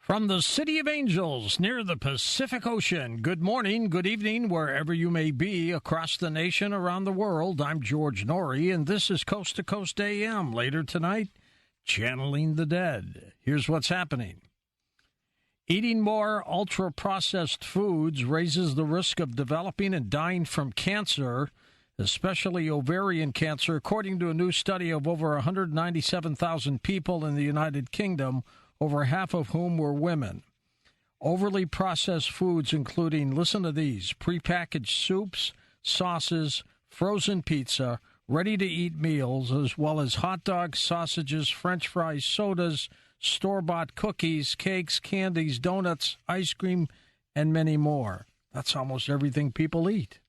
From the City of Angels near the Pacific Ocean, good morning, good evening, wherever you may be across the nation, around the world. I'm George Norrie, and this is Coast to Coast AM. Later tonight, Channeling the Dead. Here's what's happening. Eating more ultra-processed foods raises the risk of developing and dying from cancer, especially ovarian cancer, according to a new study of over 197,000 people in the United Kingdom, over half of whom were women. Overly processed foods, including, listen to these, prepackaged soups, sauces, frozen pizza, ready-to-eat meals, as well as hot dogs, sausages, French fries, sodas, store-bought cookies, cakes, candies, donuts, ice cream, and many more. That's almost everything people eat.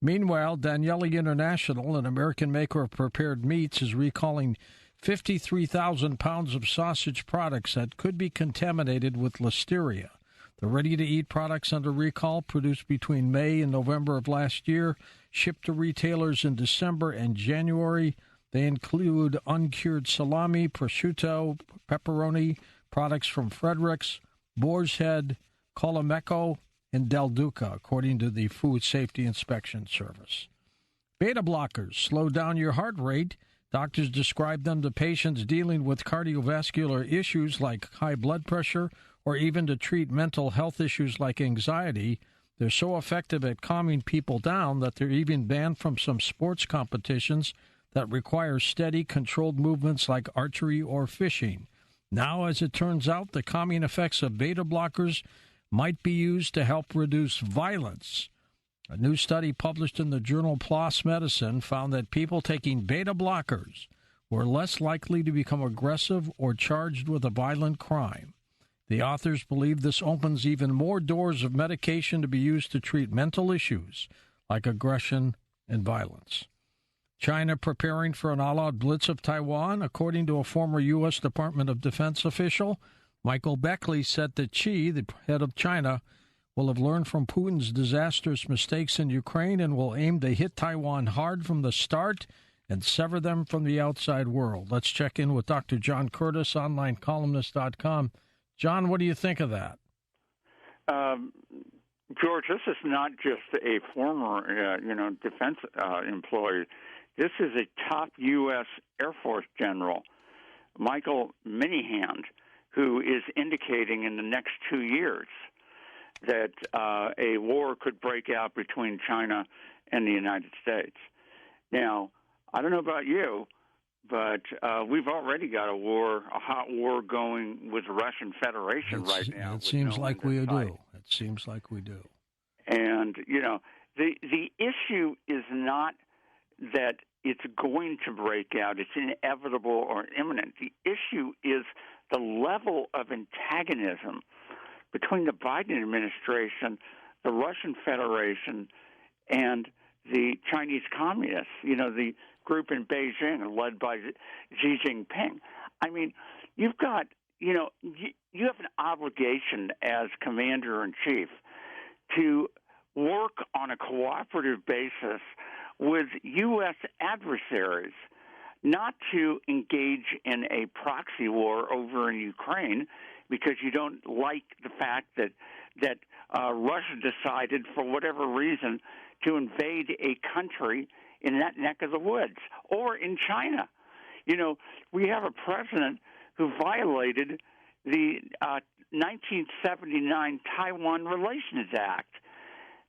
Meanwhile, Daniele International, an American maker of prepared meats, is recalling 53,000 pounds of sausage products that could be contaminated with listeria. The ready-to-eat products under recall, produced between May and November of last year, shipped to retailers in December and January. They include uncured salami, prosciutto, pepperoni, products from Fredericks, Boar's Head, Colomeco, and Del Duca, according to the Food Safety Inspection Service. Beta blockers slow down your heart rate. Doctors describe them to patients dealing with cardiovascular issues like high blood pressure or even to treat mental health issues like anxiety. They're so effective at calming people down that they're even banned from some sports competitions that require steady, controlled movements like archery or fishing. Now, as it turns out, the calming effects of beta blockers might be used to help reduce violence. A new study published in the journal PLOS Medicine found that people taking beta blockers were less likely to become aggressive or charged with a violent crime. The authors believe this opens even more doors of medication to be used to treat mental issues like aggression and violence. China preparing for an all-out blitz of Taiwan, according to a former U.S. Department of Defense official. Michael Beckley said that Xi, the head of China, will have learned from Putin's disastrous mistakes in Ukraine and will aim to hit Taiwan hard from the start and sever them from the outside world. Let's check in with Dr. John Curtis, onlinecolumnist.com. John, what do you think of that? George, this is not just a former, defense employee. This is a top U.S. Air Force general, Michael Minihand, who is indicating in the next 2 years that a war could break out between China and the United States. Now, I don't know about you, but we've already got a hot war going with the Russian Federation right now. It seems like we do. It seems like we do. And, the issue is not that it's going to break out, it's inevitable or imminent. The issue is the level of antagonism between the Biden administration, the Russian Federation, and the Chinese Communists, the group in Beijing led by Xi Jinping. I mean, you've got, you have an obligation as commander-in-chief to work on a cooperative basis with U.S. adversaries, not to engage in a proxy war over in Ukraine because you don't like the fact that Russia decided, for whatever reason, to invade a country in that neck of the woods, or in China. We have a president who violated the 1979 Taiwan Relations Act.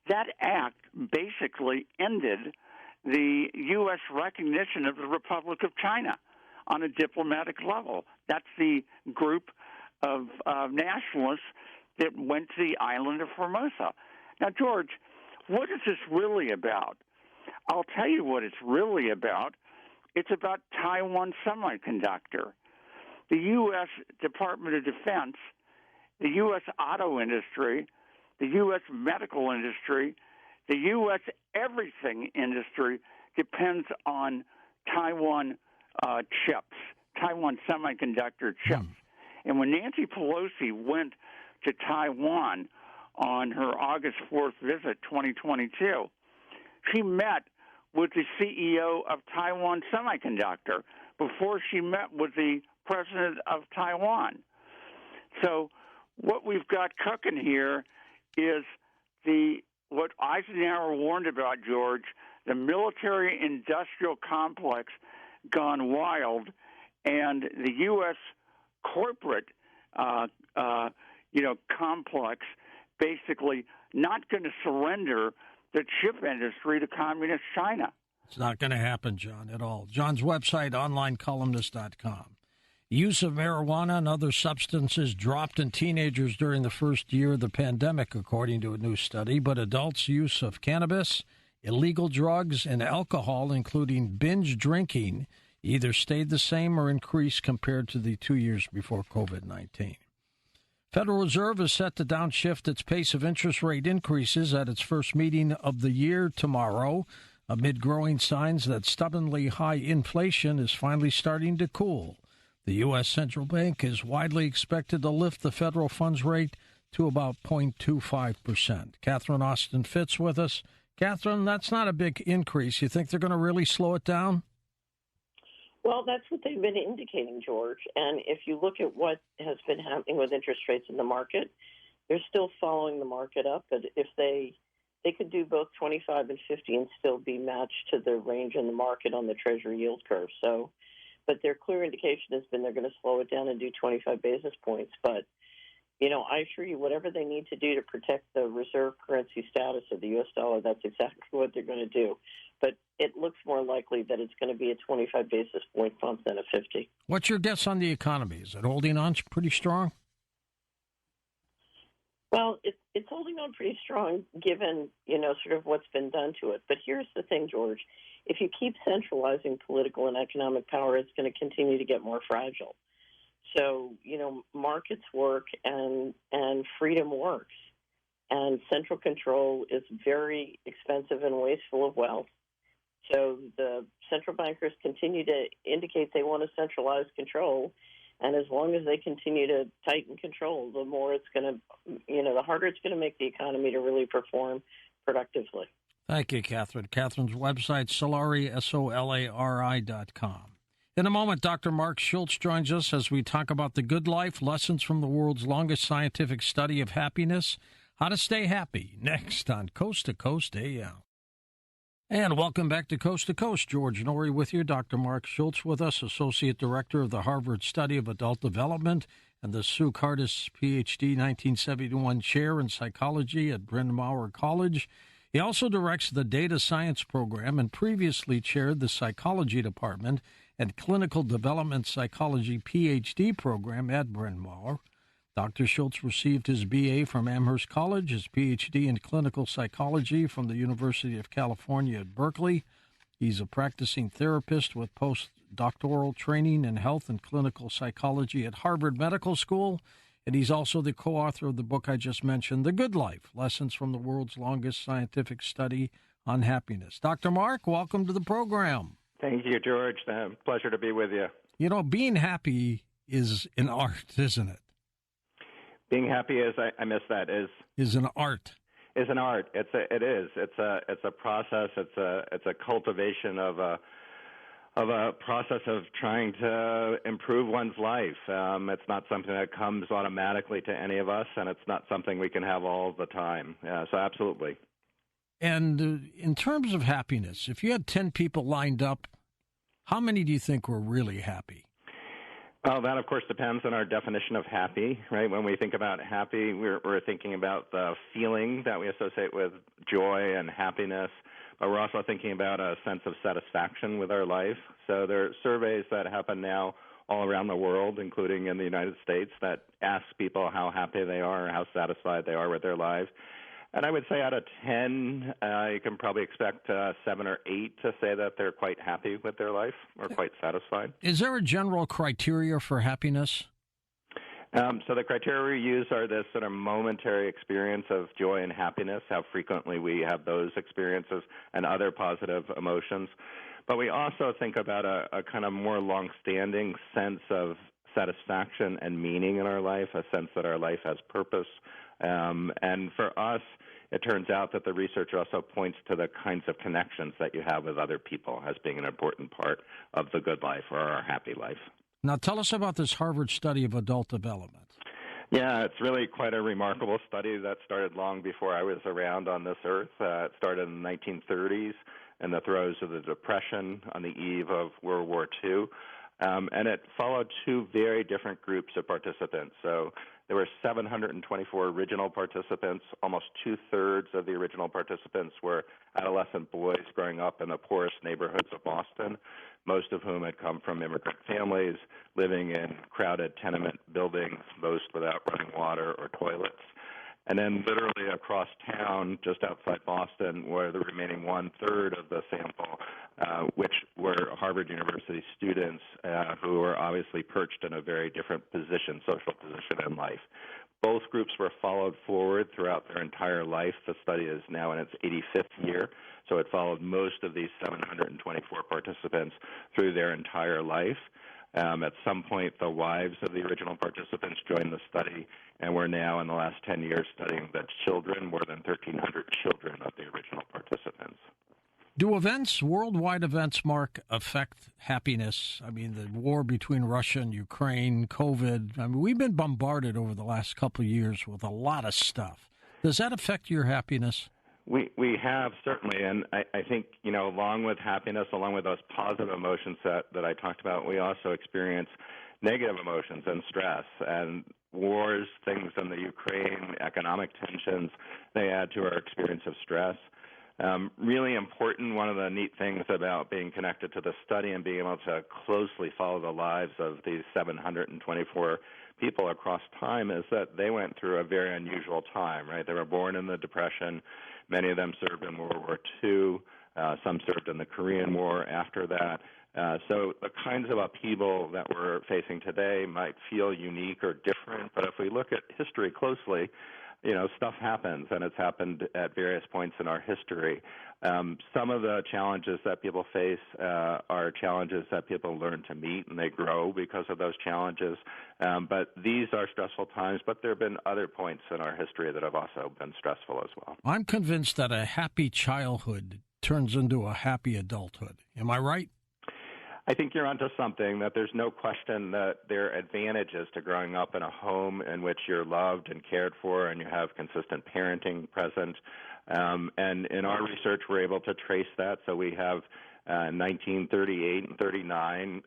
That act basically ended the U.S. recognition of the Republic of China on a diplomatic level. That's the group of nationalists that went to the island of Formosa. Now, George, what is this really about? I'll tell you what it's really about. It's about Taiwan Semiconductor. The U.S. Department of Defense, the U.S. auto industry, the U.S. medical industry, the U.S. everything industry depends on Taiwan chips, Taiwan Semiconductor chips. And when Nancy Pelosi went to Taiwan on her August 4th visit, 2022, she met with the CEO of Taiwan Semiconductor before she met with the president of Taiwan. So what we've got cooking here is what Eisenhower warned about, George, the military-industrial complex gone wild, and the U.S. corporate, complex basically not going to surrender the chip industry to communist China. It's not going to happen, John, at all. John's website, onlinecolumnist.com. Use of marijuana and other substances dropped in teenagers during the first year of the pandemic, according to a new study, but adults' use of cannabis, illegal drugs, and alcohol, including binge drinking, either stayed the same or increased compared to the 2 years before COVID-19. Federal Reserve is set to downshift its pace of interest rate increases at its first meeting of the year tomorrow, amid growing signs that stubbornly high inflation is finally starting to cool. The U.S. Central Bank is widely expected to lift the federal funds rate to about 0.25%. Catherine Austin Fitz with us. Catherine, that's not a big increase. You think they're going to really slow it down? Well, that's what they've been indicating, George. And if you look at what has been happening with interest rates in the market, they're still following the market up. But if they could do both 25 and 50 and still be matched to the range in the market on the Treasury yield curve. So, but their clear indication has been they're going to slow it down and do 25 basis points. But, I assure you, whatever they need to do to protect the reserve currency status of the U.S. dollar, that's exactly what they're going to do. But it looks more likely that it's going to be a 25 basis point bump than a 50. What's your guess on the economy? Is it holding on pretty strong? Well, it's holding on pretty strong given, sort of what's been done to it. But here's the thing, George. If you keep centralizing political and economic power, it's going to continue to get more fragile. So, markets work and freedom works. And central control is very expensive and wasteful of wealth. So the central bankers continue to indicate they want to centralize control. And as long as they continue to tighten control, the more it's going to, the harder it's going to make the economy to really perform productively. Thank you, Catherine. Catherine's website, Solari, SOLARI.com. In a moment, Dr. Marc Schulz joins us as we talk about the good life, lessons from the world's longest scientific study of happiness, how to stay happy, next on Coast to Coast AM. And welcome back to Coast. George Norrie with you. Dr. Marc Schulz with us, Associate Director of the Harvard Study of Adult Development and the Sue Kardas PhD 1971 Chair in Psychology at Bryn Mawr College. He also directs the Data Science Program and previously chaired the Psychology Department and Clinical Development Psychology PhD program at Bryn Mawr. Dr. Schulz received his BA from Amherst College, his PhD in clinical psychology from the University of California at Berkeley. He's a practicing therapist with postdoctoral training in health and clinical psychology at Harvard Medical School, and he's also the co-author of the book I just mentioned, The Good Life, Lessons from the World's Longest Scientific Study on Happiness. Dr. Marc, welcome to the program. Thank you, George. Pleasure to be with you. Being happy is an art, isn't it? Being happy is, I miss that, is an art. Is an art. It is. It's a process. It's a cultivation of a process of trying to improve one's life. It's not something that comes automatically to any of us, and it's not something we can have all the time. So absolutely. And in terms of happiness, if you had 10 people lined up, how many do you think were really happy? Well, that, of course, depends on our definition of happy, right? When we think about happy, we're thinking about the feeling that we associate with joy and happiness, but we're also thinking about a sense of satisfaction with our life. So there are surveys that happen now all around the world, including in the United States, that ask people how happy they are, how satisfied they are with their lives. And I would say out of 10, you can probably expect 7 or 8 to say that they're quite happy with their life or quite satisfied. Is there a general criteria for happiness? So the criteria we use are this sort of momentary experience of joy and happiness, how frequently we have those experiences and other positive emotions. But we also think about a kind of more long-standing sense of satisfaction and meaning in our life, a sense that our life has purpose. And for us, it turns out that the research also points to the kinds of connections that you have with other people as being an important part of the good life or our happy life. Now, tell us about this Harvard study of adult development. Yeah, it's really quite a remarkable study that started long before I was around on this earth. It started in the 1930s in the throes of the Depression on the eve of World War II. And it followed two very different groups of participants. So there were 724 original participants. Almost two-thirds of the original participants were adolescent boys growing up in the poorest neighborhoods of Boston, most of whom had come from immigrant families, living in crowded tenement buildings, most without running water or toilets. And then literally across town, just outside Boston, were the remaining one-third of the sample, which were Harvard University students who were obviously perched in a very different position, social position in life. Both groups were followed forward throughout their entire life. The study is now in its 85th year, so it followed most of these 724 participants through their entire life. At some point, the wives of the original participants joined the study, and we're now, in the last 10 years, studying the children, more than 1,300 children of the original participants. Do events, worldwide events, Mark, affect happiness? I mean, the war between Russia and Ukraine, COVID. I mean, we've been bombarded over the last couple of years with a lot of stuff. Does that affect your happiness? We have, certainly, and I think, along with happiness, along with those positive emotions that I talked about, we also experience negative emotions and stress. And wars, things in the Ukraine, economic tensions, they add to our experience of stress. Really important, one of the neat things about being connected to the study and being able to closely follow the lives of these 724 people across time is that they went through a very unusual time, right? They were born in the Depression. Many of them served in World War II. Some served in the Korean War after that. So the kinds of upheaval that we're facing today might feel unique or different, but if we look at history closely, stuff happens, and it's happened at various points in our history. Some of the challenges that people face are challenges that people learn to meet, and they grow because of those challenges. But these are stressful times, but there have been other points in our history that have also been stressful as well. I'm convinced that a happy childhood turns into a happy adulthood. Am I right? I think you're onto something, that there's no question that there are advantages to growing up in a home in which you're loved and cared for and you have consistent parenting present. And in our research, we're able to trace that. So we have 1938 and 39,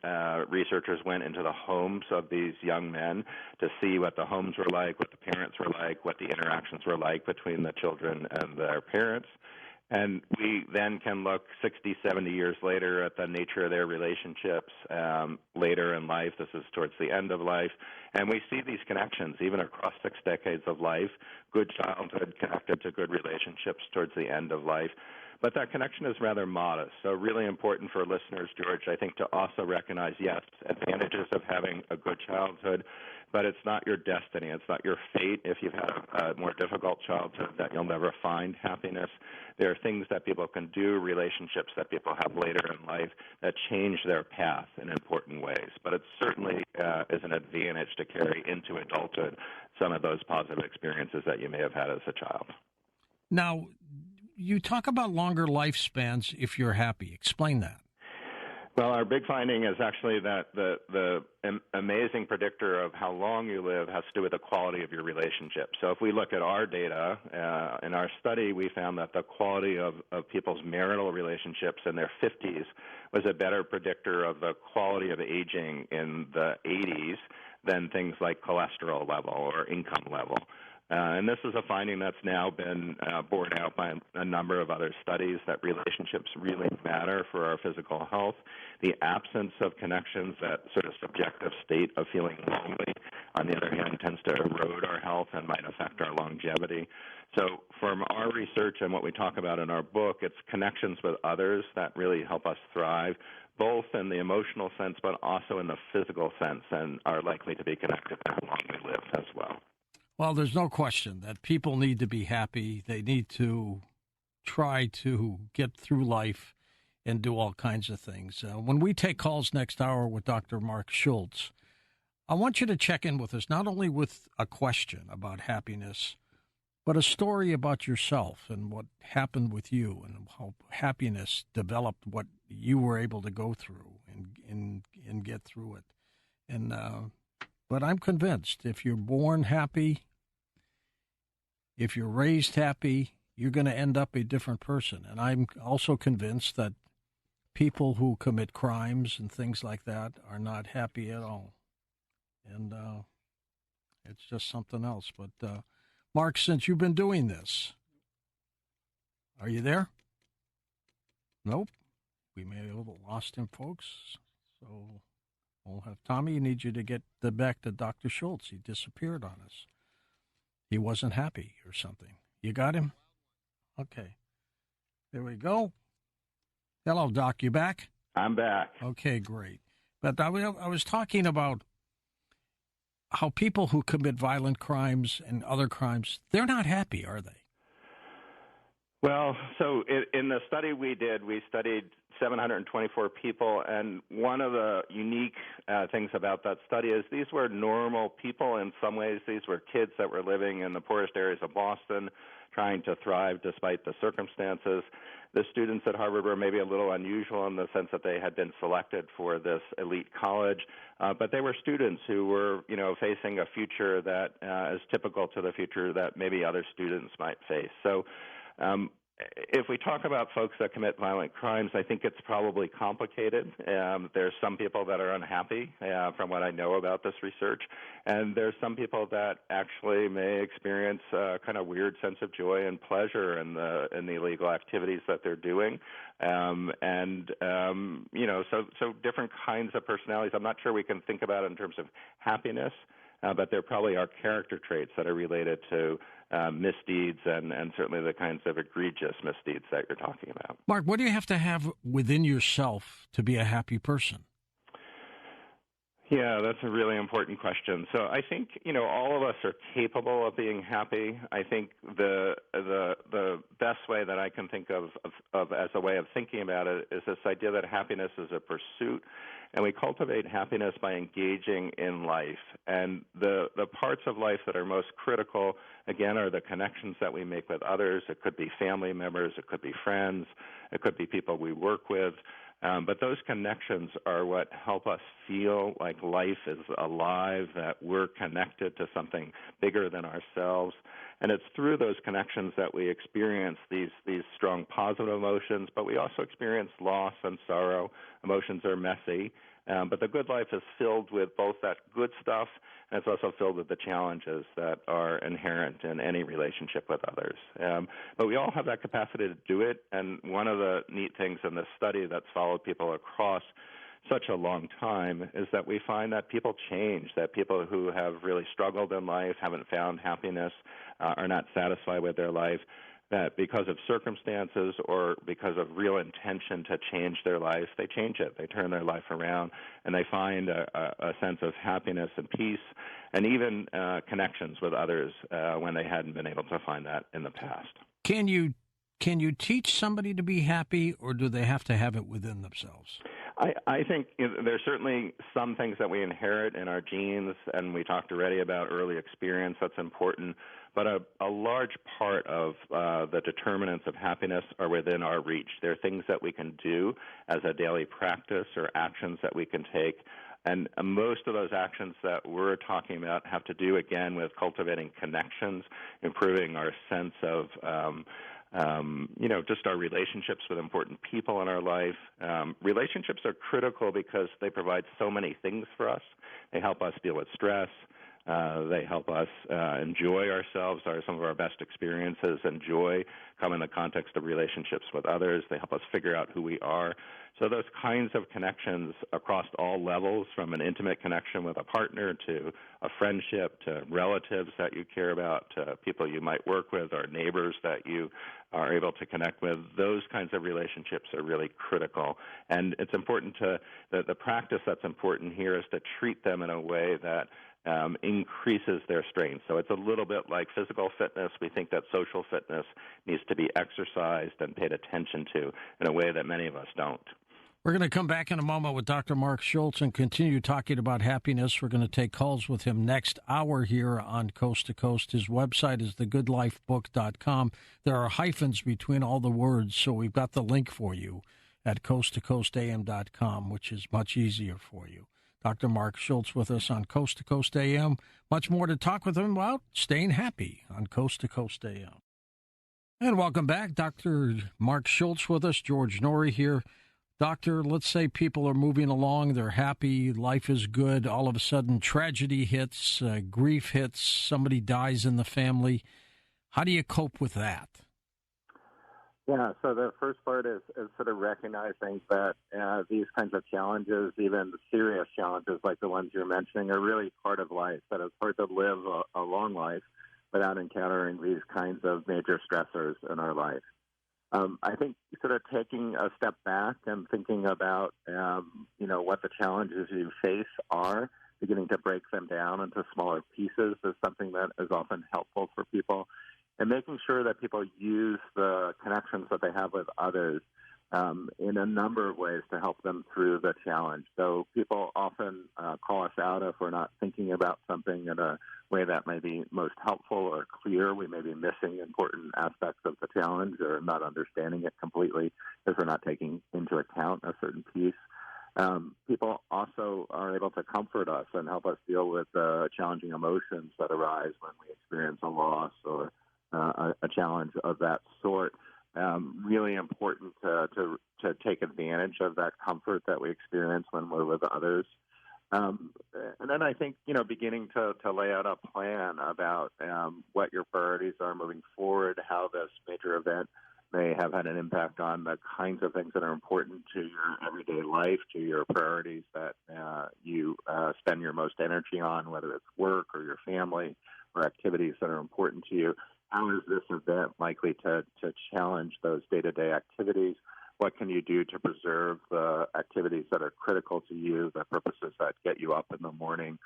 researchers went into the homes of these young men to see what the homes were like, what the parents were like, what the interactions were like between the children and their parents. And we then can look 60, 70 years later at the nature of their relationships later in life. This is towards the end of life. And we see these connections even across 6 decades of life, good childhood connected to good relationships towards the end of life. But that connection is rather modest. So really important for listeners, George, I think, to also recognize, yes, advantages of having a good childhood, but it's not your destiny. It's not your fate if you've had a more difficult childhood that you'll never find happiness. There are things that people can do, relationships that people have later in life that change their path in important ways. But it certainly is an advantage to carry into adulthood some of those positive experiences that you may have had as a child. Now, you talk about longer lifespans if you're happy. Explain that. Well, our big finding is actually that the amazing predictor of how long you live has to do with the quality of your relationship. So if we look at our data, in our study, we found that the quality of people's marital relationships in their 50s was a better predictor of the quality of aging in the 80s than things like cholesterol level or income level. And this is a finding that's now been borne out by a number of other studies, that relationships really matter for our physical health. The absence of connections, that sort of subjective state of feeling lonely, on the other hand, tends to erode our health and might affect our longevity. So from our research and what we talk about in our book, it's connections with others that really help us thrive, both in the emotional sense but also in the physical sense, and are likely to be connected to how long we live as well. Well, there's no question that people need to be happy. They need to try to get through life and do all kinds of things. When we take calls next hour with Dr. Marc Schulz, I want you to check in with us, not only with a question about happiness, but a story about yourself and what happened with you and how happiness developed what you were able to go through and get through it. And But I'm convinced if you're born happy, if you're raised happy, you're going to end up a different person. And I'm also convinced that people who commit crimes and things like that are not happy at all. And it's just something else. But, Mark, since you've been doing this, are you there? Nope. We may have lost him, folks. So we'll have Tommy. Need you to get back to Dr. Schulz. He disappeared on us. He wasn't happy or something. You got him? Okay. There we go. Hello, Doc. You back? I'm back. Okay, great. But I was talking about how people who commit violent crimes and other crimes, they're not happy, are they? Well, so in the study we did, we studied 724 people, and one of the unique things about that study is these were normal people in some ways. These were kids that were living in the poorest areas of Boston, trying to thrive despite the circumstances. The students at Harvard were maybe a little unusual in the sense that they had been selected for this elite college, but they were students who were, facing a future that is typical to the future that maybe other students might face. So if we talk about folks that commit violent crimes, I think it's probably complicated. There's some people that are unhappy from what I know about this research, and there's some people that actually may experience a kind of weird sense of joy and pleasure in the illegal activities that they're doing. So different kinds of personalities. I'm not sure we can think about it in terms of happiness, but there probably are character traits that are related to misdeeds and certainly the kinds of egregious misdeeds that you're talking about. Mark, what do you have to have within yourself to be a happy person? Yeah, that's a really important question. So I think, all of us are capable of being happy. I think the best way that I can think of as a way of thinking about it is this idea that happiness is a pursuit, and we cultivate happiness by engaging in life. And the parts of life that are most critical, again, are the connections that we make with others. It could be family members, it could be friends, it could be people we work with. But those connections are what help us feel like life is alive, that we're connected to something bigger than ourselves. And it's through those connections that we experience these strong positive emotions, but we also experience loss and sorrow. Emotions are messy. But the good life is filled with both that good stuff, and it's also filled with the challenges that are inherent in any relationship with others. But we all have that capacity to do it, and one of the neat things in this study that's followed people across such a long time is that we find that people change, that people who have really struggled in life, haven't found happiness, are not satisfied with their life, that because of circumstances or because of real intention to change their life, they change it. They turn their life around, and they find a sense of happiness and peace and even connections with others when they hadn't been able to find that in the past. Can you teach somebody to be happy, or do they have to have it within themselves? I think there's certainly some things that we inherit in our genes, and we talked already about early experience. That's important. But a large part of the determinants of happiness are within our reach. There are things that we can do as a daily practice or actions that we can take. And most of those actions that we're talking about have to do, again, with cultivating connections, improving our sense of just our relationships with important people in our life. Relationships are critical because they provide so many things for us. They help us deal with stress. They help us enjoy ourselves. Some of our best experiences and joy come in the context of relationships with others. They help us figure out who we are. So those kinds of connections across all levels, from an intimate connection with a partner to a friendship to relatives that you care about to people you might work with or neighbors that you are able to connect with, those kinds of relationships are really critical. And it's important the practice that's important here is to treat them in a way that increases their strength. So it's a little bit like physical fitness. We think that social fitness needs to be exercised and paid attention to in a way that many of us don't. We're going to come back in a moment with Dr. Marc Schulz and continue talking about happiness. We're going to take calls with him next hour here on Coast to Coast. His website is thegoodlifebook.com. There are hyphens between all the words, so we've got the link for you at coasttocoastam.com, which is much easier for you. Dr. Marc Schulz with us on Coast to Coast AM. Much more to talk with him about staying happy on Coast to Coast AM. And welcome back. Dr. Marc Schulz with us, George Norrie here. Doctor, let's say people are moving along, they're happy, life is good. All of a sudden, tragedy hits, grief hits, somebody dies in the family. How do you cope with that? Yeah, so the first part is sort of recognizing that these kinds of challenges, even serious challenges like the ones you're mentioning, are really part of life, that it's hard to live a long life without encountering these kinds of major stressors in our life. I think sort of taking a step back and thinking about, what the challenges you face are, beginning to break them down into smaller pieces is something that is often helpful for people. And making sure that people use the connections that they have with others in a number of ways to help them through the challenge. So people often call us out if we're not thinking about something in a way that may be most helpful or clear. We may be missing important aspects of the challenge or not understanding it completely because we're not taking into account a certain piece. People also are able to comfort us and help us deal with challenging emotions that arise when we experience a loss or a challenge of that sort. Really important to take advantage of that comfort that we experience when we're with others. And then I think, beginning to lay out a plan about what your priorities are moving forward, how this major event may have had an impact on the kinds of things that are important to your everyday life, to your priorities that you spend your most energy on, whether it's work or your family or activities that are important to you. How is this event likely to challenge those day-to-day activities? What can you do to preserve the activities that are critical to you, the purposes that get you up in the morning,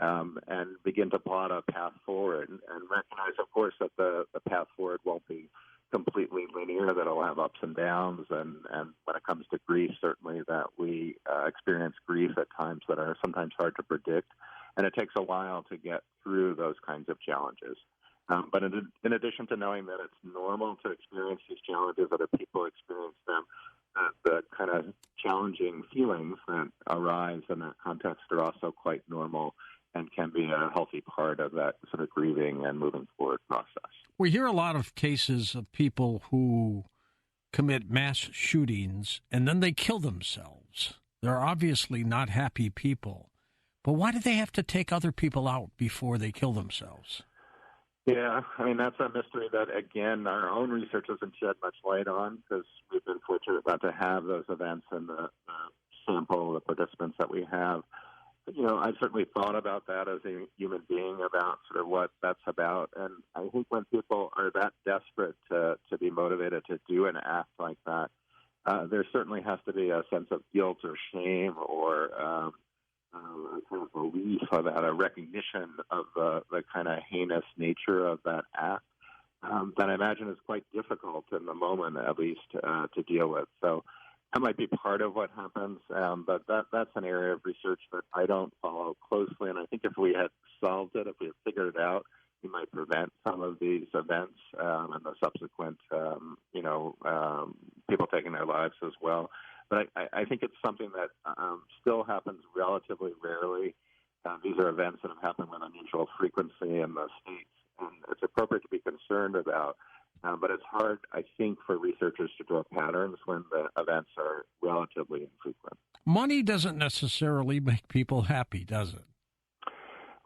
and begin to plot a path forward and recognize, of course, that the path forward won't be completely linear, that it'll have ups and downs. And when it comes to grief, certainly that we experience grief at times that are sometimes hard to predict. And it takes a while to get through those kinds of challenges. But in addition to knowing that it's normal to experience these challenges, other people experience them, the kind of challenging feelings that arise in that context are also quite normal and can be a healthy part of that sort of grieving and moving forward process. We hear a lot of cases of people who commit mass shootings and then they kill themselves. They're obviously not happy people. But why do they have to take other people out before they kill themselves? Yeah, I mean, that's a mystery that, again, our own research hasn't shed much light on because we've been fortunate not to have those events in the sample of the participants that we have. But, I've certainly thought about that as a human being, about sort of what that's about. And I think when people are that desperate to be motivated to do an act like that, there certainly has to be a sense of guilt or shame or a kind of relief or that, a recognition of the kind of heinous nature of that act that I imagine is quite difficult in the moment, at least, to deal with. So that might be part of what happens, but that's an area of research that I don't follow closely. And I think if we had solved it, if we had figured it out, we might prevent some of these events and the subsequent, people taking their lives as well. But I think it's something that still happens relatively rarely. These are events that have happened with unusual frequency in the States, and it's appropriate to be concerned about. But it's hard, I think, for researchers to draw patterns when the events are relatively infrequent. Money doesn't necessarily make people happy, does it?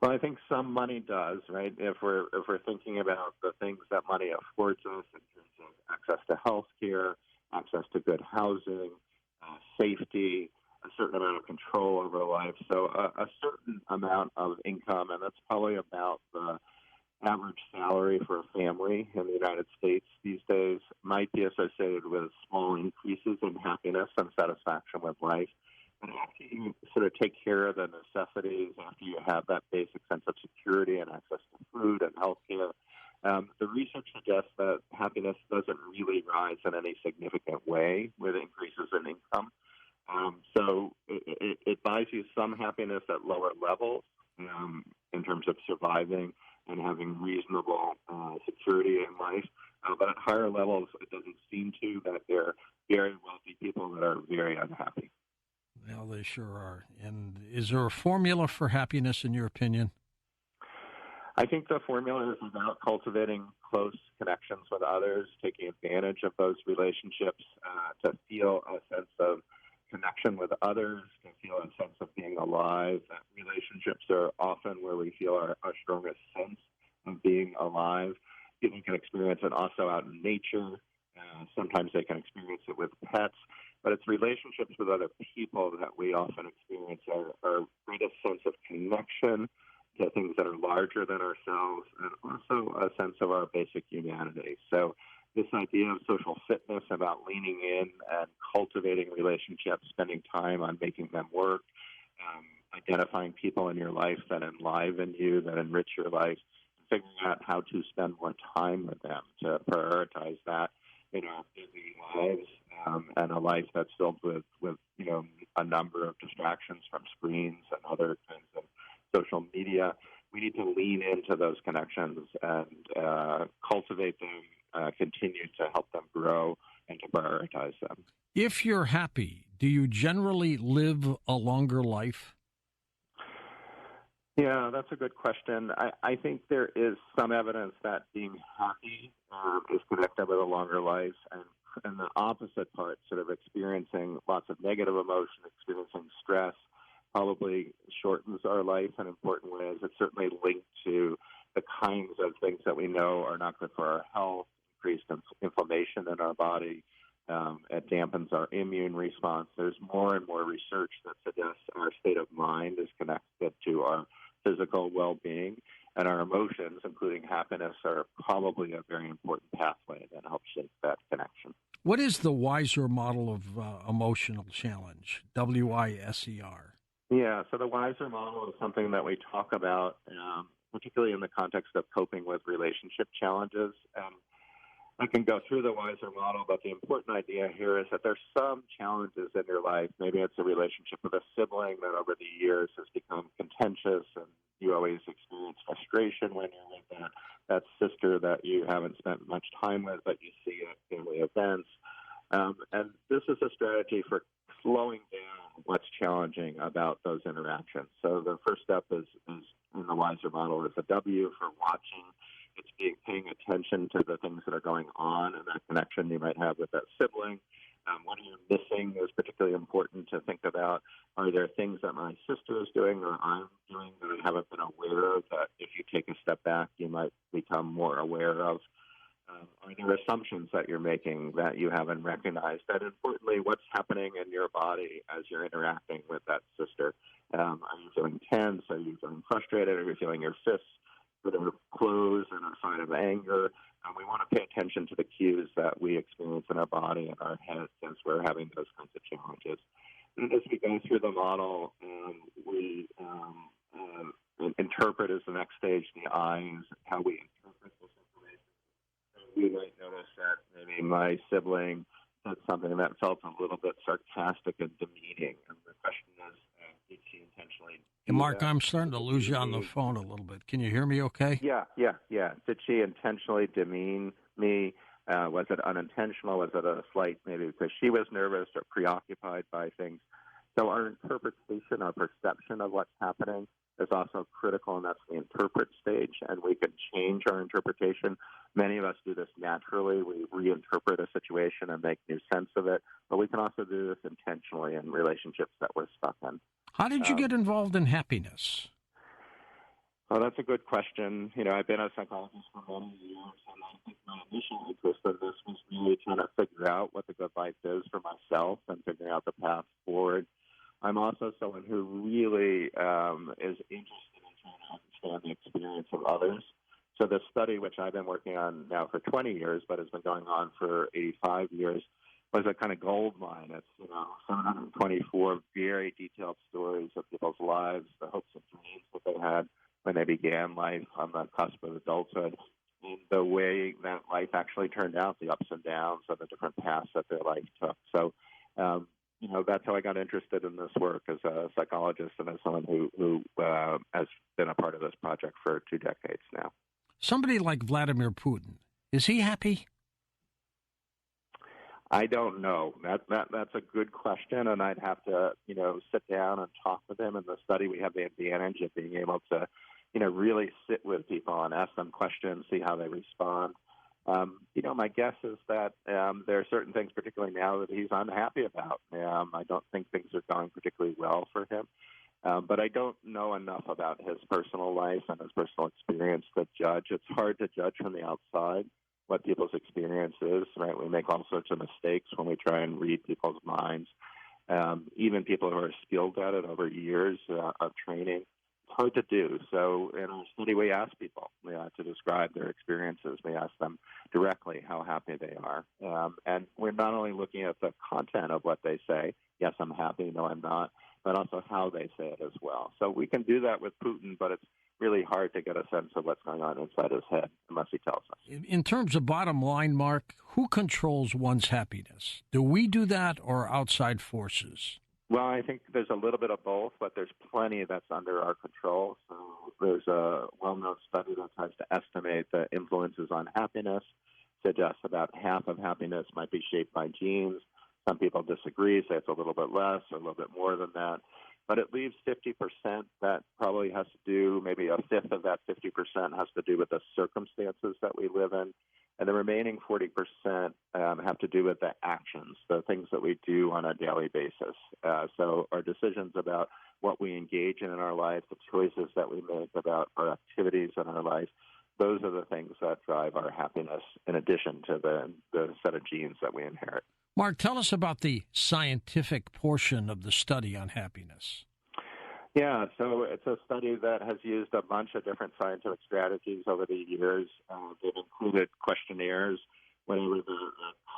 Well, I think some money does, right? If we're thinking about the things that money affords us in terms of access to health care, access to good housing, safety, a certain amount of control over life. So a certain amount of income, and that's probably about the average salary for a family in the United States these days, might be associated with small increases in happiness and satisfaction with life. And after you sort of take care of the necessities, after you have that basic sense of security and access to food and health care, the research suggests that happiness doesn't really rise in any significant way with increases in income. So it buys you some happiness at lower levels in terms of surviving and having reasonable security in life. But at higher levels, it doesn't seem to, that there are very wealthy people that are very unhappy. Well, they sure are. And is there a formula for happiness, in your opinion? I think the formula is about cultivating close connections with others, taking advantage of those relationships to feel a sense of connection with others, to feel a sense of being alive. Relationships are often where we feel our strongest sense of being alive. People can experience it also out in nature. Sometimes they can experience it with pets. But it's relationships with other people that we often experience our greatest sense of connection to things that are larger than ourselves, and also a sense of our basic humanity. So this idea of social fitness, about leaning in and cultivating relationships, spending time on making them work, identifying people in your life that enliven you, that enrich your life, figuring out how to spend more time with them, to prioritize that in our busy lives, and a life that's filled with a number of distractions from screens and other kinds of social media. We need to lean into those connections and cultivate them, continue to help them grow, and to prioritize them. If you're happy, do you generally live a longer life? Yeah, that's a good question. I think there is some evidence that being happy is connected with a longer life, and the opposite part, sort of experiencing lots of negative emotion, experiencing stress, probably shortens our life in important ways. It's certainly linked to the kinds of things that we know are not good for our health, increased inflammation in our body. It dampens our immune response. There's more and more research that suggests our state of mind is connected to our physical well-being, and our emotions, including happiness, are probably a very important pathway that helps shape that connection. What is the WISER model of emotional challenge, WISER? Yeah, so the WISER model is something that we talk about, particularly in the context of coping with relationship challenges. I can go through the WISER model, but the important idea here is that there's some challenges in your life. Maybe it's a relationship with a sibling that over the years has become contentious, and you always experience frustration when you're with that sister that you haven't spent much time with, but you see at family events. And this is a strategy for slowing down what's challenging about those interactions. So the first step is in the WISER model is a W for watching. It's paying attention to the things that are going on and that connection you might have with that sibling. What are you missing is particularly important to think about. Are there things that my sister is doing or I'm doing that I haven't been aware of that if you take a step back you might become more aware of? Are there assumptions that you're making that you haven't recognized? And importantly, what's happening in your body as you're interacting with that sister? Are you feeling tense? Are you feeling frustrated? Are you feeling your fists sort of close in a sign of anger? And we want to pay attention to the cues that we experience in our body and our heads as we're having those kinds of challenges. And as we go through the model, we interpret as the next stage the eyes, how we interpret this information. So we might notice that maybe my sibling said something that felt a little bit sarcastic and demeaning. And the question is, did she intentionally? Hey, Mark, I'm starting to lose you on the phone a little bit. Can you hear me okay? Yeah. Did she intentionally demean me? Was it unintentional? Was it a slight, maybe because she was nervous or preoccupied by things? So our interpretation, our perception of what's happening is also critical, and that's the interpret stage, and we can change our interpretation. Many of us do this naturally. We reinterpret a situation and make new sense of it, but we can also do this intentionally in relationships that we're stuck in. How did you get involved in happiness? Well, that's a good question. I've been a psychologist for many years, and I think my initial interest in this was really trying to figure out what the good life is for myself and figuring out the path forward. I'm also someone who really is interested in trying to understand the experience of others. So this study, which I've been working on now for 20 years, but has been going on for 85 years, was a kind of gold mine. It's 724 very detailed stories of people's lives, the hopes and dreams that they had when they began life on the cusp of adulthood, and the way that life actually turned out, the ups and downs of the different paths that their life took. So, that's how I got interested in this work as a psychologist and as someone who has been a part of this project for 2 decades now. Somebody like Vladimir Putin, is he happy? I don't know. That's a good question, and I'd have to, sit down and talk with them. In the study, we have the advantage of being able to, really sit with people and ask them questions, see how they respond. My guess is that there are certain things, particularly now, that he's unhappy about. I don't think things are going particularly well for him. But I don't know enough about his personal life and his personal experience to judge. It's hard to judge from the outside what people's experience is, right? We make all sorts of mistakes when we try and read people's minds. Even people who are skilled at it over years of training, it's hard to do. So in our study, we ask people to describe their experiences. We ask them directly how happy they are. And we're not only looking at the content of what they say, yes, I'm happy, no, I'm not, but also how they say it as well. So we can do that with Putin, but it's really hard to get a sense of what's going on inside his head unless he tells us. In terms of bottom line, Mark, who controls one's happiness? Do we do that or outside forces? Well, I think there's a little bit of both, but there's plenty that's under our control. So there's a well-known study that tries to estimate the influences on happiness, suggests about half of happiness might be shaped by genes. Some people disagree, say it's a little bit less or a little bit more than that. But it leaves 50% that probably has to do, maybe a fifth of that 50% has to do with the circumstances that we live in. And the remaining 40% have to do with the actions, the things that we do on a daily basis. So our decisions about what we engage in our life, the choices that we make about our activities in our life, those are the things that drive our happiness in addition to the set of genes that we inherit. Mark, tell us about the scientific portion of the study on happiness. Yeah, so it's a study that has used a bunch of different scientific strategies over the years. They've included questionnaires, whatever the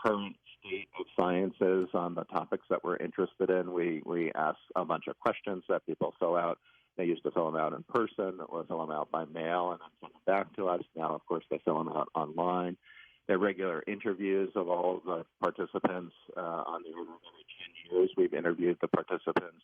current state of science is on the topics that we're interested in. We ask a bunch of questions that people fill out. They used to fill them out in person or fill them out by mail and then send them back to us. Now, of course, they fill them out online. There are regular interviews of all of the participants on the order of every 10 years. We've interviewed the participants.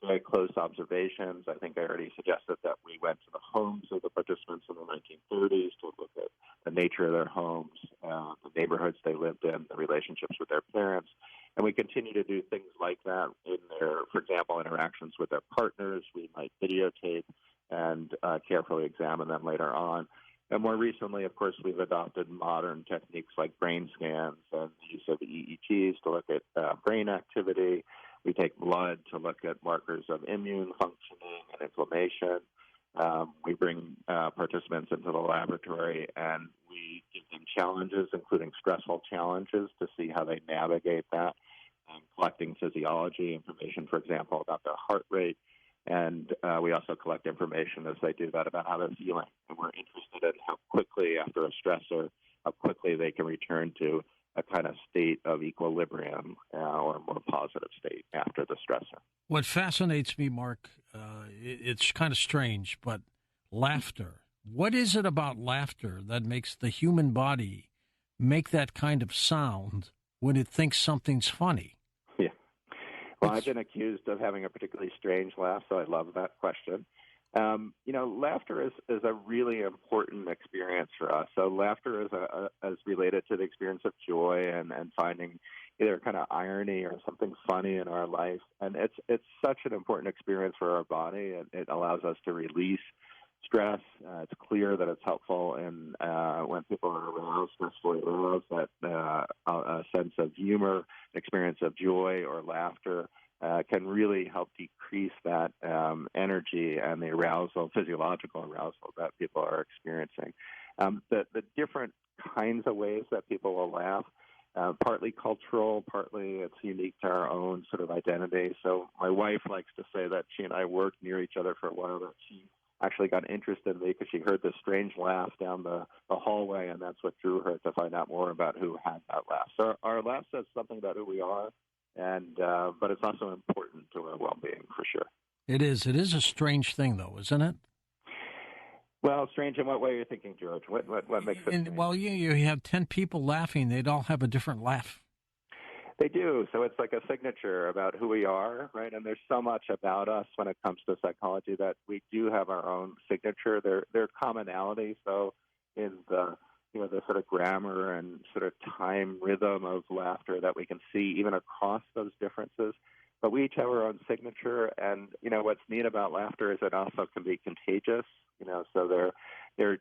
Very close observations. I think I already suggested that we went to the homes of the participants in the 1930s to look at the nature of their homes, the neighborhoods they lived in, the relationships with their parents. And we continue to do things like that in their, for example, interactions with their partners. We might videotape and carefully examine them later on. And more recently, of course, we've adopted modern techniques like brain scans and the use of EEGs to look at brain activity. We take blood to look at markers of immune functioning and inflammation. We bring participants into the laboratory and we give them challenges, including stressful challenges, to see how they navigate that, collecting physiology information, for example, about their heart rate. And we also collect information as they do that about how they're feeling. And we're interested in how quickly, after a stressor, how quickly they can return to a kind of state of equilibrium or a more positive state after the stressor. What fascinates me, Mark, it's kind of strange, but laughter. What is it about laughter that makes the human body make that kind of sound when it thinks something's funny? Yeah. Well, I've been accused of having a particularly strange laugh, so I love that question. Laughter is a really important experience for us. So laughter is related to the experience of joy and finding either kind of irony or something funny in our life. And it's such an important experience for our body. It allows us to release stress. It's clear that it's helpful in when people are aroused, stressfully aroused, that a sense of humor, experience of joy or laughter can really help decrease that energy and the arousal, physiological arousal that people are experiencing. The different kinds of ways that people will laugh, partly cultural, partly it's unique to our own sort of identity. So my wife likes to say that she and I worked near each other for a while, that she actually got interested in me because she heard this strange laugh down the hallway, and that's what drew her to find out more about who had that laugh. So our laugh says something about who we are. But it's also important to our well-being, for sure. It is. It is a strange thing, though, isn't it? Well, strange in what way are you thinking, George? What makes it strange? Well, you have 10 people laughing. They'd all have a different laugh. They do. So it's like a signature about who we are, right? And there's so much about us when it comes to psychology that we do have our own signature. There are commonalities, though, in the the sort of grammar and sort of time rhythm of laughter that we can see even across those differences. But we each have our own signature, and what's neat about laughter is it also can be contagious. So there are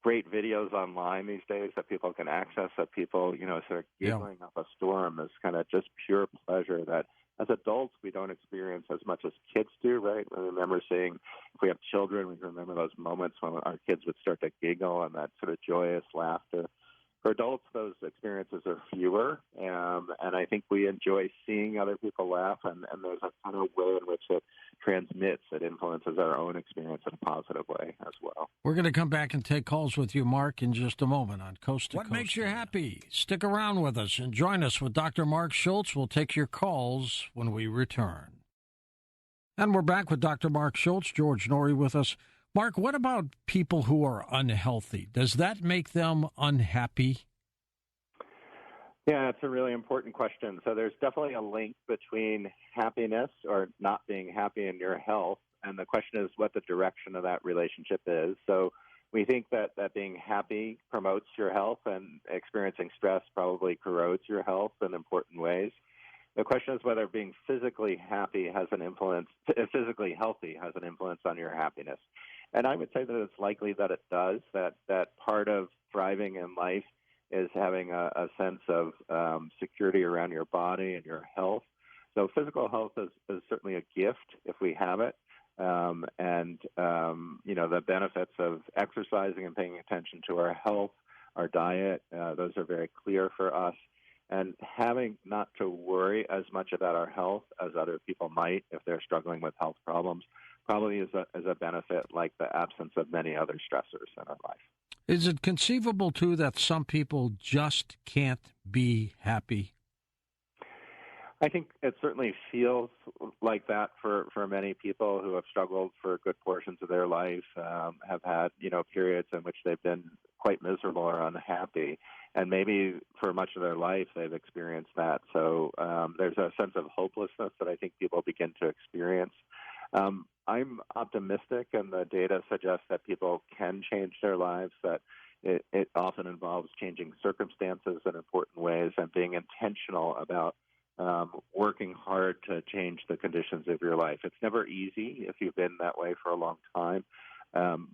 great videos online these days that people can access of people, sort of giggling up a storm is kind of just pure pleasure that as adults we don't experience as much as kids do, right? I remember seeing, if we have children, we remember those moments when our kids would start to giggle and that sort of joyous laughter. For adults, those experiences are fewer, and I think we enjoy seeing other people laugh, and there's a kind of way in which it transmits, it influences our own experience in a positive way as well. We're going to come back and take calls with you, Mark, in just a moment on Coast to Coast. What makes you happy? Stick around with us and join us with Dr. Marc Schulz. We'll take your calls when we return. And we're back with Dr. Marc Schulz, George Norrie with us. Mark, what about people who are unhealthy? Does that make them unhappy? Yeah, that's a really important question. So there's definitely a link between happiness or not being happy in your health, and the question is what the direction of that relationship is. So we think that being happy promotes your health, and experiencing stress probably corrodes your health in important ways. The question is whether being physically healthy has an influence on your happiness. And I would say that it's likely that it does, that part of thriving in life is having a sense of security around your body and your health. So physical health is certainly a gift if we have it. The benefits of exercising and paying attention to our health, our diet, those are very clear for us. And having not to worry as much about our health as other people might if they're struggling with health problems probably is a benefit like the absence of many other stressors in our life. Is it conceivable, too, that some people just can't be happy? I think it certainly feels like that for many people who have struggled for good portions of their life, have had, periods in which they've been quite miserable or unhappy. And maybe for much of their life they've experienced that. So there's a sense of hopelessness that I think people begin to experience. I'm optimistic, and the data suggests that people can change their lives, that it often involves changing circumstances in important ways and being intentional about working hard to change the conditions of your life. It's never easy if you've been that way for a long time,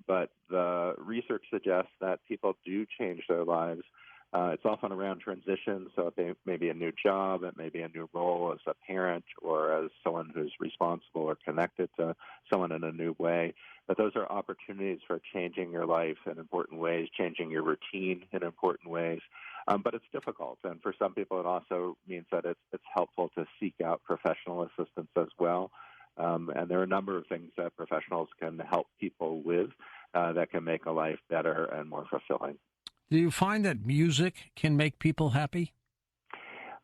but the research suggests that people do change their lives. It's often around transitions, so it may be a new job, it may be a new role as a parent or as someone who's responsible or connected to someone in a new way. But those are opportunities for changing your life in important ways, changing your routine in important ways. But it's difficult, and for some people it also means that it's helpful to seek out professional assistance as well. And there are a number of things that professionals can help people with that can make a life better and more fulfilling. Do you find that music can make people happy?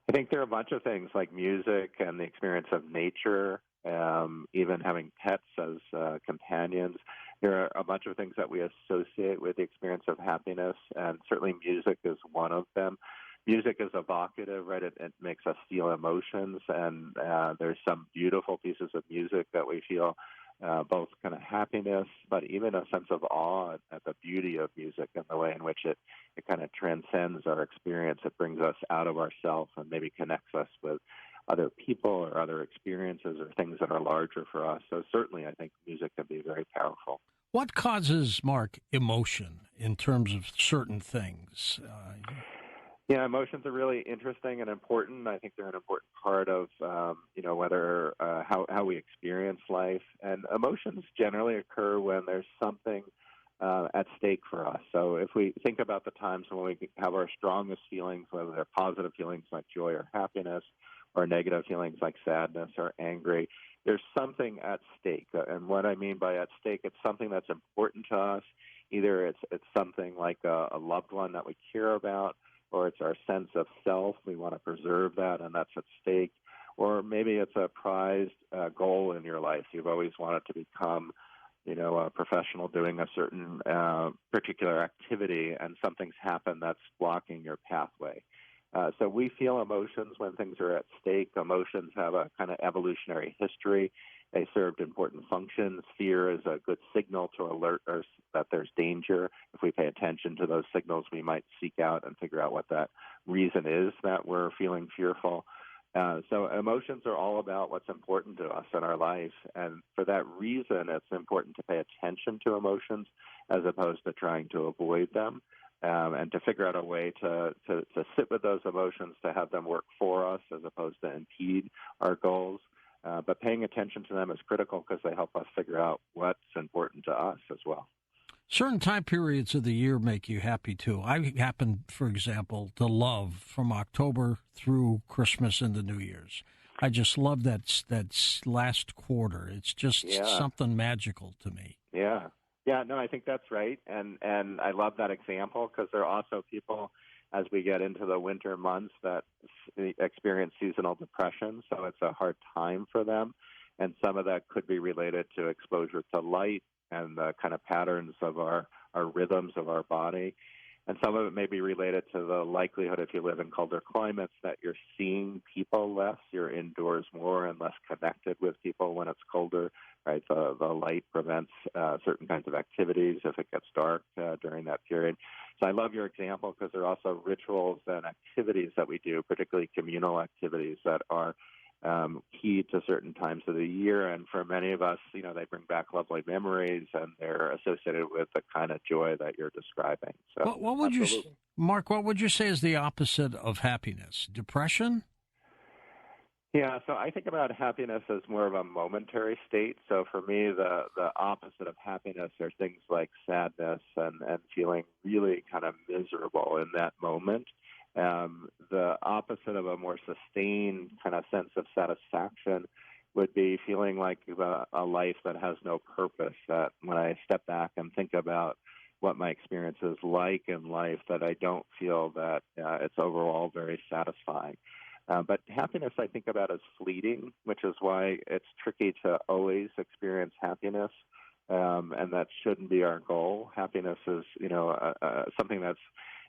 I think there are a bunch of things like music and the experience of nature, even having pets as companions. There are a bunch of things that we associate with the experience of happiness, and certainly music is one of them. Music is evocative, right? It makes us feel emotions, and there's some beautiful pieces of music that we feel both kind of happiness, but even a sense of awe at the beauty of music and the way in which it kind of transcends our experience. It brings us out of ourselves and maybe connects us with other people or other experiences or things that are larger for us. So certainly I think music can be very powerful. What causes, Mark, emotion in terms of certain things? Yeah, emotions are really interesting and important. I think they're an important part of, whether how we experience life. And emotions generally occur when there's something at stake for us. So if we think about the times when we have our strongest feelings, whether they're positive feelings like joy or happiness, or negative feelings like sadness or angry, there's something at stake. And what I mean by at stake, it's something that's important to us. Either it's something like a loved one that we care about, or it's our sense of self. We want to preserve that, and that's at stake. Or maybe it's a prized goal in your life. You've always wanted to become, a professional doing a certain particular activity, and something's happened that's blocking your pathway. So we feel emotions when things are at stake. Emotions have a kind of evolutionary history. They served important functions. Fear is a good signal to alert us that there's danger. If we pay attention to those signals, we might seek out and figure out what that reason is that we're feeling fearful. So emotions are all about what's important to us in our life. And for that reason, it's important to pay attention to emotions as opposed to trying to avoid them. And to figure out a way to sit with those emotions, to have them work for us as opposed to impede our goals. But paying attention to them is critical because they help us figure out what's important to us as well. Certain time periods of the year make you happy, too. I happen, for example, to love from October through Christmas and the New Year's. I just love that last quarter. It's just something magical to me. Yeah. Yeah, no, I think that's right. And I love that example because there are also people, as we get into the winter months, that experience seasonal depression. So it's a hard time for them. And some of that could be related to exposure to light and the kind of patterns of our rhythms of our body. And some of it may be related to the likelihood, if you live in colder climates, that you're seeing people less, you're indoors more and less connected with people when it's colder, right? The light prevents certain kinds of activities if it gets dark during that period. So I love your example because there are also rituals and activities that we do, particularly communal activities that are key to certain times of the year. And for many of us, they bring back lovely memories and they're associated with the kind of joy that you're describing. So, what would you, Mark, what would you say is the opposite of happiness? Depression? Yeah, so I think about happiness as more of a momentary state. So for me, the opposite of happiness are things like sadness and feeling really kind of miserable in that moment. The opposite of a more sustained kind of sense of satisfaction would be feeling like a life that has no purpose, that when I step back and think about what my experience is like in life, that I don't feel that it's overall very satisfying. But happiness I think about as fleeting, which is why it's tricky to always experience happiness, and that shouldn't be our goal. Happiness is, something that's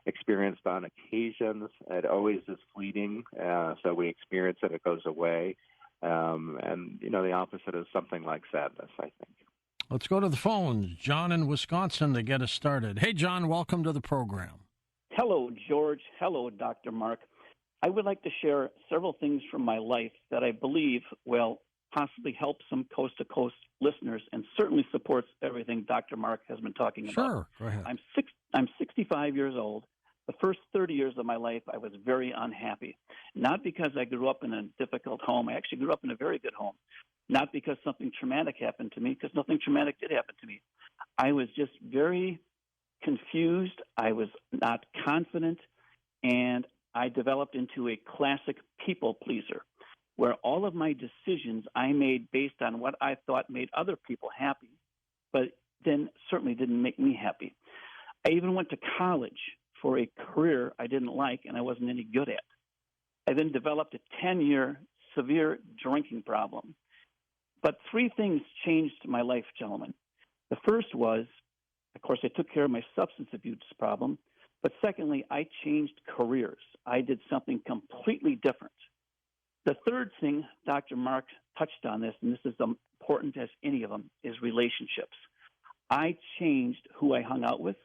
experienced on occasions. It always is fleeting, so we experience it, it goes away. And, the opposite is something like sadness, I think. Let's go to the phones. John in Wisconsin to get us started. Hey, John, welcome to the program. Hello, George. Hello, Dr. Mark. I would like to share several things from my life that I believe will possibly help some coast-to-coast listeners and certainly supports everything Dr. Mark has been talking about. Sure, go ahead. I'm 65 years old. The first 30 years of my life, I was very unhappy. Not because I grew up in a difficult home. I actually grew up in a very good home. Not because something traumatic happened to me, because nothing traumatic did happen to me. I was just very confused. I was not confident, and I developed into a classic people pleaser, where all of my decisions I made based on what I thought made other people happy, but then certainly didn't make me happy. I even went to college for a career I didn't like and I wasn't any good at. I then developed a 10-year severe drinking problem. But three things changed my life, gentlemen. The first was, of course, I took care of my substance abuse problem. But secondly, I changed careers. I did something completely different. The third thing, Dr. Mark touched on this, and this is as important as any of them, is relationships. I changed who I hung out with.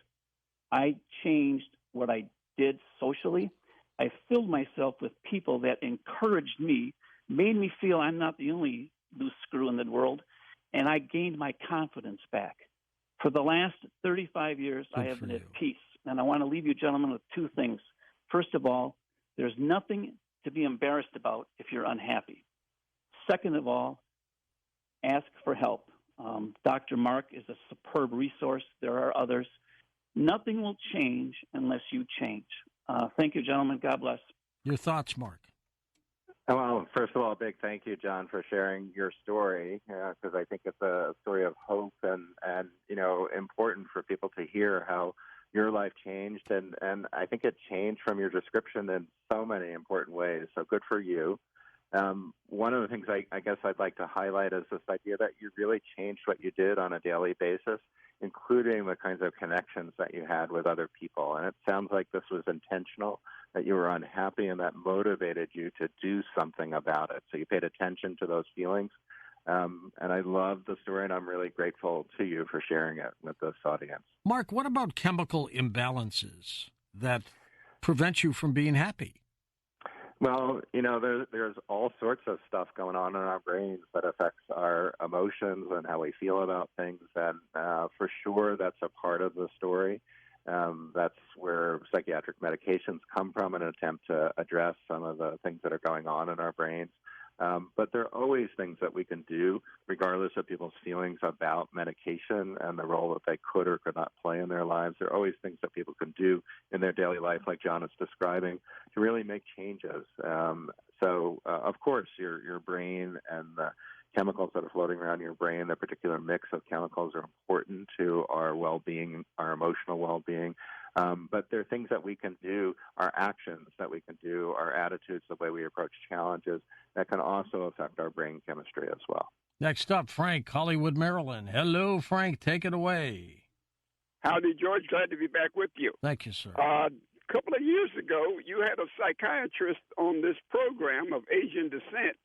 I changed what I did socially. I filled myself with people that encouraged me, made me feel I'm not the only loose screw in the world, and I gained my confidence back. For the last 35 years, I have been at peace. And I want to leave you gentlemen with two things. First of all, there's nothing to be embarrassed about if you're unhappy. Second of all, ask for help. Dr. Mark is a superb resource. There are others. Nothing will change unless you change. Thank you, gentlemen. God bless. Your thoughts, Mark? Well, first of all, a big thank you, John, for sharing your story, because I think it's a story of hope and important for people to hear how your life changed, and I think it changed from your description in so many important ways. So good for you. One of the things I guess I'd like to highlight is this idea that you really changed what you did on a daily basis. including the kinds of connections that you had with other people. And it sounds like this was intentional, that you were unhappy, and that motivated you to do something about it. So you paid attention to those feelings. And I love the story, and I'm really grateful to you for sharing it with this audience. Mark, what about chemical imbalances that prevent you from being happy? Well, there's all sorts of stuff going on in our brains that affects our emotions and how we feel about things. And for sure, that's a part of the story. That's where psychiatric medications come from in an attempt to address some of the things that are going on in our brains. But there are always things that we can do, regardless of people's feelings about medication and the role that they could or could not play in their lives. There are always things that people can do in their daily life, like John is describing, to really make changes. Of course, your brain and the chemicals that are floating around your brain, the particular mix of chemicals, are important to our well-being, our emotional well-being. But there are things that we can do, our actions that we can do, our attitudes, the way we approach challenges, that can also affect our brain chemistry as well. Next up, Frank, Hollywood, Maryland. Hello, Frank. Take it away. Howdy, George. Glad to be back with you. Thank you, sir. A couple of years ago, you had a psychiatrist on this program of Asian descent,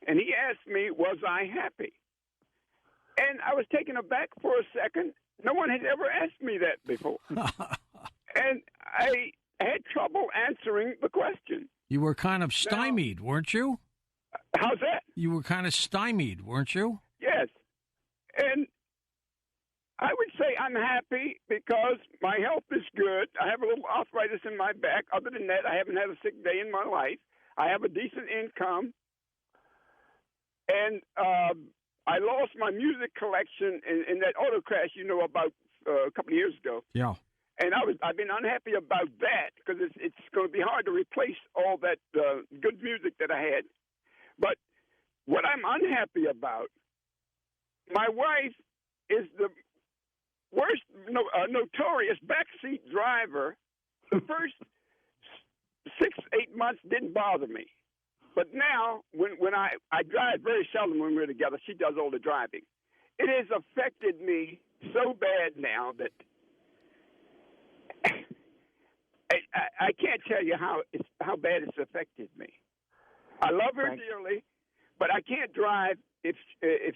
and he asked me, was I happy? And I was taken aback for a second. No one had ever asked me that before. And I had trouble answering the question. You were kind of stymied, weren't you? How's that? You were kind of stymied, weren't you? Yes. And I would say I'm happy because my health is good. I have a little arthritis in my back. Other than that, I haven't had a sick day in my life. I have a decent income. And I lost my music collection in that auto crash, about a couple of years ago. Yeah. And I've been unhappy about that because it's going to be hard to replace all that good music that I had. But what I'm unhappy about, my wife is the worst, notorious backseat driver. The first 6-8 months didn't bother me. But now, when I drive very seldom when we're together, she does all the driving. It has affected me so bad now that I can't tell you how bad it's affected me. I love her dearly, but I can't drive if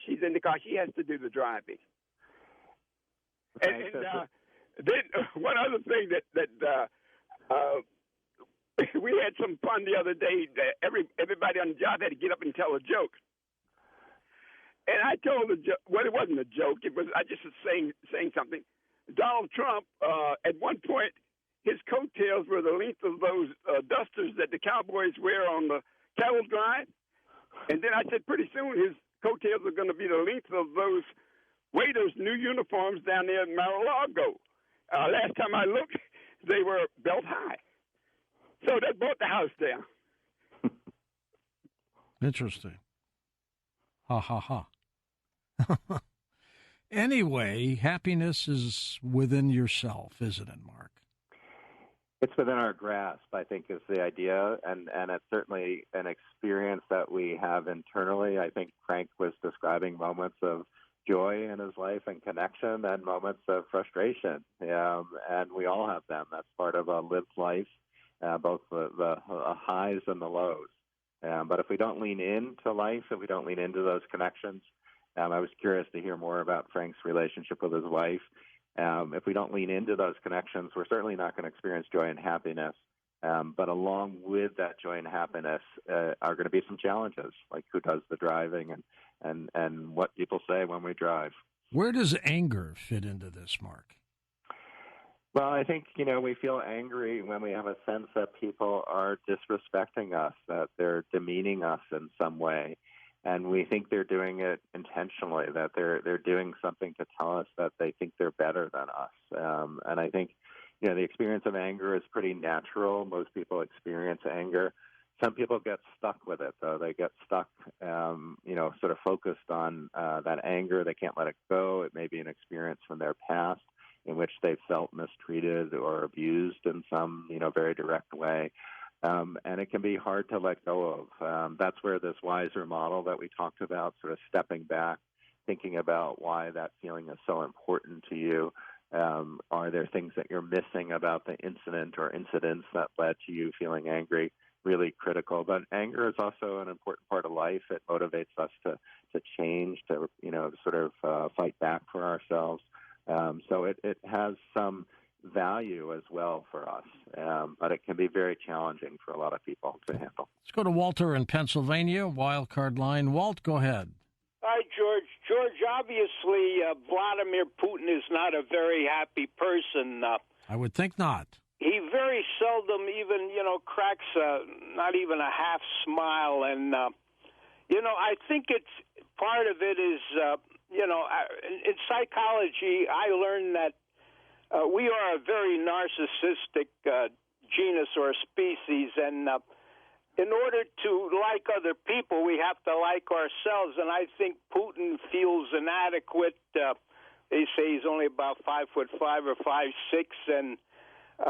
she's in the car. She has to do the driving. And then one other thing that we had some fun the other day. Everybody on the job had to get up and tell a joke. And I told a joke. Well, it wasn't a joke. I just was saying something. Donald Trump, at one point, his coattails were the length of those dusters that the cowboys wear on the cattle drive. And then I said pretty soon his coattails are going to be the length of those waiters' new uniforms down there in Mar-a-Lago. Last time I looked, they were belt high. So that brought the house down. Interesting. Ha, ha, ha. Anyway, happiness is within yourself, isn't it, Mark? It's within our grasp, I think, is the idea, and it's certainly an experience that we have internally. I think Frank was describing moments of joy in his life and connection and moments of frustration, and we all have them. That's part of a lived life, both the highs and the lows. But if we don't lean into life, if we don't lean into those connections, I was curious to hear more about Frank's relationship with his wife. If we don't lean into those connections, we're certainly not going to experience joy and happiness. But along with that joy and happiness are going to be some challenges, like who does the driving and what people say when we drive. Where does anger fit into this, Mark? Well, I think, we feel angry when we have a sense that people are disrespecting us, that they're demeaning us in some way. And we think they're doing it intentionally, that they're doing something to tell us that they think they're better than us. And I think, the experience of anger is pretty natural. Most people experience anger. Some people get stuck with it, though. They get stuck, sort of focused on that anger. They can't let it go. It may be an experience from their past in which they felt mistreated or abused in some, very direct way. And it can be hard to let go of. That's where this wiser model that we talked about, sort of stepping back, thinking about why that feeling is so important to you. Are there things that you're missing about the incident or incidents that led to you feeling angry? Really critical. But anger is also an important part of life. It motivates us to change, to sort of fight back for ourselves. So it has some value as well for us, but it can be very challenging for a lot of people to handle. Let's go to Walter in Pennsylvania, wildcard line. Walt, go ahead. Hi, George. George, obviously, Vladimir Putin is not a very happy person. I would think not. He very seldom even, cracks not even a half smile. And, I think it's part of it is, in psychology, I learned that we are a very narcissistic genus or species, and in order to like other people, we have to like ourselves. And I think Putin feels inadequate. They say he's only about 5'5" or 5'6", and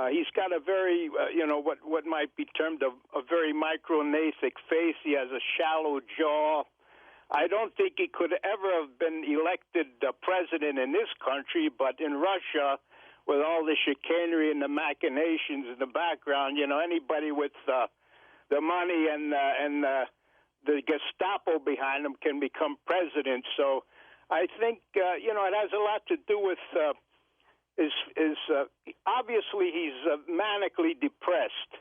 he's got a very, what might be termed a very micronathic face. He has a shallow jaw. I don't think he could ever have been elected president in this country, but in Russia, with all the chicanery and the machinations in the background, anybody with the money and the Gestapo behind him can become president. So I think, it has a lot to do with obviously he's manically depressed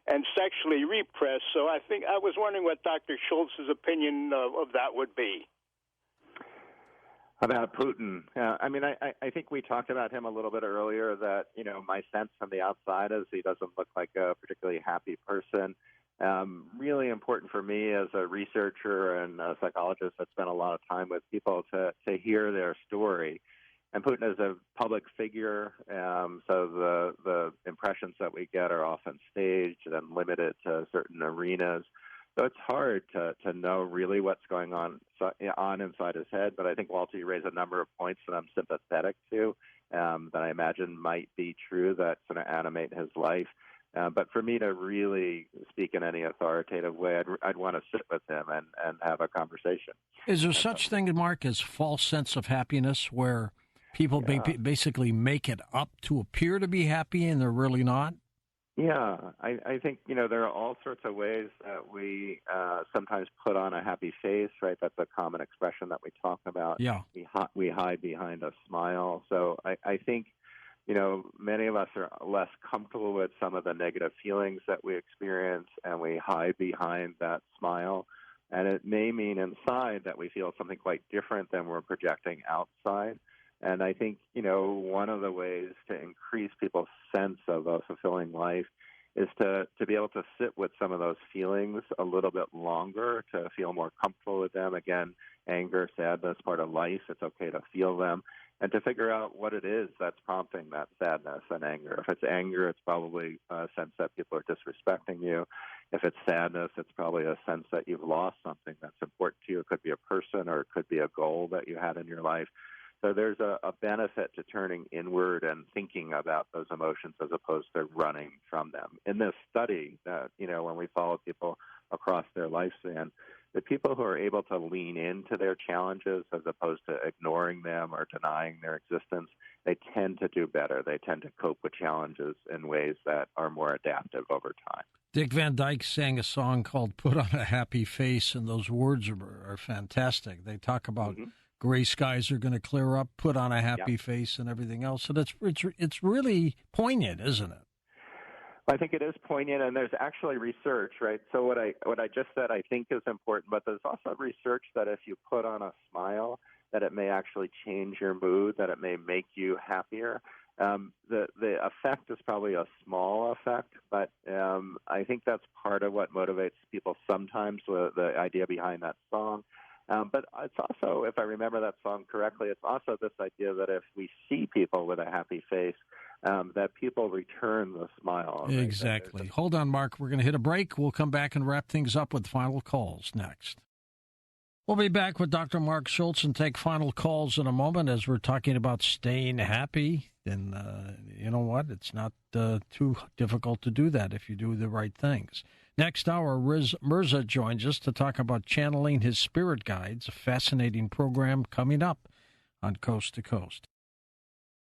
and sexually repressed. So I was wondering what Dr. Schultz's opinion of that would be. About Putin, I think we talked about him a little bit earlier. That my sense from the outside is he doesn't look like a particularly happy person. Really important for me as a researcher and a psychologist that spent a lot of time with people to hear their story. And Putin is a public figure, so the impressions that we get are often staged and limited to certain arenas. So it's hard to know really what's going on inside his head. But I think, Walter, you raised a number of points that I'm sympathetic to, that I imagine might be true, that sort of animate his life. But for me to really speak in any authoritative way, I'd want to sit with him and have a conversation. Is there such thing, Mark, as false sense of happiness, where people basically make it up to appear to be happy and they're really not? Yeah, I think, there are all sorts of ways that we sometimes put on a happy face, right? That's a common expression that we talk about. Yeah. We hide behind a smile. So I think, many of us are less comfortable with some of the negative feelings that we experience, and we hide behind that smile. And it may mean inside that we feel something quite different than we're projecting outside. And I think, one of the ways to increase people's sense of a fulfilling life is to be able to sit with some of those feelings a little bit longer, to feel more comfortable with them. Again, anger, sadness, part of life. It's okay to feel them, and to figure out what it is that's prompting that sadness and anger. If it's anger, it's probably a sense that people are disrespecting you. If it's sadness, it's probably a sense that you've lost something that's important to you. It could be a person, or it could be a goal that you had in your life. So there's a benefit to turning inward and thinking about those emotions as opposed to running from them. In this study, when we follow people across their lifespan, the people who are able to lean into their challenges as opposed to ignoring them or denying their existence, they tend to do better. They tend to cope with challenges in ways that are more adaptive over time. Dick Van Dyke sang a song called "Put on a Happy Face," and those words are fantastic. They talk about gray skies are going to clear up, put on a happy face, and everything else. And it's really poignant, isn't it? I think it is poignant, and there's actually research, right? So what I just said I think is important, but there's also research that if you put on a smile, that it may actually change your mood, that it may make you happier. The effect is probably a small effect, but I think that's part of what motivates people sometimes, the idea behind that song. But it's also, if I remember that song correctly, it's also this idea that if we see people with a happy face, that people return the smile. Right? Exactly. Hold on, Mark. We're going to hit a break. We'll come back and wrap things up with final calls next. We'll be back with Dr. Marc Schulz and take final calls in a moment as we're talking about staying happy. then you know what? It's not too difficult to do that if you do the right things. Next hour, Riz Mirza joins us to talk about channeling his spirit guides, a fascinating program coming up on Coast to Coast.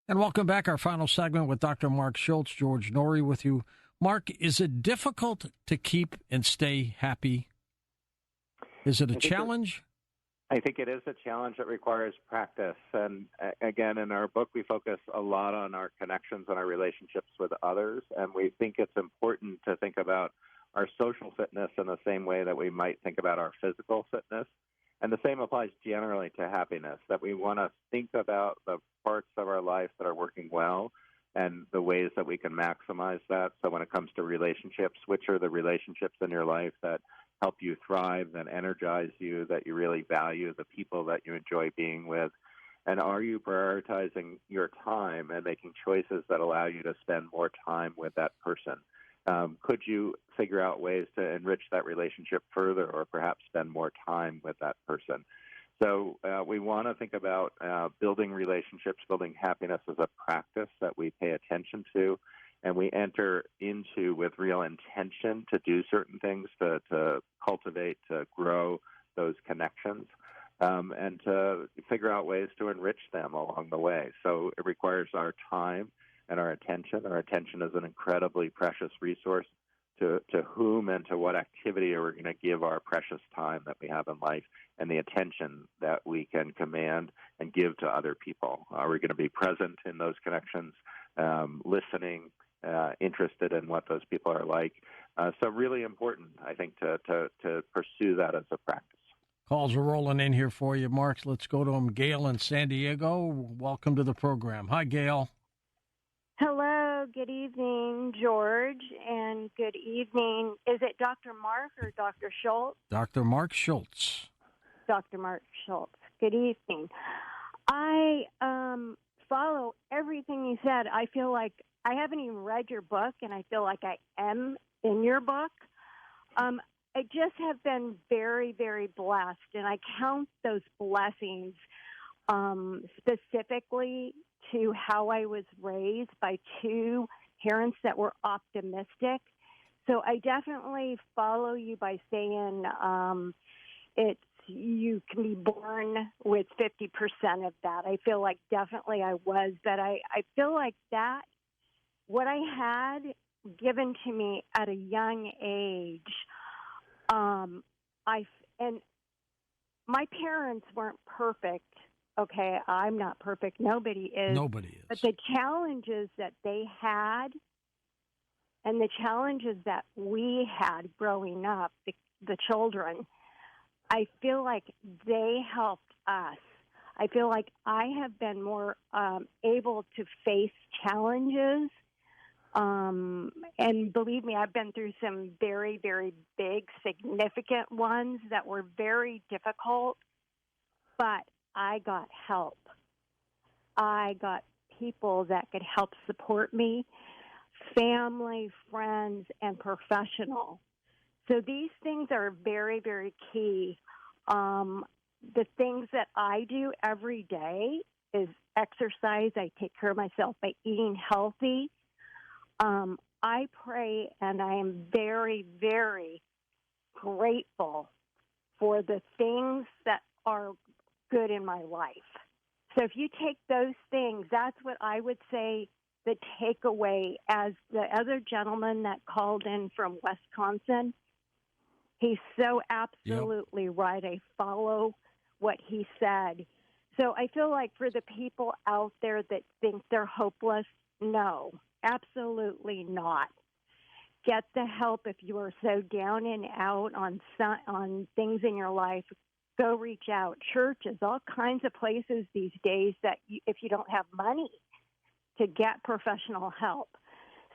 And welcome back. Our final segment with Dr. Marc Schulz, George Norrie with you. Mark, is it difficult to keep and stay happy? Is it a challenge? I think it is a challenge that requires practice. And again, in our book, we focus a lot on our connections and our relationships with others. And we think it's important to think about our social fitness in the same way that we might think about our physical fitness. And the same applies generally to happiness, that we want to think about the parts of our life that are working well and the ways that we can maximize that. So when it comes to relationships, which are the relationships in your life that help you thrive, that energize you, that you really value, the people that you enjoy being with? And are you prioritizing your time and making choices that allow you to spend more time with that person? Could you figure out ways to enrich that relationship further or perhaps spend more time with that person? So we want to think about building relationships, building happiness as a practice that we pay attention to, and we enter into with real intention to do certain things, to cultivate, to grow those connections, and to figure out ways to enrich them along the way. So it requires our time and our attention. Our attention is an incredibly precious resource. To whom and to what activity are we going to give our precious time that we have in life and the attention that we can command and give to other people? Are we going to be present in those connections, listening, interested in what those people are like? So really important, I think, to pursue that as a practice. Calls are rolling in here for you, Mark. Let's go to them. Gail in San Diego, welcome to the program. Hi, Gail. Hello, good evening, George, and good evening. Is it Dr. Mark or Dr. Schulz? Dr. Marc Schulz. Dr. Marc Schulz. Good evening. I follow everything you said. I feel like I haven't even read your book, and I feel like I am in your book. I just have been very, very blessed, and I count those blessings specifically to how I was raised by two parents that were optimistic. So I definitely follow you by saying you can be born with 50% of that. I feel like definitely I was, but I feel like that, what I had given to me at a young age, and my parents weren't perfect. Okay, I'm not perfect. Nobody is. Nobody is. But the challenges that they had and the challenges that we had growing up, the children, I feel like they helped us. I feel like I have been more able to face challenges. And believe me, I've been through some very, very big, significant ones that were very difficult, but I got help. I got people that could help support me, family, friends, and professional. So these things are very, very key. The things that I do every day is exercise. I take care of myself by eating healthy. I pray, and I am very, very grateful for the things that are good in my life. So if you take those things, that's what I would say the takeaway. As the other gentleman that called in from Wisconsin, he's so absolutely right. I follow what he said. So I feel like for the people out there that think they're hopeless, no, absolutely not. Get the help if you are so down and out on things in your life. Go reach out. Churches, all kinds of places these days that if you don't have money to get professional help.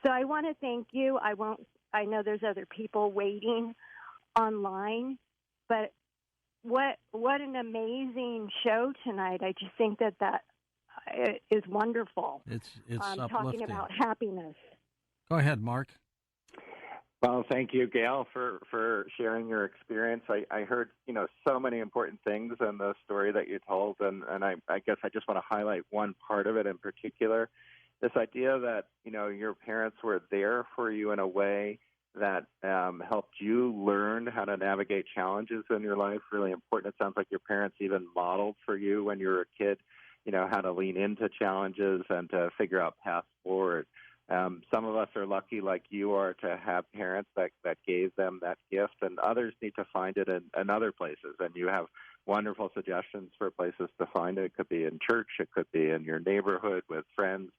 So I want to thank you. I know there's other people waiting online, but what an amazing show tonight. I just think that is wonderful. It's uplifting. Talking about happiness. Go ahead, Mark. Well, thank you, Gail, for sharing your experience. I heard, so many important things in the story that you told, and I guess I just want to highlight one part of it in particular, this idea that, your parents were there for you in a way that helped you learn how to navigate challenges in your life, really important. It sounds like your parents even modeled for you when you were a kid, how to lean into challenges and to figure out paths forward. Some of us are lucky, like you are, to have parents that gave them that gift, and others need to find it in other places. And you have wonderful suggestions for places to find it. It could be in church. It could be in your neighborhood with friends.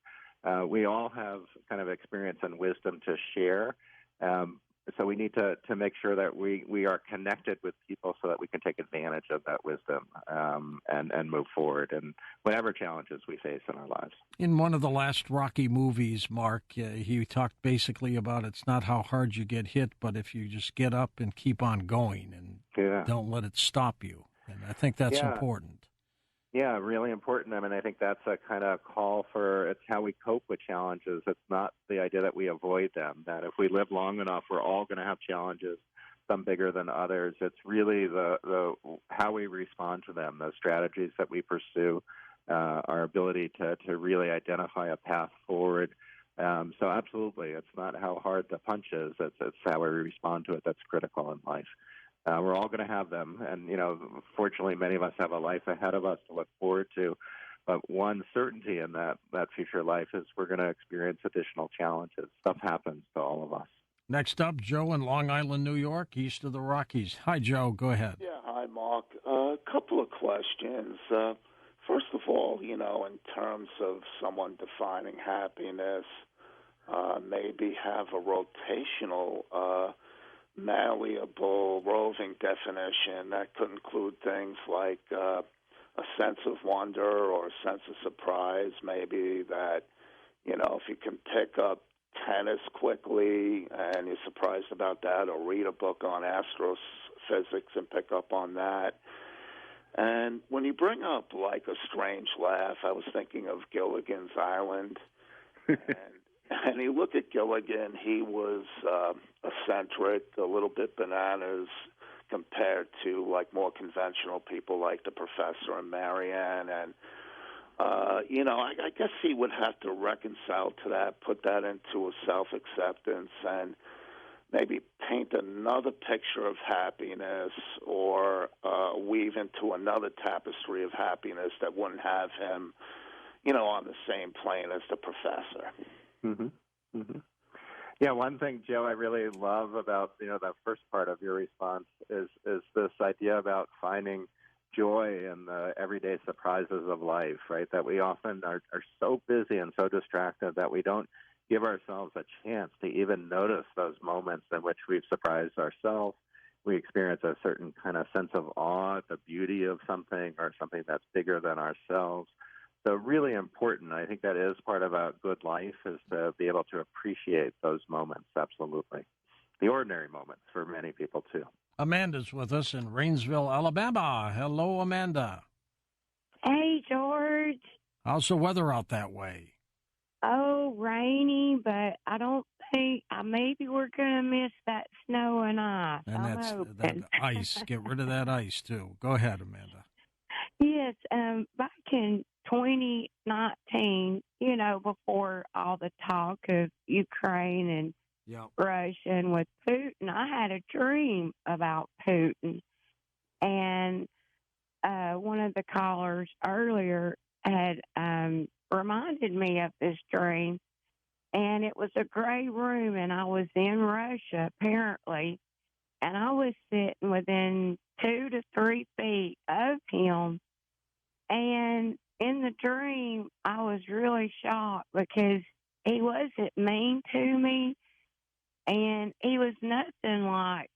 We all have kind of experience and wisdom to share. So we need to make sure that we are connected with people so that we can take advantage of that wisdom and move forward in whatever challenges we face in our lives. In one of the last Rocky movies, Mark, he talked basically about it's not how hard you get hit, but if you just get up and keep on going and don't let it stop you. And I think that's important. Yeah, really important. I mean, I think that's a kind of call for it's how we cope with challenges. It's not the idea that we avoid them, that if we live long enough, we're all going to have challenges, some bigger than others. It's really the how we respond to them, the strategies that we pursue, our ability to really identify a path forward. So absolutely, it's not how hard the punch is. It's how we respond to it that's critical in life. We're all going to have them, and, fortunately, many of us have a life ahead of us to look forward to. But one certainty in that future life is we're going to experience additional challenges. Stuff happens to all of us. Next up, Joe in Long Island, New York, east of the Rockies. Hi, Joe. Go ahead. Yeah, hi, Mark. A couple of questions. First of all, in terms of someone defining happiness, maybe have a rotational malleable, roving definition that could include things like a sense of wonder or a sense of surprise, maybe that, if you can pick up tennis quickly and you're surprised about that, or read a book on astrophysics and pick up on that. And when you bring up like a strange laugh, I was thinking of Gilligan's Island. And you look at Gilligan, he was eccentric, a little bit bananas compared to like more conventional people like the professor and Marianne. And, I guess he would have to reconcile to that, put that into a self-acceptance and maybe paint another picture of happiness or weave into another tapestry of happiness that wouldn't have him, on the same plane as the professor. Mm-hmm. Mm-hmm. Yeah, one thing, Joe, I really love about that first part of your response is this idea about finding joy in the everyday surprises of life, right? That we often are so busy and so distracted that we don't give ourselves a chance to even notice those moments in which we've surprised ourselves. We experience a certain kind of sense of awe at the beauty of something or something that's bigger than ourselves. So really important. I think that is part of a good life, is to be able to appreciate those moments, absolutely. The ordinary moments for many people, too. Amanda's with us in Rainsville, Alabama. Hello, Amanda. Hey, George. How's the weather out that way? Oh, rainy, but I don't think, maybe we're going to miss that snow and ice. And that's that ice. Get rid of that ice, too. Go ahead, Amanda. Yes, back in 2019, before all the talk of Ukraine and Russia and with Putin, I had a dream about Putin. And one of the callers earlier had reminded me of this dream. And it was a gray room, and I was in Russia, apparently. And I was sitting within 2 to 3 feet of him. And in the dream, I was really shocked because he wasn't mean to me. And he was nothing like,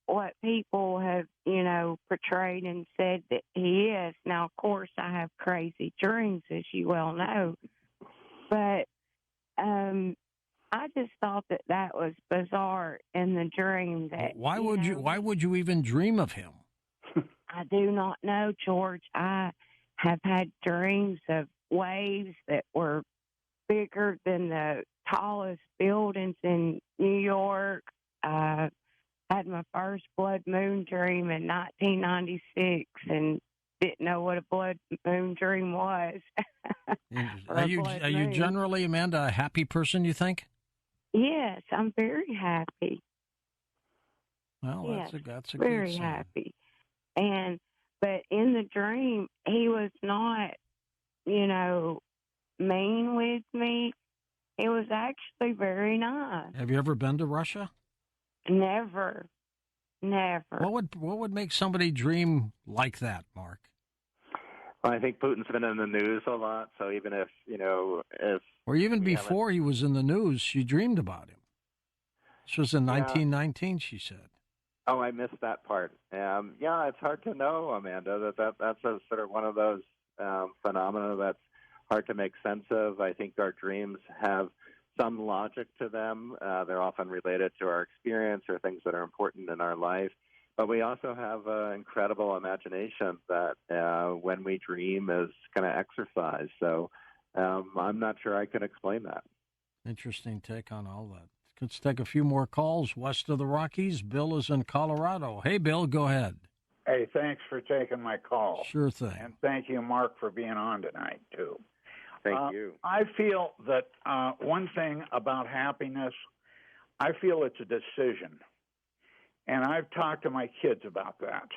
what people have, portrayed and said that he is. Now, of course, I have crazy dreams, as you well know. But I just thought that was bizarre in the dream. That why would you even dream of him? I do not know, George. I have had dreams of waves that were bigger than the tallest buildings in New York. Had my first blood moon dream in 1996, and didn't know what a blood moon dream was. Are you generally, Amanda, a happy person, you think? Yes, I'm very happy. Well, yes, that's a very good sign. happy. But in the dream, he was not, mean with me. He was actually very nice. Have you ever been to Russia? Never. What would make somebody dream like that, Mark? Well, I think Putin's been in the news a lot, so even if or even before he was in the news, she dreamed about him. This was in 1919, she said. Oh, I missed that part. It's hard to know, Amanda. That's a sort of one of those phenomena that's hard to make sense of. I think our dreams have some logic to them. They're often related to our experience or things that are important in our life. But we also have an incredible imagination that when we dream is kind of exercised. So I'm not sure I can explain that. Interesting take on all that. Let's take a few more calls west of the Rockies. Bill is in Colorado. Hey, Bill, go ahead. Hey, thanks for taking my call. Sure thing. And thank you, Mark, for being on tonight, too. Thank you. I feel that one thing about happiness, I feel it's a decision. And I've talked to my kids about that.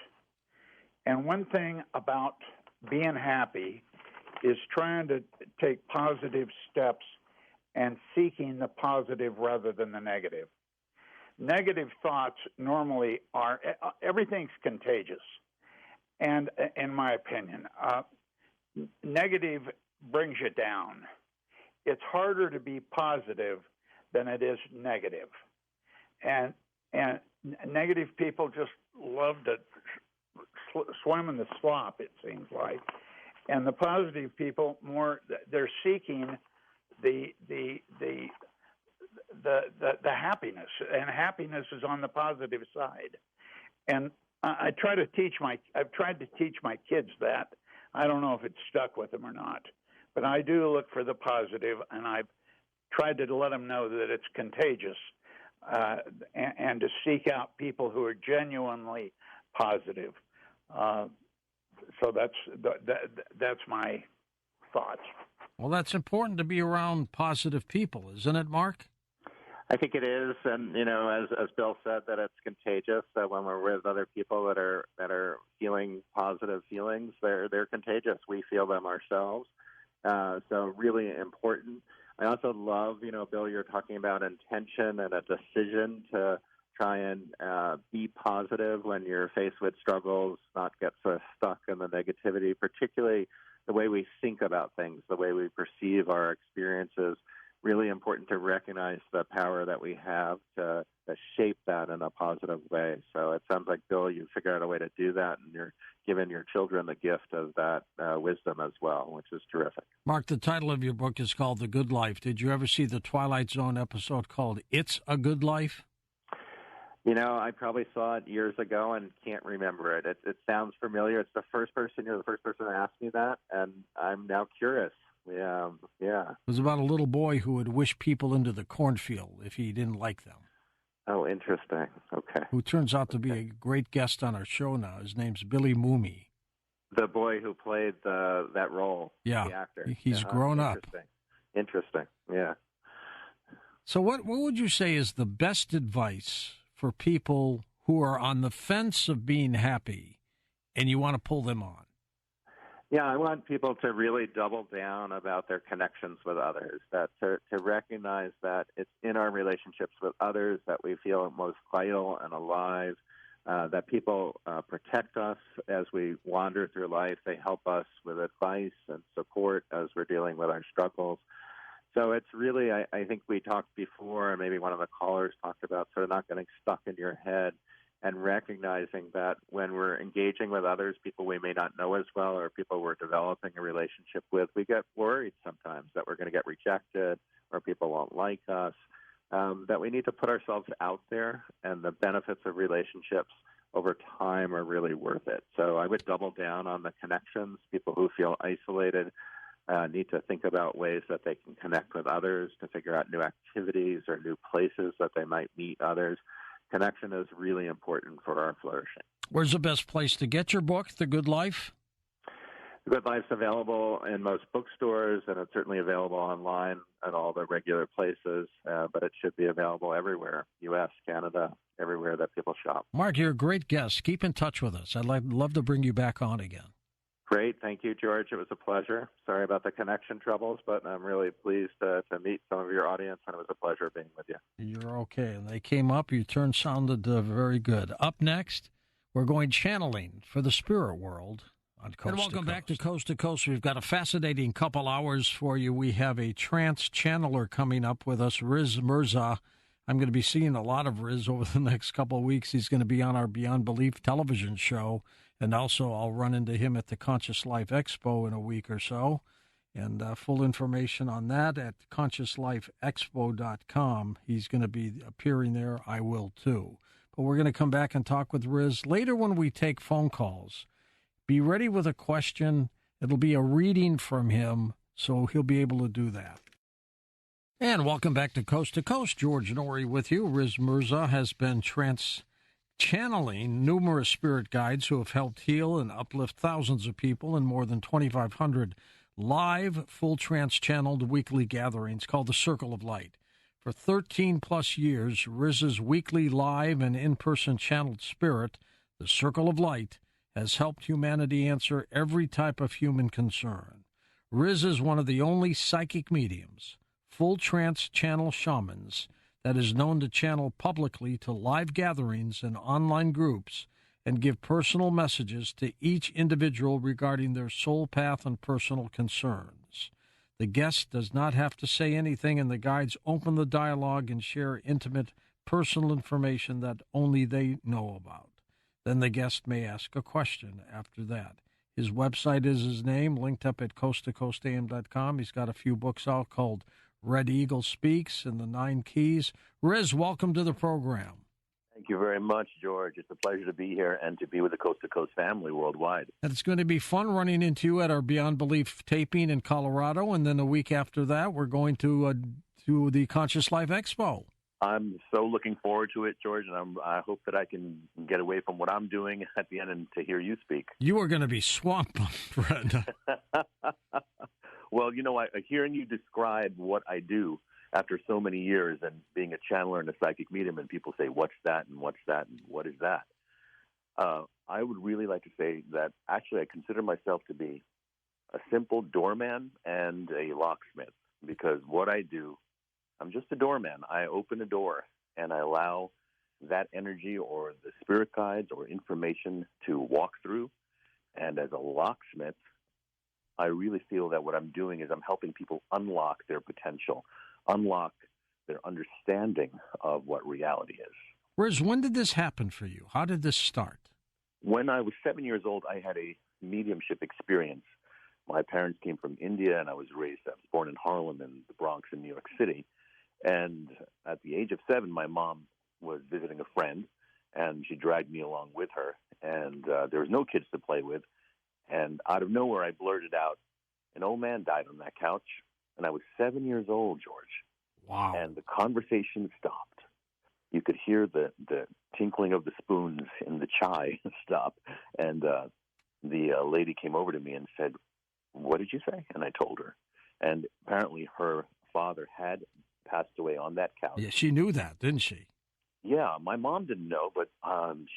And one thing about being happy is trying to take positive steps and seeking the positive rather than the negative. Negative thoughts normally are, everything's contagious. And in my opinion, negative brings you down. It's harder to be positive than it is negative. And negative people just love to swim in the slop, it seems like. And the positive people, they're seeking the happiness, and happiness is on the positive side. And I've tried to teach my kids that. I don't know if it's stuck with them or not, but I do look for the positive, and I've tried to let them know that it's contagious, and to seek out people who are genuinely positive. So that's my thoughts. Well, that's important to be around positive people, isn't it, Mark? I think it is, and as Bill said, that it's contagious. That when we're with other people that are feeling positive feelings, they're contagious. We feel them ourselves. So really important. I also love, Bill, you're talking about intention and a decision to try and be positive when you're faced with struggles, not get sort of stuck in the negativity, particularly the way we think about things, the way we perceive our experiences. Really important to recognize the power that we have to shape that in a positive way. So it sounds like, Bill, you figured out a way to do that, and you're giving your children the gift of that wisdom as well, which is terrific. Mark, the title of your book is called The Good Life. Did you ever see the Twilight Zone episode called It's a Good Life? I probably saw it years ago and can't remember it. It sounds familiar. You're the first person to ask me that, and I'm now curious. Yeah. It was about a little boy who would wish people into the cornfield if he didn't like them. Oh, interesting. Okay. Who turns out to be a great guest on our show now. His name's Billy Mooney. The boy who played that role. Yeah. The actor. He's grown up. Interesting. Yeah. So what would you say is the best advice for people who are on the fence of being happy and you want to pull them on? Yeah, I want people to really double down about their connections with others, that to recognize that it's in our relationships with others that we feel most vital and alive, that people protect us as we wander through life. They help us with advice and support as we're dealing with our struggles. So it's really, I think we talked before, maybe one of the callers talked about sort of not getting stuck in your head, and recognizing that when we're engaging with others, people we may not know as well or people we're developing a relationship with, we get worried sometimes that we're going to get rejected or people won't like us, that we need to put ourselves out there, and the benefits of relationships over time are really worth it. So I would double down on the connections. People who feel isolated need to think about ways that they can connect with others, to figure out new activities or new places that they might meet others. Connection is really important for our flourishing. Where's the best place to get your book, The Good Life? The Good Life's available in most bookstores, and it's certainly available online at all the regular places, but it should be available everywhere, U.S., Canada, everywhere that people shop. Marc, you're a great guest. Keep in touch with us. I'd love to bring you back on again. Great. Thank you, George. It was a pleasure. Sorry about the connection troubles, but I'm really pleased to meet some of your audience, and it was a pleasure being with you. You're okay. And they came up. Your turn sounded very good. Up next, we're going channeling for the spirit world. And welcome back to Coast to Coast. We've got a fascinating couple hours for you. We have a trance channeler coming up with us, Riz Mirza. I'm going to be seeing a lot of Riz over the next couple of weeks. He's going to be on our Beyond Belief television show, and also I'll run into him at the Conscious Life Expo in a week or so. And full information on that at consciouslifeexpo.com. He's going to be appearing there. I will too. But we're going to come back and talk with Riz later when we take phone calls. Be ready with a question. It'll be a reading from him, so he'll be able to do that. And welcome back to Coast. George Norrie with you. Riz Mirza has been channeling numerous spirit guides who have helped heal and uplift thousands of people in more than 2,500 live, full trance-channeled weekly gatherings called the Circle of Light. For 13-plus years, Riz's weekly live and in-person channeled spirit, the Circle of Light, has helped humanity answer every type of human concern. Riz is one of the only psychic mediums, full trance channel shamans, that is known to channel publicly to live gatherings and online groups and give personal messages to each individual regarding their soul path and personal concerns. The guest does not have to say anything, and the guides open the dialogue and share intimate, personal information that only they know about. Then the guest may ask a question after that. His website is his name, linked up at coasttocoastam.com. He's got a few books out called Red Eagle Speaks and the 9 Keys. Riz, welcome to the program. Thank you very much, George. It's a pleasure to be here and to be with the Coast to Coast family worldwide. And it's going to be fun running into you at our Beyond Belief taping in Colorado, and then a week after that, we're going to the Conscious Life Expo. I'm so looking forward to it, George, and I hope that I can get away from what I'm doing at the end and to hear you speak. You are going to be swamped, Brenda. Well, hearing you describe what I do after so many years and being a channeler and a psychic medium, and people say, what's that and what's that and what is that? I would really like to say that actually I consider myself to be a simple doorman and a locksmith, because what I do, I'm just a doorman. I open a door and I allow that energy or the spirit guides or information to walk through. And as a locksmith, I really feel that what I'm doing is I'm helping people unlock their potential, unlock their understanding of what reality is. Riz, when did this happen for you? How did this start? When I was 7 years old, I had a mediumship experience. My parents came from India, and I was born in Harlem in the Bronx in New York City. And at the age of 7, my mom was visiting a friend, and she dragged me along with her. And there was no kids to play with. And out of nowhere, I blurted out, an old man died on that couch. And I was 7 years old, George. Wow. And the conversation stopped. You could hear the tinkling of the spoons in the chai stop. And the lady came over to me and said, what did you say? And I told her. And apparently her father had passed away on that couch. Yeah, she knew that, didn't she? Yeah, my mom didn't know, but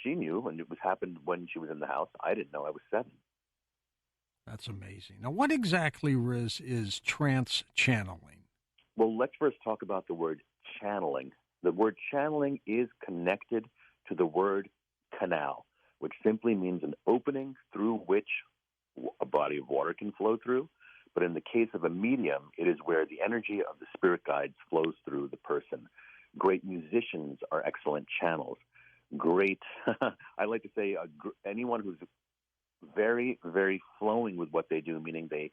she knew, and it happened when she was in the house. I didn't know. I was 7. That's amazing. Now, what exactly, Riz, is trance channeling? Well, let's first talk about the word channeling. The word channeling is connected to the word canal, which simply means an opening through which a body of water can flow through. But in the case of a medium, it is where the energy of the spirit guides flows through the person. Great musicians are excellent channels. I like to say anyone who's very, very flowing with what they do, meaning they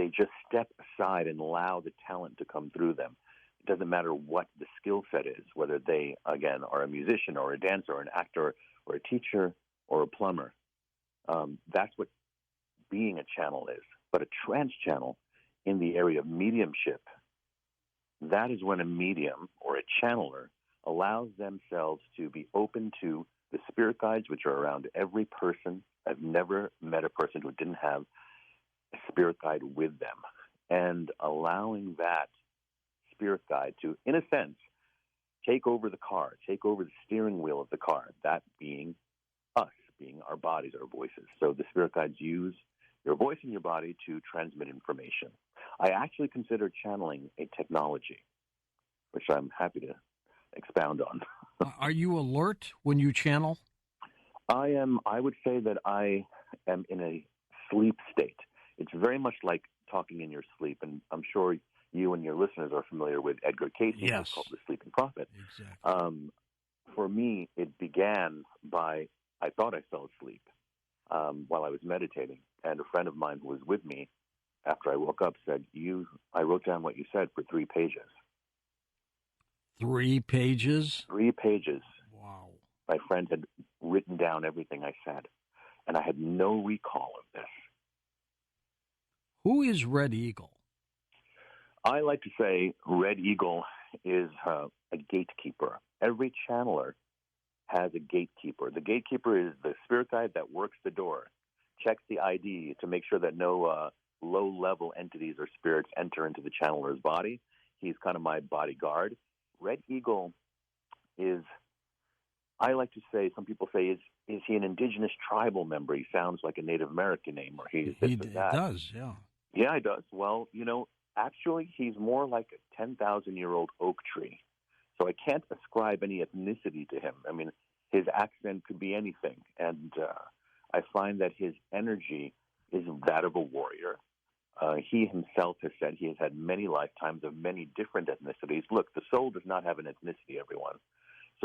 just step aside and allow the talent to come through them. It doesn't matter what the skill set is, whether they, again, are a musician or a dancer or an actor or a teacher or a plumber. That's what being a channel is. But a trance channel in the area of mediumship, that is when a medium or a channeler allows themselves to be open to the spirit guides, which are around every person. I've never met a person who didn't have spirit guide with them and allowing that spirit guide to, in a sense, take over the car, take over the steering wheel of the car, that being us, being our bodies, our voices. So the spirit guides use your voice and your body to transmit information. I actually consider channeling a technology, which I'm happy to expound on. Are you alert when you channel? I would say that I am in a sleep state. It's very much like talking in your sleep, and I'm sure you and your listeners are familiar with Edgar Cayce, yes, called The Sleeping Prophet. Exactly. For me, it began by I thought I fell asleep while I was meditating, and a friend of mine who was with me after I woke up said, I wrote down what you said for 3 pages. 3 pages? 3 pages. Wow. My friend had written down everything I said, and I had no recall of this. Who is Red Eagle? I like to say Red Eagle is a gatekeeper. Every channeler has a gatekeeper. The gatekeeper is the spirit guide that works the door, checks the ID to make sure that no low-level entities or spirits enter into the channeler's body. He's kind of my bodyguard. Red Eagle is, I like to say, some people say, is he an indigenous tribal member? He sounds like a Native American name, or he's this or that. He does, yeah. Yeah, he does. Well, actually, he's more like a 10,000-year-old oak tree. So I can't ascribe any ethnicity to him. I mean, his accent could be anything. And I find that his energy is that of a warrior. He himself has said he has had many lifetimes of many different ethnicities. Look, the soul does not have an ethnicity, everyone.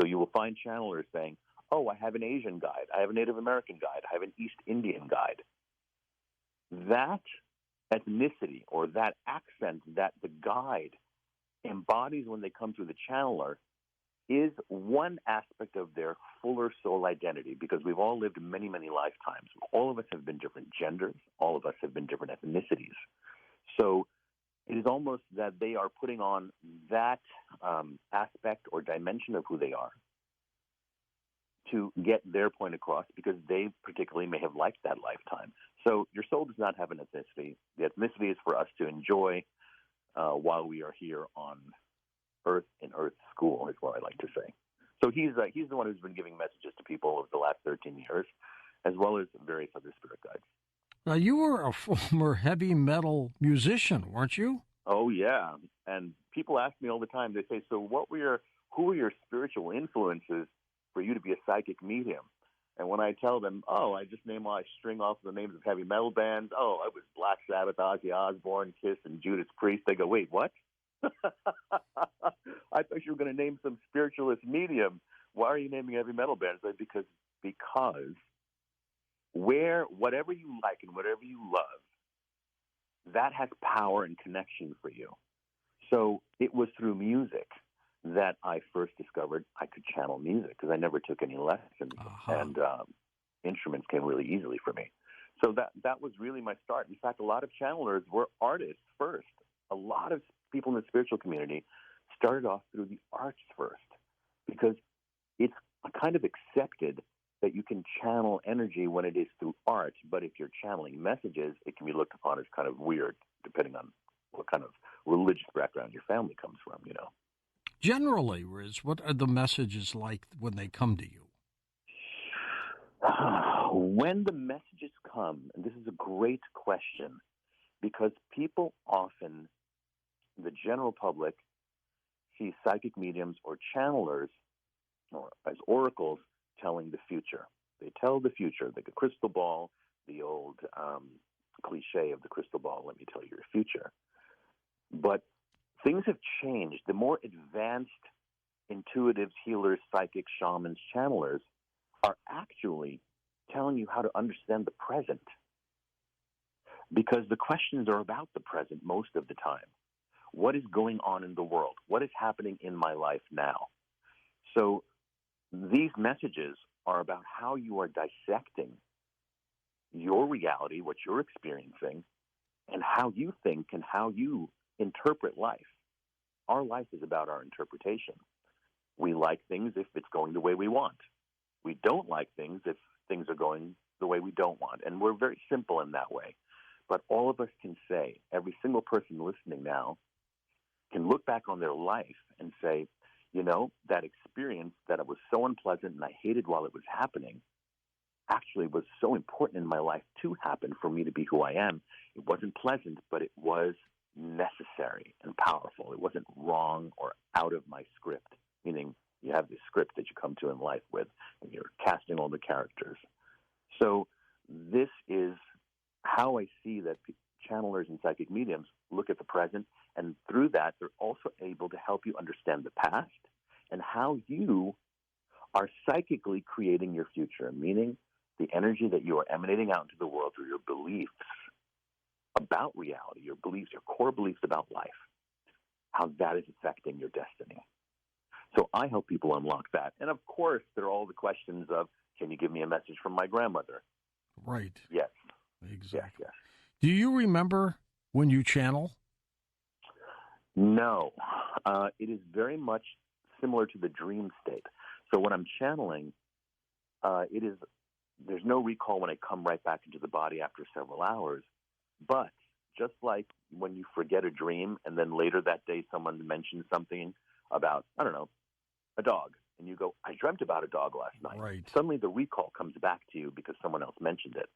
So you will find channelers saying, oh, I have an Asian guide, I have a Native American guide, I have an East Indian guide. That ethnicity or that accent that the guide embodies when they come through the channeler is one aspect of their fuller soul identity, because we've all lived many, many lifetimes. All of us have been different genders. All of us have been different ethnicities. So it is almost that they are putting on that aspect or dimension of who they are to get their point across, because they particularly may have liked that lifetime. So your soul does not have an ethnicity. The ethnicity is for us to enjoy while we are here on Earth, in Earth School, is what I like to say. So he's the one who's been giving messages to people over the last 13 years, as well as various other spirit guides. Now, you were a former heavy metal musician, weren't you? Oh, yeah. And people ask me all the time, they say, so who were your spiritual influences for you to be a psychic medium? And when I tell them, I just string off the names of heavy metal bands. Oh, I was Black Sabbath, Ozzy Osbourne, Kiss, and Judas Priest. They go, wait, what? I thought you were going to name some spiritualist medium. Why are you naming heavy metal bands? Because whatever you like and whatever you love, that has power and connection for you. So it was through music that I first discovered I could channel music, because I never took any lessons, and instruments came really easily for me. So that was really my start. In fact, a lot of channelers were artists first. A lot of people in the spiritual community started off through the arts first, because it's kind of accepted that you can channel energy when it is through art, but if you're channeling messages, it can be looked upon as kind of weird, depending on what kind of religious background your family comes from, Generally, Riz, what are the messages like when they come to you? When the messages come, and this is a great question, because people often, the general public, see psychic mediums or channelers or as oracles telling the future. They tell the future, like a crystal ball, the old cliche of the crystal ball, let me tell you your future. But things have changed. The more advanced intuitives, healers, psychics, shamans, channelers are actually telling you how to understand the present, because the questions are about the present most of the time. What is going on in the world? What is happening in my life now? So these messages are about how you are dissecting your reality, what you're experiencing, and how you think and how you interpret life. Our life is about our interpretation. We like things if it's going the way we want. We don't like things if things are going the way we don't want. And we're very simple in that way. but all of us can say, every single person listening now can look back on their life and say, you know, that experience that it was so unpleasant and I hated while it was happening actually was so important in my life to happen for me to be who I am. It wasn't pleasant, but it was necessary and powerful. It wasn't wrong or out of my script, meaning you have this script that you come to in life with, and you're casting all the characters. So this is how I see that channelers and psychic mediums look at the present, and through that, they're also able to help you understand the past and how you are psychically creating your future, meaning the energy that you are emanating out into the world through your beliefs about reality, your beliefs, your core beliefs about life, how that is affecting your destiny. So I help people unlock that. And of course, there are all the questions of, can you give me a message from my grandmother? Right. Yes. Exactly. Yes. Do you remember when you channel? No. It is very much similar to the dream state. So when I'm channeling, there's no recall when I come right back into the body after several hours. But just like when you forget a dream and then later that day someone mentions something about, I don't know, a dog, and you go, I dreamt about a dog last night. Right. Suddenly the recall comes back to you because someone else mentioned it.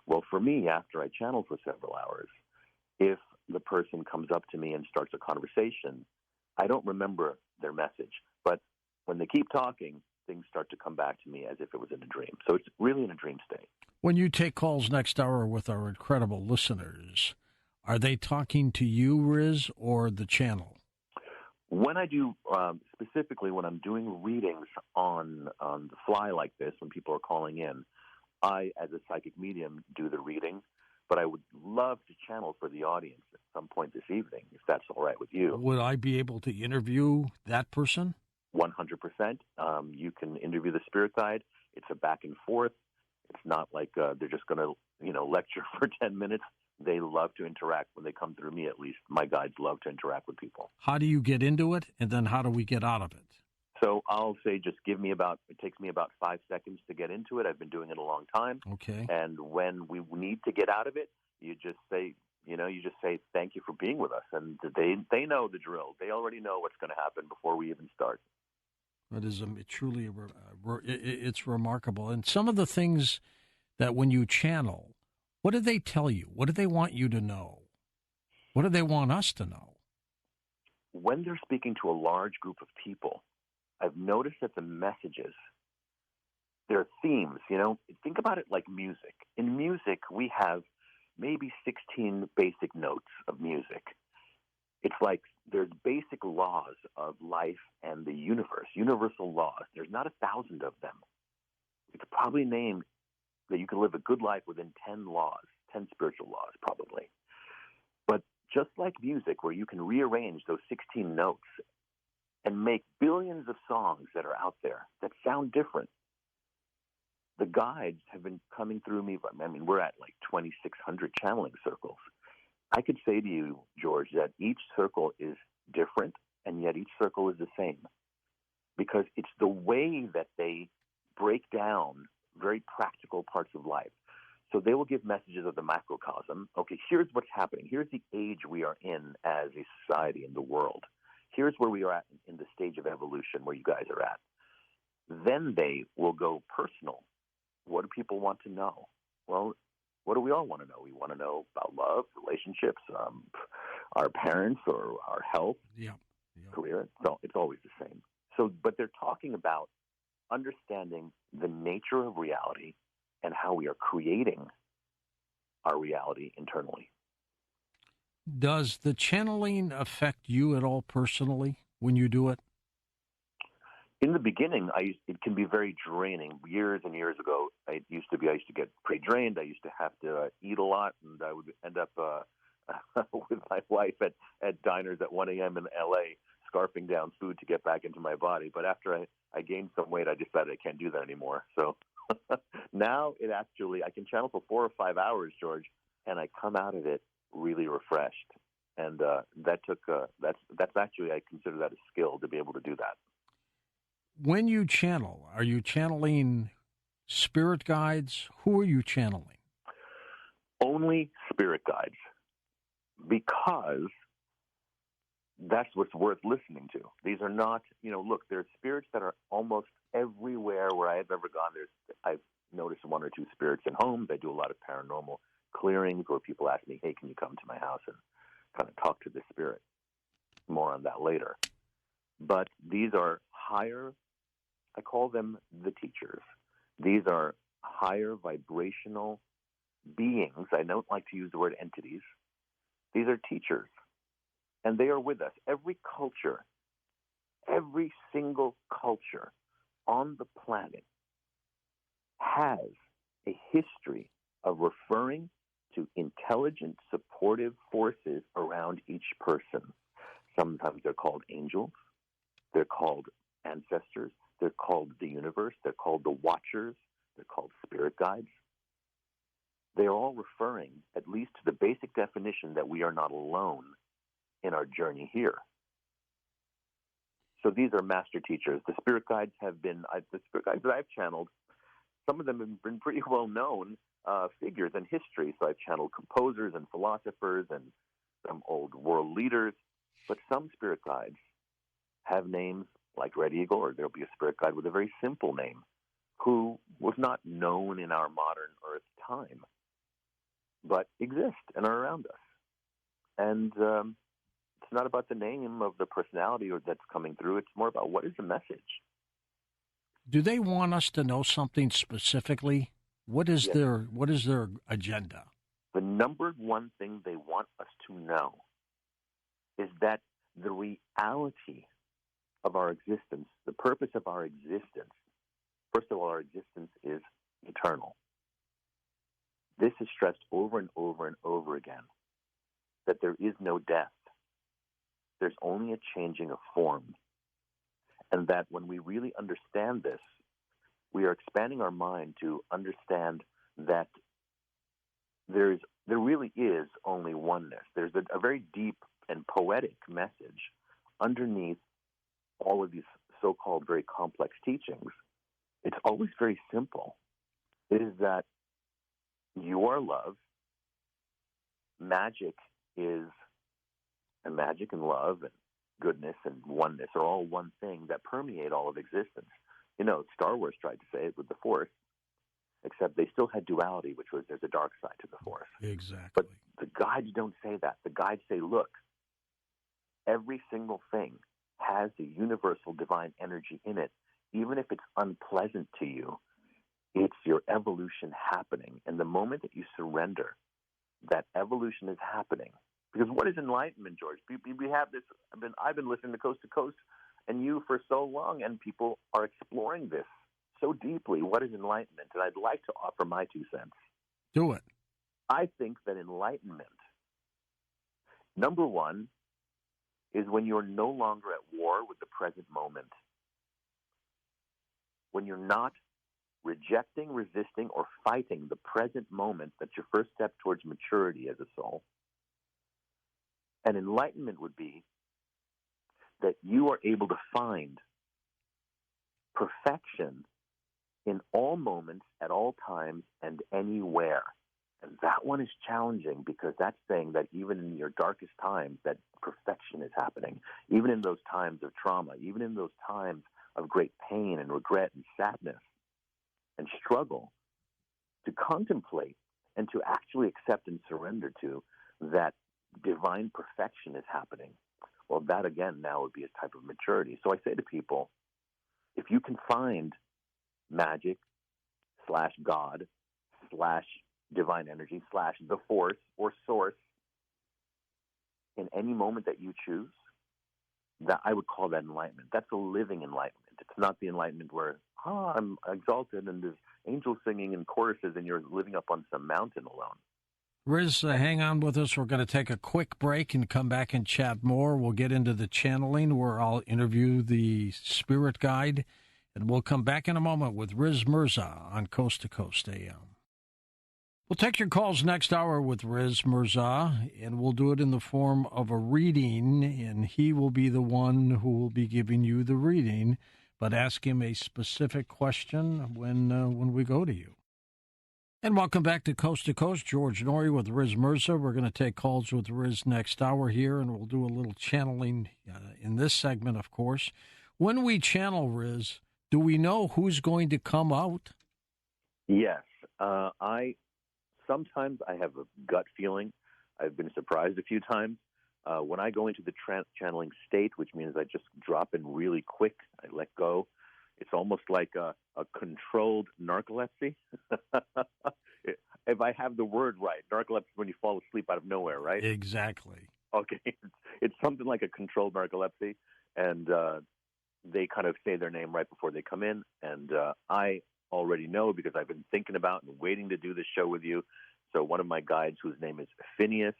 Well, for me, after I channel for several hours, if the person comes up to me and starts a conversation, I don't remember their message. But when they keep talking, things start to come back to me as if it was in a dream. So it's really in a dream state. When you take calls next hour with our incredible listeners, are they talking to you, Riz, or the channel? When I do, specifically when I'm doing readings on the fly like this, when people are calling in, I, as a psychic medium, do the reading. But I would love to channel for the audience at some point this evening, if that's all right with you. Would I be able to interview that person? 100%. You can interview the spirit guide. It's a back and forth. It's not like they're just going to, lecture for 10 minutes. They love to interact when they come through me, at least. My guides love to interact with people. How do you get into it, and then how do we get out of it? So I'll say it takes me about 5 seconds to get into it. I've been doing it a long time. Okay. And when we need to get out of it, you just say, thank you for being with us. And they know the drill. They already know what's going to happen before we even start. It is truly, it's remarkable. And some of the things that when you channel, what do they tell you? What do they want you to know? What do they want us to know? When they're speaking to a large group of people, I've noticed that the messages, their themes, think about it like music. In music, we have maybe 16 basic notes of music. It's like there's basic laws of life and the universe, universal laws. There's not 1,000 of them. You could probably name that you can live a good life within 10 laws, 10 spiritual laws probably. But just like music, where you can rearrange those 16 notes and make billions of songs that are out there that sound different, the guides have been coming through me. I mean, we're at like 2,600 channeling circles. I could say to you, George, that each circle is different, and yet each circle is the same, because it's the way that they break down very practical parts of life. So they will give messages of the macrocosm. Okay, here's what's happening. Here's the age we are in as a society in the world. Here's where we are at in the stage of evolution where you guys are at. Then they will go personal. What do people want to know? Well, what do we all want to know? We want to know about love, relationships, our parents, or our health, career. So it's always the same. So, but they're talking about understanding the nature of reality and how we are creating our reality internally. Does the channeling affect you at all personally when you do it? In the beginning, it can be very draining. Years and years ago, I used to get pretty drained. I used to have to eat a lot, and I would end up with my wife at diners at 1 a.m. in L.A., scarfing down food to get back into my body. But after I gained some weight, I decided I can't do that anymore. So now I can channel for 4 or 5 hours, George, and I come out of it really refreshed. And that's actually, I consider that a skill to be able to do that. When you channel, are you channeling spirit guides? Who are you channeling? Only spirit guides because that's what's worth listening to. These are not, look, there's spirits that are almost everywhere where I have ever gone. I've noticed one or two spirits in homes. I do a lot of paranormal clearings where people ask me, hey, can you come to my house and kind of talk to this spirit? More on that later. But these are higher, I call them the teachers. These are higher vibrational beings. I don't like to use the word entities. These are teachers. And they are with us. Every culture, every single culture on the planet has a history of referring to intelligent, supportive forces around each person. Sometimes they're called angels. They're called ancestors. They're called the universe. They're called the watchers. They're called spirit guides. They are all referring, at least to the basic definition, that we are not alone in our journey here. So these are master teachers. The spirit guides have been, the spirit guides that I've channeled, some of them have been pretty well-known figures in history. So I've channeled composers and philosophers and some old world leaders. But some spirit guides have names like Red Eagle, or there'll be a spirit guide with a very simple name who was not known in our modern Earth time, but exist and are around us. And it's not about the name of the personality or that's coming through. It's more about what is the message. Do they want us to know something specifically? What is their agenda? The number one thing they want us to know is that the reality of our existence, the purpose of our existence, first of all, our existence is eternal. This is stressed over and over and over again, that there is no death. There's only a changing of form. And that when we really understand this, we are expanding our mind to understand that there really is only oneness. There's a very deep and poetic message underneath all of these so-called very complex teachings. It's always very simple. It is that you are love. Magic is, and magic and love and goodness and oneness are all one thing that permeate all of existence. Star Wars tried to say it with the Force, except they still had duality, which was there's a dark side to the Force. Exactly. But the guides don't say that. The guides say, look, every single thing has a universal divine energy in it. Even if it's unpleasant to you, it's your evolution happening. And the moment that you surrender, that evolution is happening. Because what is enlightenment, George? We have this. I've been listening to Coast, and you for so long, and people are exploring this so deeply. What is enlightenment? And I'd like to offer my 2 cents. Do it. I think that enlightenment, number one, is when you're no longer at war with the present moment. When you're not rejecting, resisting, or fighting the present moment, that's your first step towards maturity as a soul. And enlightenment would be that you are able to find perfection in all moments, at all times, and anywhere. And that one is challenging because that's saying that even in your darkest times, that perfection is happening. Even in those times of trauma, even in those times of great pain and regret and sadness and struggle, to contemplate and to actually accept and surrender to that divine perfection is happening. Well, that again now would be a type of maturity. So I say to people, if you can find magic / God / divine energy / the Force or source in any moment that you choose, that I would call that enlightenment. That's a living enlightenment. It's not the enlightenment where, I'm exalted and there's angels singing in choruses and you're living up on some mountain alone. Riz, hang on with us. We're going to take a quick break and come back and chat more. We'll get into the channeling where I'll interview the spirit guide, and we'll come back in a moment with Riz Mirza on Coast to Coast AM. We'll take your calls next hour with Riz Mirza, and we'll do it in the form of a reading, and he will be the one who will be giving you the reading, but ask him a specific question when we go to you. And welcome back to Coast. George Norrie with Riz Mirza. We're going to take calls with Riz next hour here, and we'll do a little channeling in this segment, of course. When we channel, Riz, do we know who's going to come out? Yes. Sometimes I have a gut feeling. I've been surprised a few times. When I go into the trance channeling state, which means I just drop in really quick, I let go. It's almost like a controlled narcolepsy. If I have the word right, narcolepsy is when you fall asleep out of nowhere, right? Exactly. Okay. It's something like a controlled narcolepsy, and they kind of say their name right before they come in, and I already know because I've been thinking about and waiting to do this show with you. So one of my guides, whose name is Phineas,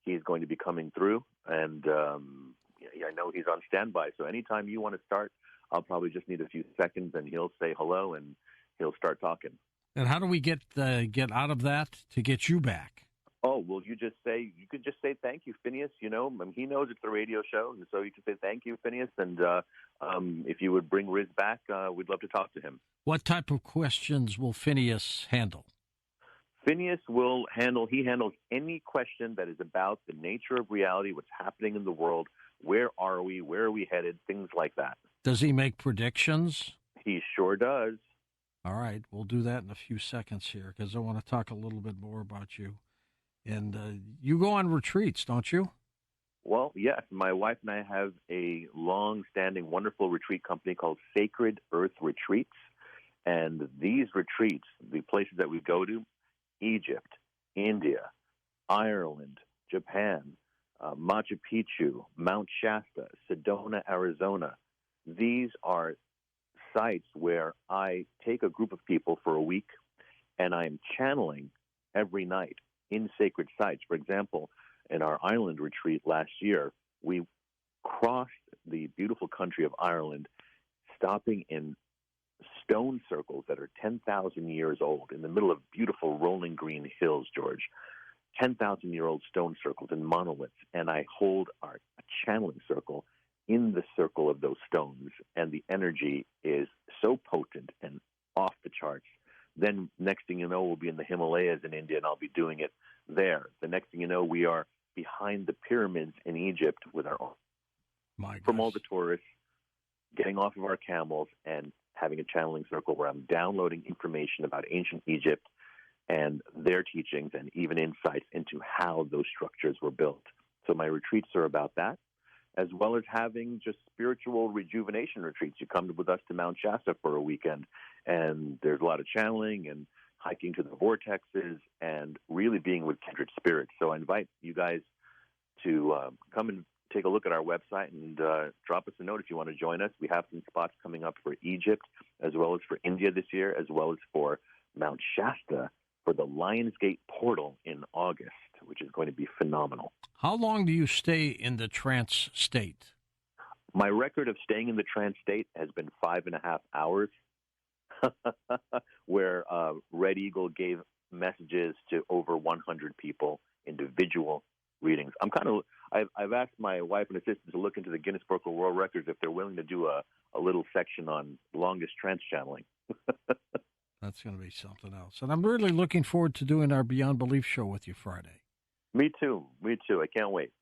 he's going to be coming through, and I know he's on standby. So anytime you want to start, I'll probably just need a few seconds, and he'll say hello, and he'll start talking. And how do we get out of that to get you back? Oh, well, you could just say thank you, Phineas. He knows it's a radio show, and so you can say thank you, Phineas. And if you would bring Riz back, we'd love to talk to him. What type of questions will Phineas handle? Phineas handles any question that is about the nature of reality, what's happening in the world, where are we headed, things like that. Does he make predictions? He sure does. All right, we'll do that in a few seconds here because I want to talk a little bit more about you. And you go on retreats, don't you? Well, yes. My wife and I have a long-standing, wonderful retreat company called Sacred Earth Retreats. And these retreats, the places that we go to, Egypt, India, Ireland, Japan, Machu Picchu, Mount Shasta, Sedona, Arizona. These are sites where I take a group of people for a week and I'm channeling every night in sacred sites. For example, in our Ireland retreat last year, we crossed the beautiful country of Ireland, stopping in stone circles that are 10,000 years old in the middle of beautiful rolling green hills, George. 10,000-year-old stone circles and monoliths, and I hold a channeling circle in the circle of those stones, and the energy is so potent and off the charts. Then next thing you know, we'll be in the Himalayas in India, and I'll be doing it there. The next thing you know, we are behind the pyramids in Egypt with our own. From all the tourists, getting off of our camels and having a channeling circle where I'm downloading information about ancient Egypt and their teachings and even insights into how those structures were built. So my retreats are about that, as well as having just spiritual rejuvenation retreats. You come with us to Mount Shasta for a weekend, and there's a lot of channeling and hiking to the vortexes and really being with kindred spirits. So I invite you guys to come and take a look at our website and drop us a note if you want to join us. We have some spots coming up for Egypt, as well as for India this year, as well as for Mount Shasta for the Lionsgate portal in August, which is going to be phenomenal. How long do you stay in the trance state? My record of staying in the trance state has been 5.5 hours, where Red Eagle gave messages to over 100 people, individual readings. I've asked my wife and assistant to look into the Guinness Book of World Records if they're willing to do a little section on longest trance channeling. That's going to be something else. And I'm really looking forward to doing our Beyond Belief show with you Friday. Me too. I can't wait.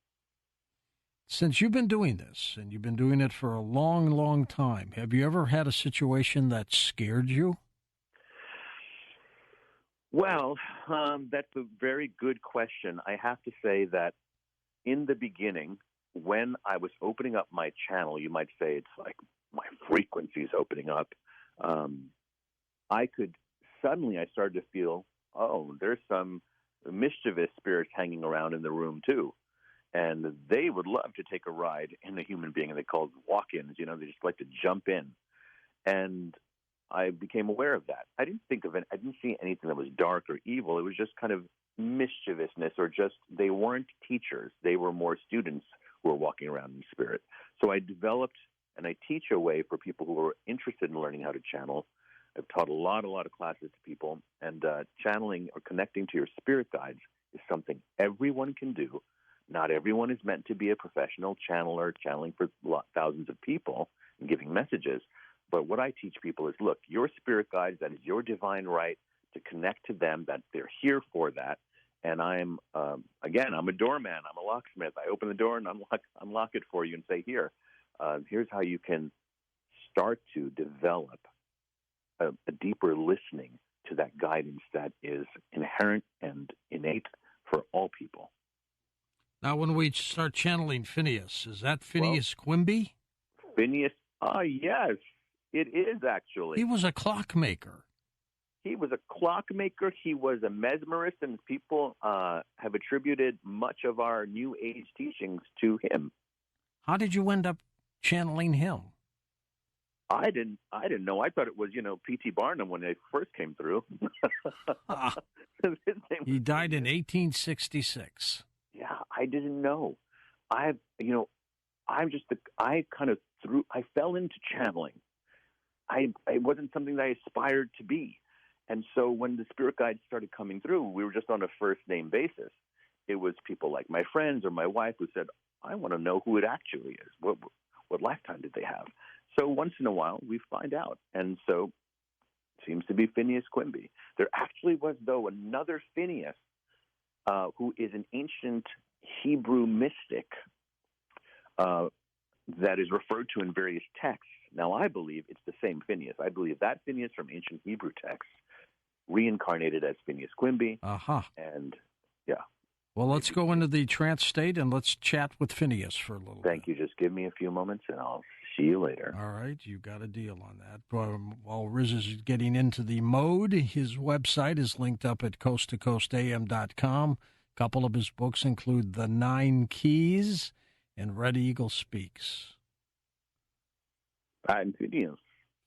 Since you've been doing this, and you've been doing it for a long, long time, have you ever had a situation that scared you? Well, that's a very good question. I have to say that in the beginning, when I was opening up my channel, you might say it's like my frequency is opening up. I started to feel, there's some mischievous spirits hanging around in the room too. And they would love to take a ride in a human being, and they call it walk-ins. They just like to jump in. And I became aware of that. I didn't see anything that was dark or evil. It was just kind of mischievousness, or just they weren't teachers. They were more students who were walking around in spirit. So I developed, and I teach a way for people who are interested in learning how to channel. I've taught a lot of classes to people, and channeling or connecting to your spirit guides is something everyone can do. Not everyone is meant to be a professional channeler, channeling for thousands of people and giving messages. But what I teach people is, look, your spirit guides, that is your divine right to connect to them, that they're here for that. And I'm a doorman. I'm a locksmith. I open the door and unlock it for you and say, here's how you can start to develop a deeper listening to that guidance that is inherent and innate for all people. Now, when we start channeling Phineas, is that Phineas Quimby? Phineas, yes, it is actually. He was a clockmaker. He was a clockmaker. He was a mesmerist, and people have attributed much of our New Age teachings to him. How did you end up channeling him? I didn't know. I thought it was, P.T. Barnum when they first came through. He died in 1866. Yeah, I didn't know. I fell into channeling. It wasn't something that I aspired to be. And so when the spirit guides started coming through, we were just on a first name basis. It was people like my friends or my wife who said, I want to know who it actually is. What lifetime did they have? So once in a while, we find out. And so it seems to be Phineas Quimby. There actually was, though, another Phineas who is an ancient Hebrew mystic that is referred to in various texts. Now, I believe it's the same Phineas. I believe that Phineas from ancient Hebrew texts reincarnated as Phineas Quimby. And, yeah. Well, let's go into the trance state and let's chat with Phineas for a little bit. Thank you. Just give me a few moments and I'll see you later. All right. You got a deal on that. While Riz is getting into the mode, his website is linked up at coasttocoastam.com. A couple of his books include The 9 Keys and Red Eagle Speaks. I'm Phineas.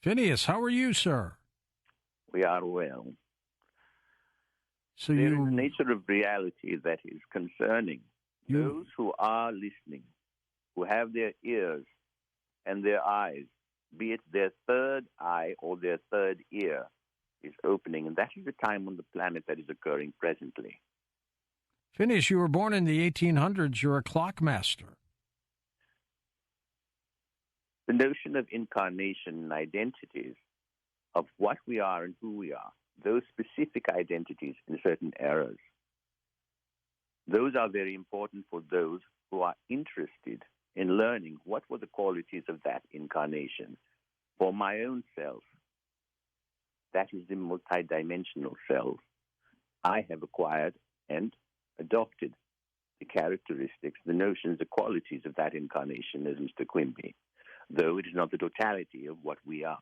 Phineas, how are you, sir? We are well. So there is a nature of reality that is concerning those who are listening, who have their ears and their eyes, be it their third eye or their third ear, is opening. And that is the time on the planet that is occurring presently. Phineas, you were born in the 1800s. You're a clockmaster. The notion of incarnation and identities, of what we are and who we are, those specific identities in certain eras, those are very important for those who are interested in learning what were the qualities of that incarnation. For my own self, that is the multidimensional self, I have acquired and adopted the characteristics, the notions, the qualities of that incarnation as Mr. Quimby, though it is not the totality of what we are.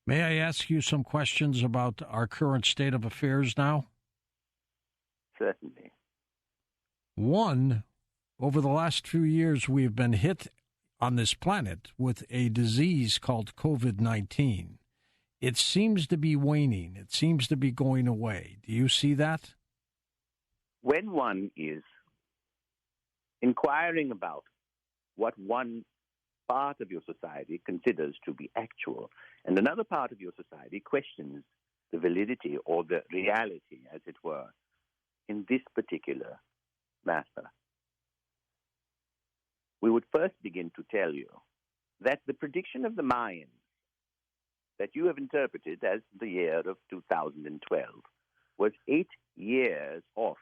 May I ask you some questions about our current state of affairs now? Certainly. One, over the last few years, we have been hit on this planet with a disease called COVID-19. It seems to be waning. It seems to be going away. Do you see that? When one is inquiring about what one part of your society considers to be actual, and another part of your society questions the validity or the reality, as it were, in this particular matter, we would first begin to tell you that the prediction of the Mayans that you have interpreted as the year of 2012 was 8 years off.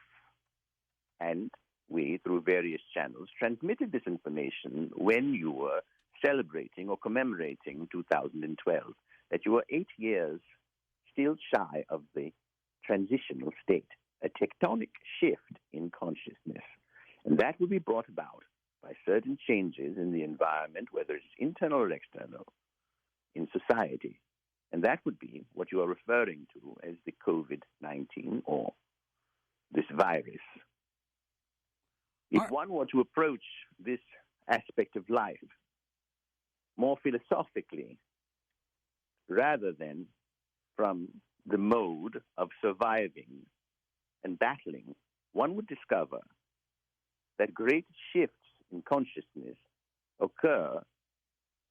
And we, through various channels, transmitted this information when you were celebrating or commemorating 2012, that you were 8 years still shy of the transitional state, a tectonic shift in consciousness. And that would be brought about by certain changes in the environment, whether it's internal or external, in society. And that would be what you are referring to as the COVID-19 or this virus. If one were to approach this aspect of life more philosophically, rather than from the mode of surviving and battling, one would discover that great shifts in consciousness occur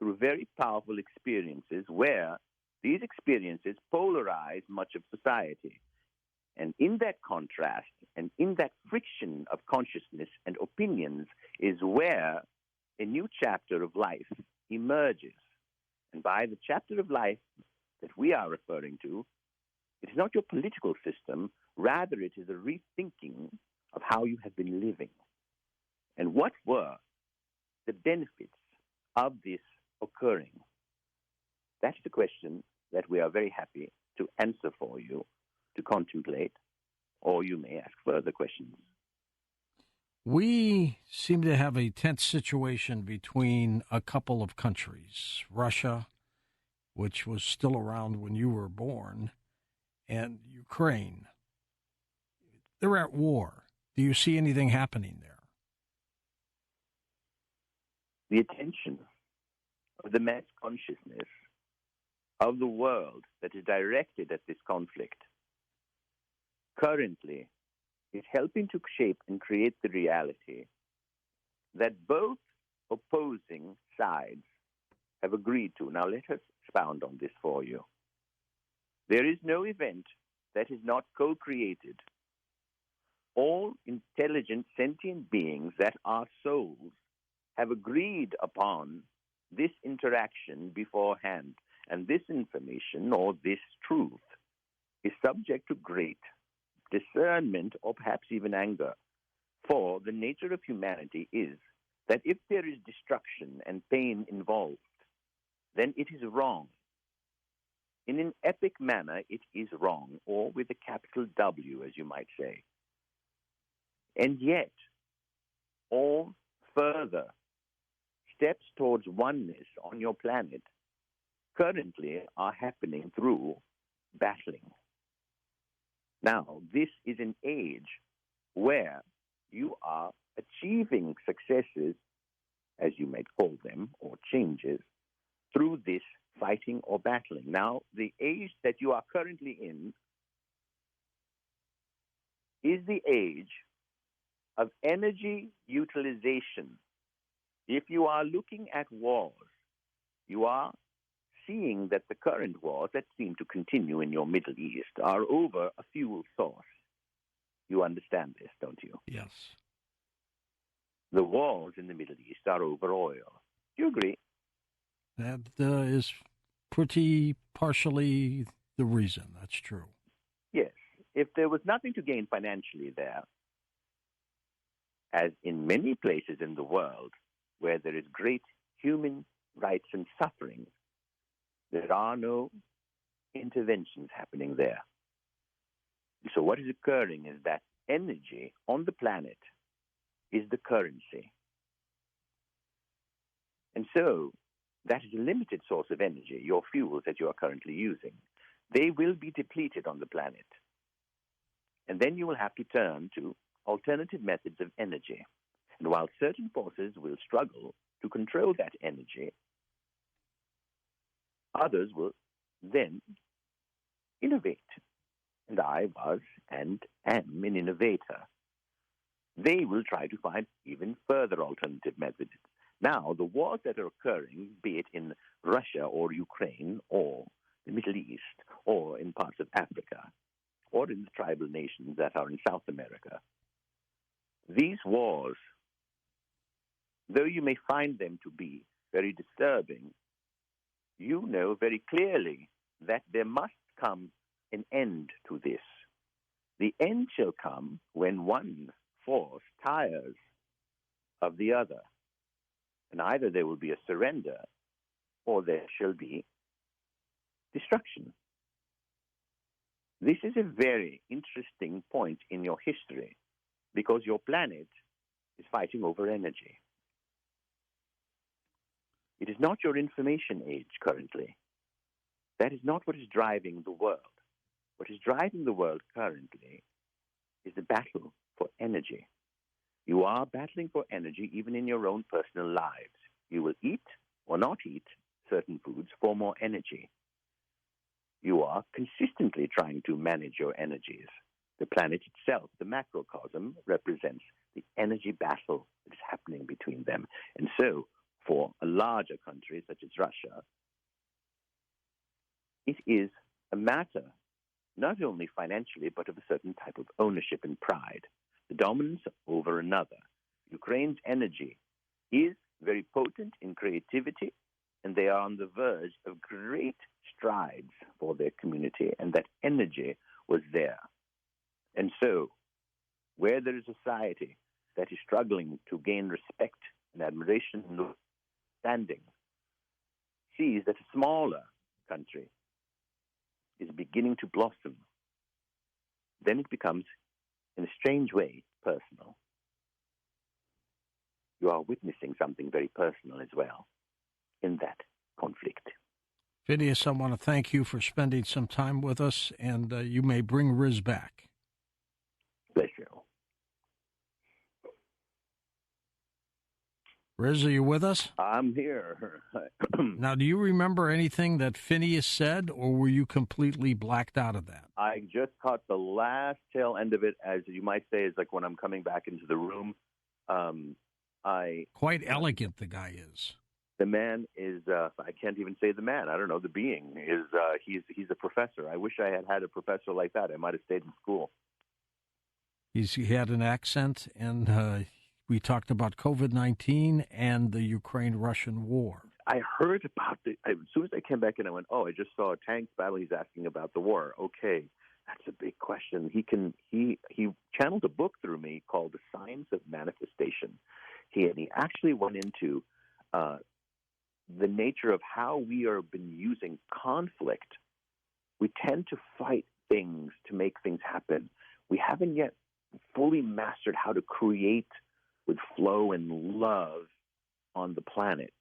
through very powerful experiences where these experiences polarize much of society. And in that contrast and in that friction of consciousness and opinions is where a new chapter of life emerges. And by the chapter of life that we are referring to, It is not your political system. Rather, it is a rethinking of how you have been living. And what were the benefits of this occurring? That's the question that we are very happy to answer for you, to contemplate, or you may ask further questions. We seem to have a tense situation between a couple of countries, Russia, which was still around when you were born, and Ukraine. They're at war. Do you see anything happening there? The attention of the mass consciousness of the world that is directed at this conflict currently is helping to shape and create the reality that both opposing sides have agreed to. Now, let us expound on this for you. There is no event that is not co-created. All intelligent, sentient beings that are souls have agreed upon this interaction beforehand, and this information or this truth is subject to great discernment or perhaps even anger. For the nature of humanity is that if there is destruction and pain involved, then it is wrong. In an epic manner, it is wrong, or with a capital W, as you might say. And yet, all further steps towards oneness on your planet currently are happening through battling. Now, this is an age where you are achieving successes, as you might call them, or changes, through this fighting or battling. Now, the age that you are currently in is the age of energy utilization. If you are looking at wars, you are seeing that the current wars that seem to continue in your Middle East are over a fuel source. You understand this, don't you? Yes. The wars in the Middle East are over oil. Do you agree? That is pretty partially the reason. That's true. Yes. If there was nothing to gain financially there, as in many places in the world where there is great human rights and suffering, there are no interventions happening there. So what is occurring is that energy on the planet is the currency. And so that is a limited source of energy, your fuels that you are currently using. They will be depleted on the planet. And then you will have to turn to alternative methods of energy. And while certain forces will struggle to control that energy, others will then innovate. And I was and am an innovator. They will try to find even further alternative methods. Now, the wars that are occurring, be it in Russia or Ukraine or the Middle East or in parts of Africa or in the tribal nations that are in South America, these wars, though you may find them to be very disturbing, you know very clearly that there must come an end to this. The end shall come when one force tires of the other. And either there will be a surrender or there shall be destruction. This is a very interesting point in your history because your planet is fighting over energy. It is not your information age currently. That is not what is driving the world. What is driving the world currently is the battle for energy. You are battling for energy even in your own personal lives. You will eat or not eat certain foods for more energy. You are consistently trying to manage your energies. The planet itself, the macrocosm, represents the energy battle that is happening between them. And so, for a larger country such as Russia, it is a matter not only financially, but of a certain type of ownership and pride. The dominance over another. Ukraine's energy is very potent in creativity, and they are on the verge of great strides for for their community, and that energy was there. And so, where there is a society that is struggling to gain respect and admiration and understanding, sees that a smaller country is beginning to blossom, then it becomes, in a strange way, personal. You are witnessing something very personal as well in that conflict. Phineas, I want to thank you for spending some time with us, and you may bring Riz back. Bless you. Riz, are you with us? I'm here. Now, do you remember anything that Phineas said, or were you completely blacked out of that? I just caught the last tail end of it, as you might say, is like when I'm coming back into the room. Quite elegant, the guy is. The man is, I can't even say the man, I don't know, the being is, he's a professor. I wish I had a professor like that. I might have stayed in school. He had an accent, and we talked about COVID-19 and the Ukraine-Russian war. I heard about it. As soon as I came back in, I went, oh, I just saw a tank battle. He's asking about the war. Okay, that's a big question. He channeled a book through me called The Science of Manifestation. He actually went into the nature of how we have been using conflict. We tend to fight things to make things happen. We haven't yet fully mastered how to create with flow and love on the planet.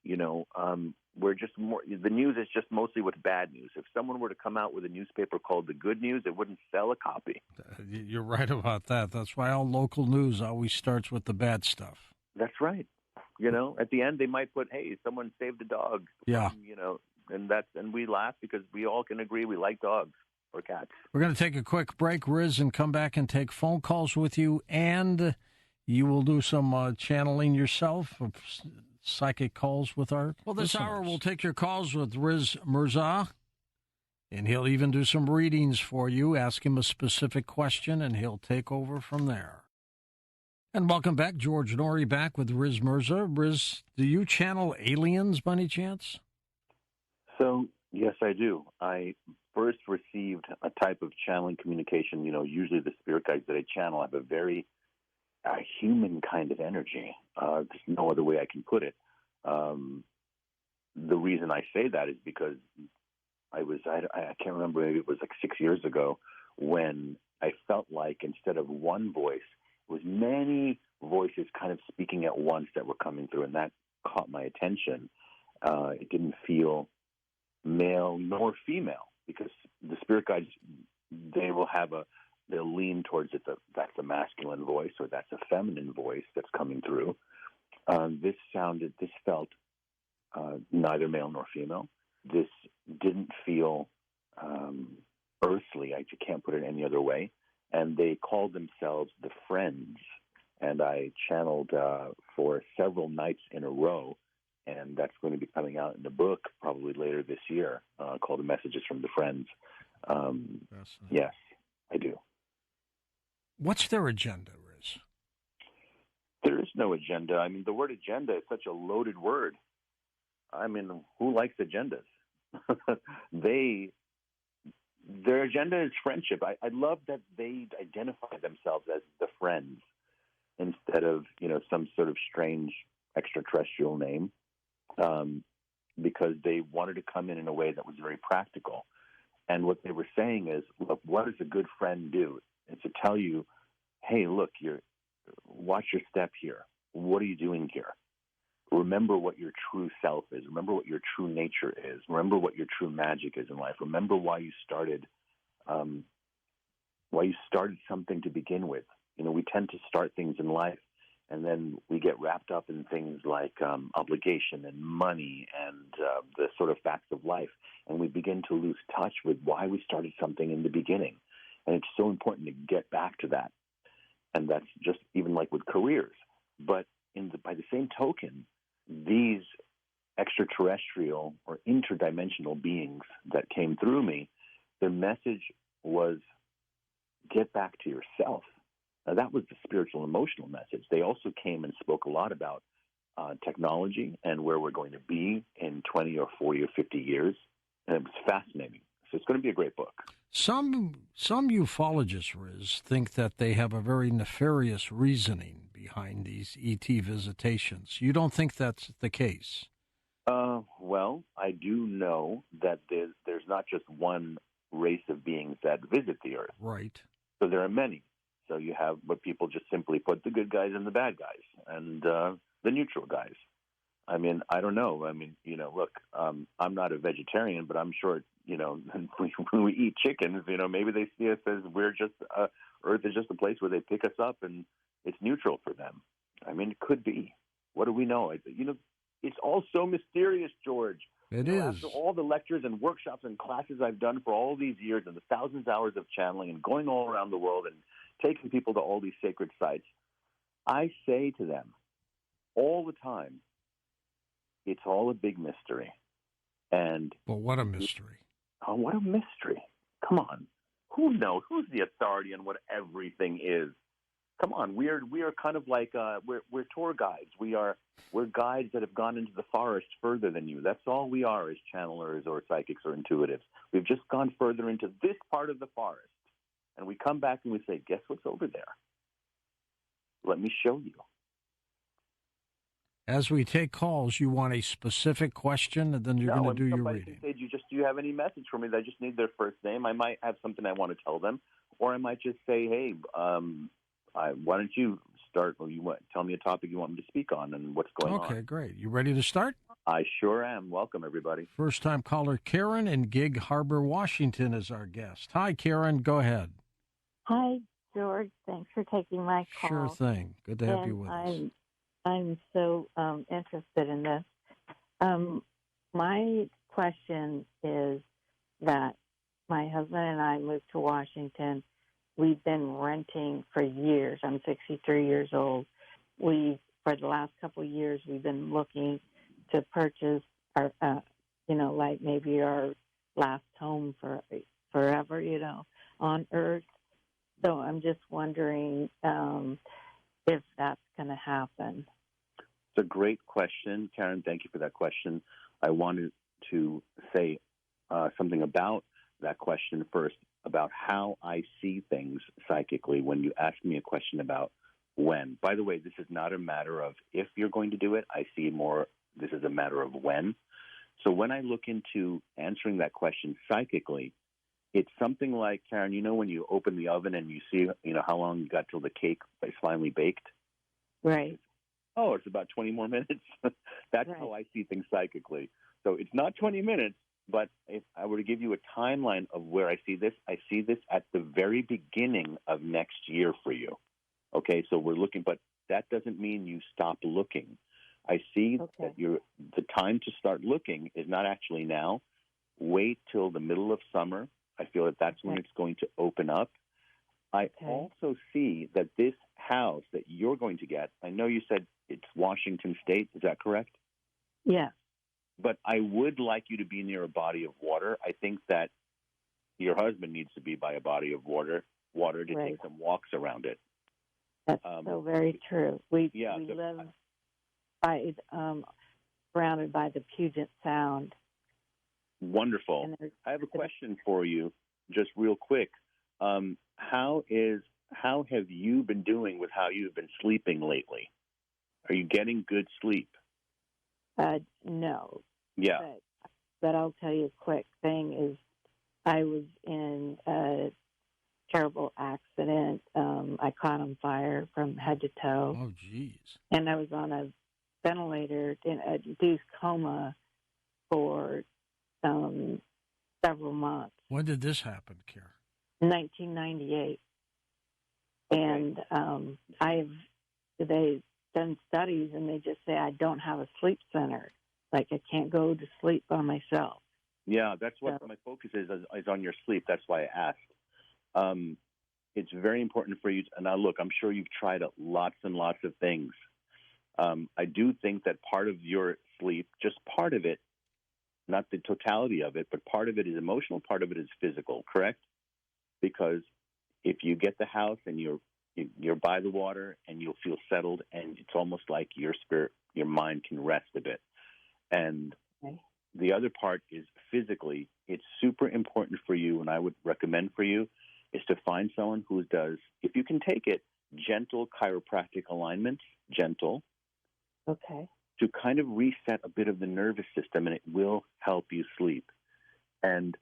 We're just more, the news is just mostly with bad news. If someone were to come out with a newspaper called The Good News, it wouldn't sell a copy. You're right about that. That's why all local news always starts with the bad stuff. That's right. At the end they might put, hey, someone saved a dog. Yeah. And we laugh because we all can agree we like dogs or cats. We're going to take a quick break, Riz, and come back and take phone calls with you, and you will do some channeling yourself of psychic calls with our this listeners. Hour we'll take your calls with Riz Mirza, and he'll even do some readings for you. Ask him a specific question, and he'll take over from there. And welcome back, George Norrie back with Riz Mirza. Riz, do you channel aliens by any chance? So, yes, I do. I first received a type of channeling communication. Usually the spirit guides that I channel have a very human kind of energy. There's no other way I can put it. The reason I say that is because I can't remember, maybe it was like 6 years ago, when I felt like instead of one voice, it was many voices kind of speaking at once that were coming through, and that caught my attention. It didn't feel male nor female, because the spirit guides, they'll lean towards it, that's a masculine voice or that's a feminine voice that's coming through. This felt neither male nor female. This didn't feel earthly. I can't put it any other way. And they called themselves the Friends. And I channeled for several nights in a row. And that's going to be coming out in a book probably later this year called The Messages from the Friends. Yes, I do. What's their agenda, Riz? There is no agenda. I mean, the word agenda is such a loaded word. I mean, who likes agendas? Their agenda is friendship. I love that they identify themselves as the Friends instead of, some sort of strange extraterrestrial name, because they wanted to come in a way that was very practical. And what they were saying is, look, what does a good friend do? It's to tell you, hey, look, watch your step here. What are you doing here? Remember what your true self is. Remember what your true nature is. Remember what your true magic is in life. Remember why you started something to begin with. We tend to start things in life, and then we get wrapped up in things like obligation and money and the sort of facts of life, and we begin to lose touch with why we started something in the beginning. And it's so important to get back to that. And that's just even like with careers. But by the same token, these extraterrestrial or interdimensional beings that came through me, their message was get back to yourself. Now, that was the spiritual emotional message. They also came and spoke a lot about technology and where we're going to be in 20 or 40 or 50 years. And it was fascinating. So it's going to be a great book. Some ufologists, Riz, think that they have a very nefarious reasoning behind these ET visitations. You don't think that's the case? Well, I do know that there's not just one race of beings that visit the Earth. Right. So there are many. So you have what people just simply put the good guys and the bad guys and the neutral guys. I mean, I don't know. I mean, look, I'm not a vegetarian, but I'm sure, when we eat chickens, maybe they see us as we're just, Earth is just a place where they pick us up and it's neutral for them. I mean, it could be. What do we know? It's all so mysterious, George. It is. After all the lectures and workshops and classes I've done for all these years and the thousands of hours of channeling and going all around the world and taking people to all these sacred sites, I say to them all the time, it's all a big mystery. But what a mystery. Oh, what a mystery. Come on. Who knows? Who's the authority on what everything is? Come on. We are kind of like we're tour guides. We're guides that have gone into the forest further than you. That's all we are as channelers or psychics or intuitives. We've just gone further into this part of the forest. And we come back and we say, guess what's over there? Let me show you. As we take calls, you want a specific question, and then you're going to do your reading. Can say, do you have any message for me? That I just need their first name. I might have something I want to tell them, or I might just say, hey, why don't you start? Or tell me a topic you want me to speak on, and what's going on. Okay, great. You ready to start? I sure am. Welcome, everybody. First-time caller Karen in Gig Harbor, Washington, is our guest. Hi, Karen. Go ahead. Hi, George. Thanks for taking my call. Sure thing. Good to have you with us. I'm so interested in this. My question is that my husband and I moved to Washington. We've been renting for years. I'm 63 years old. For the last couple of years, we've been looking to purchase our, like maybe our last home forever, on Earth. So I'm just wondering if that's going to happen. It's a great question, Karen. Thank you for that question. I wanted to say something about that question first, about how I see things psychically when you ask me a question about when. By the way, this is not a matter of if you're going to do it. I see more, this is a matter of when. So when I look into answering that question psychically, it's something like, Karen, when you open the oven and you see, how long you got till the cake is finally baked? Right. Oh, it's about 20 more minutes. That's right. How I see things psychically. So it's not 20 minutes, but if I were to give you a timeline of where I see this at the very beginning of next year for you. Okay, so we're looking, but that doesn't mean you stop looking. I see that the time to start looking is not actually now. Wait till the middle of summer. I feel that that's when it's going to open up. I also see that this house that you're going to get, I know you said it's Washington State. Is that correct? Yeah. But I would like you to be near a body of water. I think that your husband needs to be by a body of water to take some walks around it. That's so very true. We live by surrounded by the Puget Sound. Wonderful. I have a question for you, just real quick. How have you been doing with how you've been sleeping lately? Are you getting good sleep? No. Yeah. But I'll tell you a quick thing is I was in a terrible accident. I caught on fire from head to toe. Oh, geez. And I was on a ventilator in a induced coma for several months. When did this happen, Karen? 1998. And they've done studies, and they just say I don't have a sleep center. Like I can't go to sleep by myself. Yeah, that's what my focus is on your sleep. That's why I asked. It's very important for you. And now, look, I'm sure you've tried lots and lots of things. I do think that part of your sleep, just part of it, not the totality of it, but part of it is emotional, part of it is physical, correct? Because if you get the house and you're by the water and you'll feel settled, and it's almost like your spirit, your mind can rest a bit. And the other part is physically, it's super important for you, and I would recommend for you, is to find someone who does, if you can take it, gentle chiropractic alignments, gentle, Okay. to kind of reset a bit of the nervous system, and it will help you sleep. And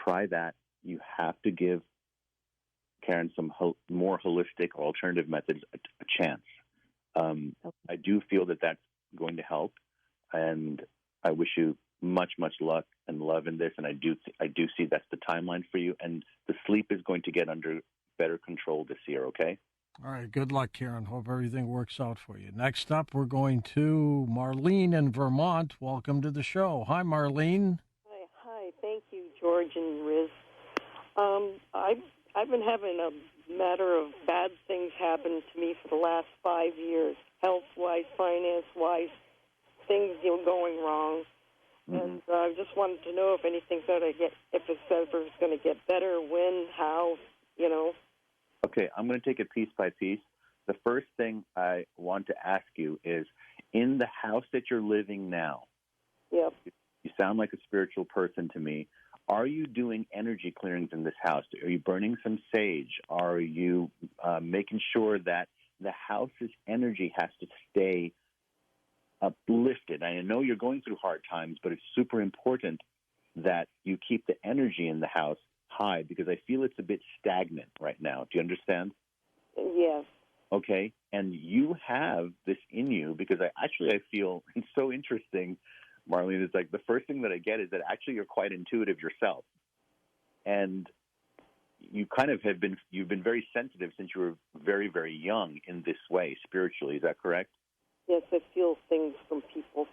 try that. You have to give, Karen, some more holistic or alternative methods a chance. I do feel that that's going to help, and I wish you much, much luck and love in this. And I do see that's the timeline for you, and the sleep is going to get under better control this year. Okay. All right. Good luck, Karen. Hope everything works out for you. Next up, we're going to Marlene in Vermont. Welcome to the show. Hi, Marlene. Hi. Thank you, George and Riz. I've been having a matter of bad things happen to me for the last 5 years, health-wise, finance-wise, things going wrong. Mm-hmm. And I just wanted to know if anything's going to if it's ever going to get better, when, how, Okay, I'm going to take it piece by piece. The first thing I want to ask you is, in the house that you're living now, yep. You sound like a spiritual person to me. Are you doing energy clearings in this house? Are you burning some sage? Are you making sure that the house's energy has to stay uplifted? I know you're going through hard times, but it's super important that you keep the energy in the house high, because I feel it's a bit stagnant right now. Do you understand? Yes. Okay, and you have this in you, because I feel it's so interesting, Marlene. It's like the first thing that I get is that actually you're quite intuitive yourself, and you kind of you've been very sensitive since you were very, very young in this way spiritually. Is that correct? Yes, I feel things from people.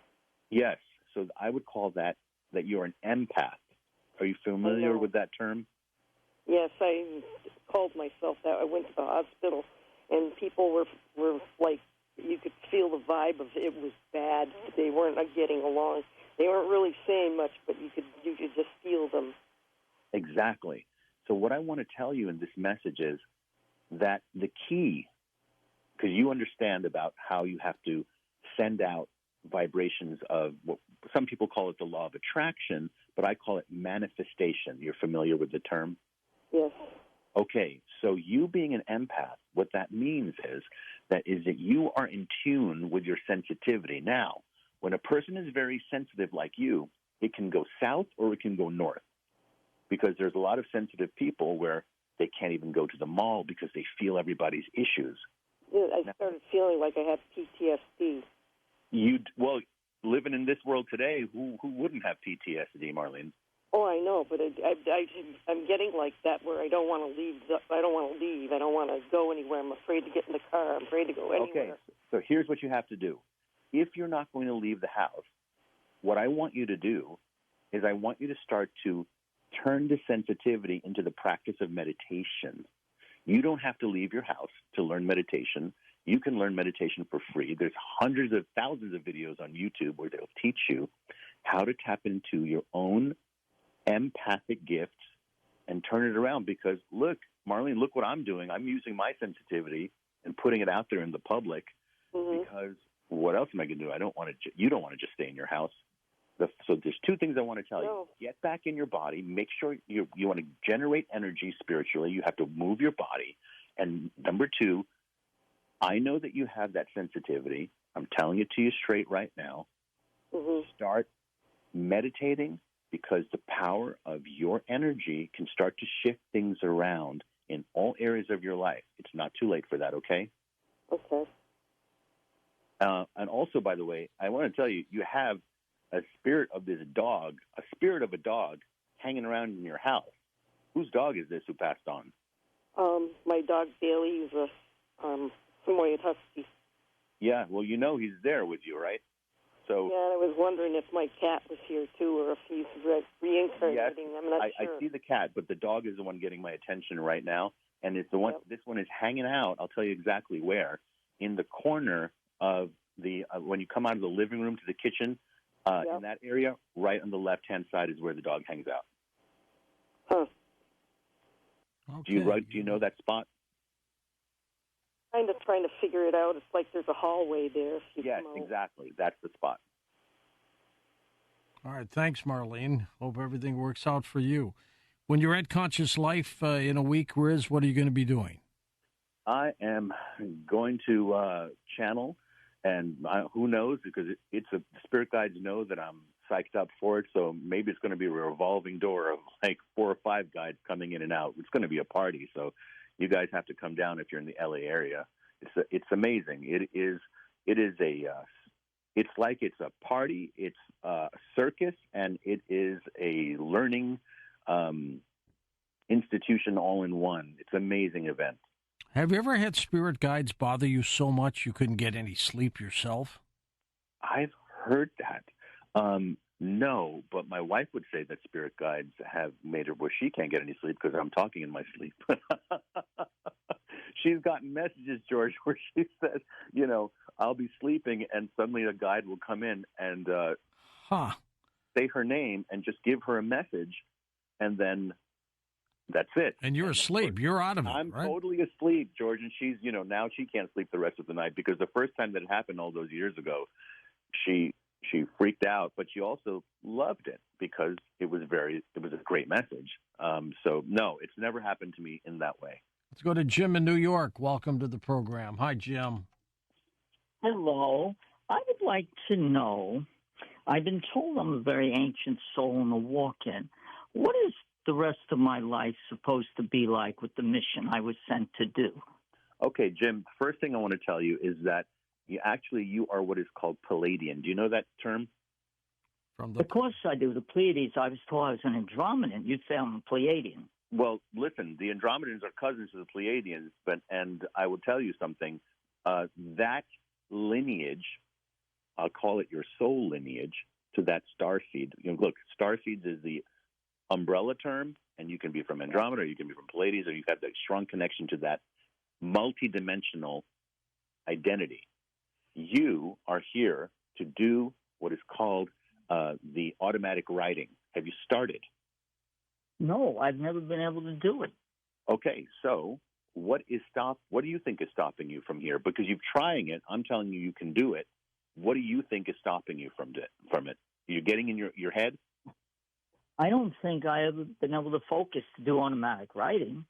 Yes, so I would call that you're an empath. Are you familiar with that term? Yes, I called myself that. I went to the hospital, and people were like, you could feel the vibe of it was bad. They weren't getting along. They weren't really saying much, but you could just feel them. Exactly. So what I want to tell you in this message is that the key, because you understand about how you have to send out vibrations of what some people call it the law of attraction, but I call it manifestation. You're familiar with the term? Yes. Okay, so you being an empath, what that means is that you are in tune with your sensitivity. Now, when a person is very sensitive like you, it can go south or it can go north, because there's a lot of sensitive people where they can't even go to the mall because they feel everybody's issues. Yeah, I started feeling like I had PTSD. Living in this world today, who wouldn't have PTSD, Marlene? Oh, I know, but I'm getting like that where I don't want to leave. I don't want to leave. I don't want to go anywhere. I'm afraid to get in the car. I'm afraid to go anywhere. Okay, so here's what you have to do. If you're not going to leave the house, what I want you to do is I want you to start to turn the sensitivity into the practice of meditation. You don't have to leave your house to learn meditation. You can learn meditation for free. There's hundreds of thousands of videos on YouTube where they'll teach you how to tap into your own empathic gifts and turn it around. Because look, Marlene, look what I'm doing. I'm using my sensitivity and putting it out there in the public. Mm-hmm. Because what else am I going to do? You don't want to just stay in your house. So there's two things I want to tell you. Get back in your body. Make sure you want to generate energy spiritually. You have to move your body. And number two, I know that you have that sensitivity. I'm telling it to you straight right now. Mm-hmm. Start meditating, because the power of your energy can start to shift things around in all areas of your life. It's not too late for that, okay? Okay. And also, by the way, I want to tell you, you have a spirit of a dog hanging around in your house. Whose dog is this who passed on? My dog Bailey is a Samoyed Husky. Yeah, well, he's there with you, right? So yeah, I was wondering if my cat was here too, or if he's reincarnating. Yes, I'm not sure. I see the cat, but the dog is the one getting my attention right now, and it's the one. Yep. This one is hanging out. I'll tell you exactly where. In the corner of the when you come out of the living room to the kitchen, yep. In that area, right on the left-hand side is where the dog hangs out. Huh. Okay. Do you know that spot? Kind of trying to figure it out. It's like there's a hallway there. Yes, exactly. That's the spot. All right. Thanks, Marlene. Hope everything works out for you. When you're at Conscious Life in a week, Riz, what are you going to be doing? I am going to channel, and who knows, because spirit guides know that I'm psyched up for it, so maybe it's going to be a revolving door of like 4 or 5 guides coming in and out. It's going to be a party, so you guys have to come down if you're in the LA area. It's amazing. It's like it's a party, it's a circus, and it is a learning institution all in one. It's an amazing event. Have you ever had spirit guides bother you so much you couldn't get any sleep yourself? I've heard that. No, but my wife would say that spirit guides have made her where she can't get any sleep because I'm talking in my sleep. She's gotten messages, George, where she says, I'll be sleeping and suddenly a guide will come in and say her name and just give her a message, and then that's it. And you're asleep. You're out of it, I'm right? totally asleep, George, and she's, now she can't sleep the rest of the night because the first time that it happened all those years ago, she freaked out, but she also loved it because it was a great message. So no, it's never happened to me in that way. Let's go to Jim in New York. Welcome to the program. Hi, Jim. Hello. I would like to know, I've been told I'm a very ancient soul in the walk-in. What is the rest of my life supposed to be like with the mission I was sent to do? Okay, Jim, first thing I want to tell you is that you are what is called Palladian. Do you know that term? Of course I do. The Pleiades, I was told I was an Andromedan. You'd say I'm a Pleiadian. Well, listen, the Andromedans are cousins to the Pleiadians, and I will tell you something. That lineage, I'll call it your soul lineage, to that starseed. Look, starseeds is the umbrella term, and you can be from Andromeda, or you can be from Pleiades, or you have that strong connection to that multidimensional identity. You are here to do what is called the automatic writing. Have you started? No, I've never been able to do it. Okay, so what do you think is stopping you from here? Because you're trying it. I'm telling you, you can do it. What do you think is stopping you from it? You're getting in your head? I don't think I have been able to focus to do automatic writing.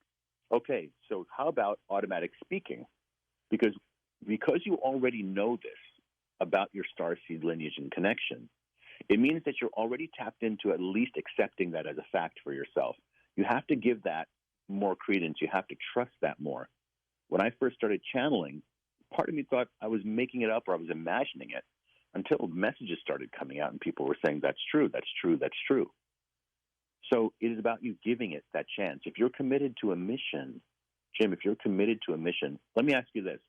Okay, so how about automatic speaking? Because you already know this about your starseed lineage and connection, it means that you're already tapped into at least accepting that as a fact for yourself. You have to give that more credence. You have to trust that more. When I first started channeling, part of me thought I was making it up or I was imagining it until messages started coming out and people were saying, that's true, that's true, that's true. So it is about you giving it that chance. If you're committed to a mission, Jim, if you're committed to a mission, let me ask you this.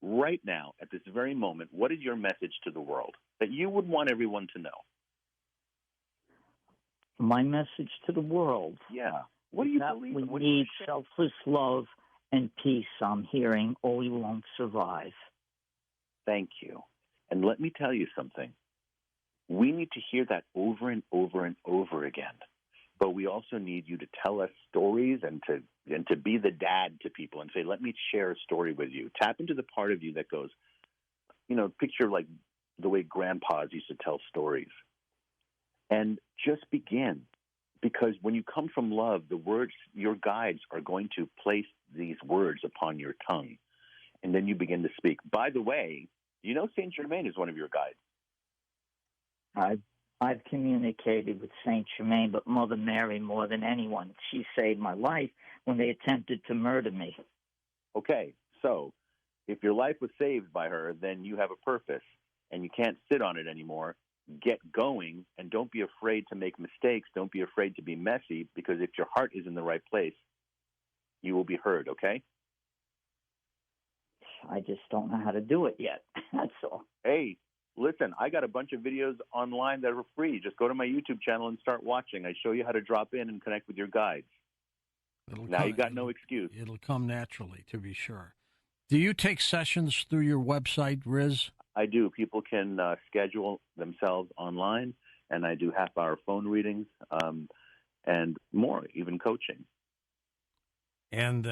Right now, at this very moment, what is your message to the world that you would want everyone to know? My message to the world. Yeah. What do you believe? We need selfless love and peace, I'm hearing, or we won't survive. Thank you. And let me tell you something. We need to hear that over and over and over again. But we also need you to tell us stories and to be the dad to people and say, let me share a story with you. Tap into the part of you that goes, picture like the way grandpas used to tell stories. And just begin. Because when you come from love, the words, your guides are going to place these words upon your tongue. And then you begin to speak. By the way, Saint Germain is one of your guides. I've communicated with Saint Germain, but Mother Mary more than anyone. She saved my life when they attempted to murder me. Okay, so if your life was saved by her, then you have a purpose, and you can't sit on it anymore. Get going, and don't be afraid to make mistakes. Don't be afraid to be messy, because if your heart is in the right place, you will be heard, okay? I just don't know how to do it yet. That's all. Hey, listen, I got a bunch of videos online that are free. Just go to my YouTube channel and start watching. I show you how to drop in and connect with your guides. You got no excuse. It'll come naturally, to be sure. Do you take sessions through your website, Riz? I do. People can schedule themselves online, and I do half-hour phone readings and more, even coaching. And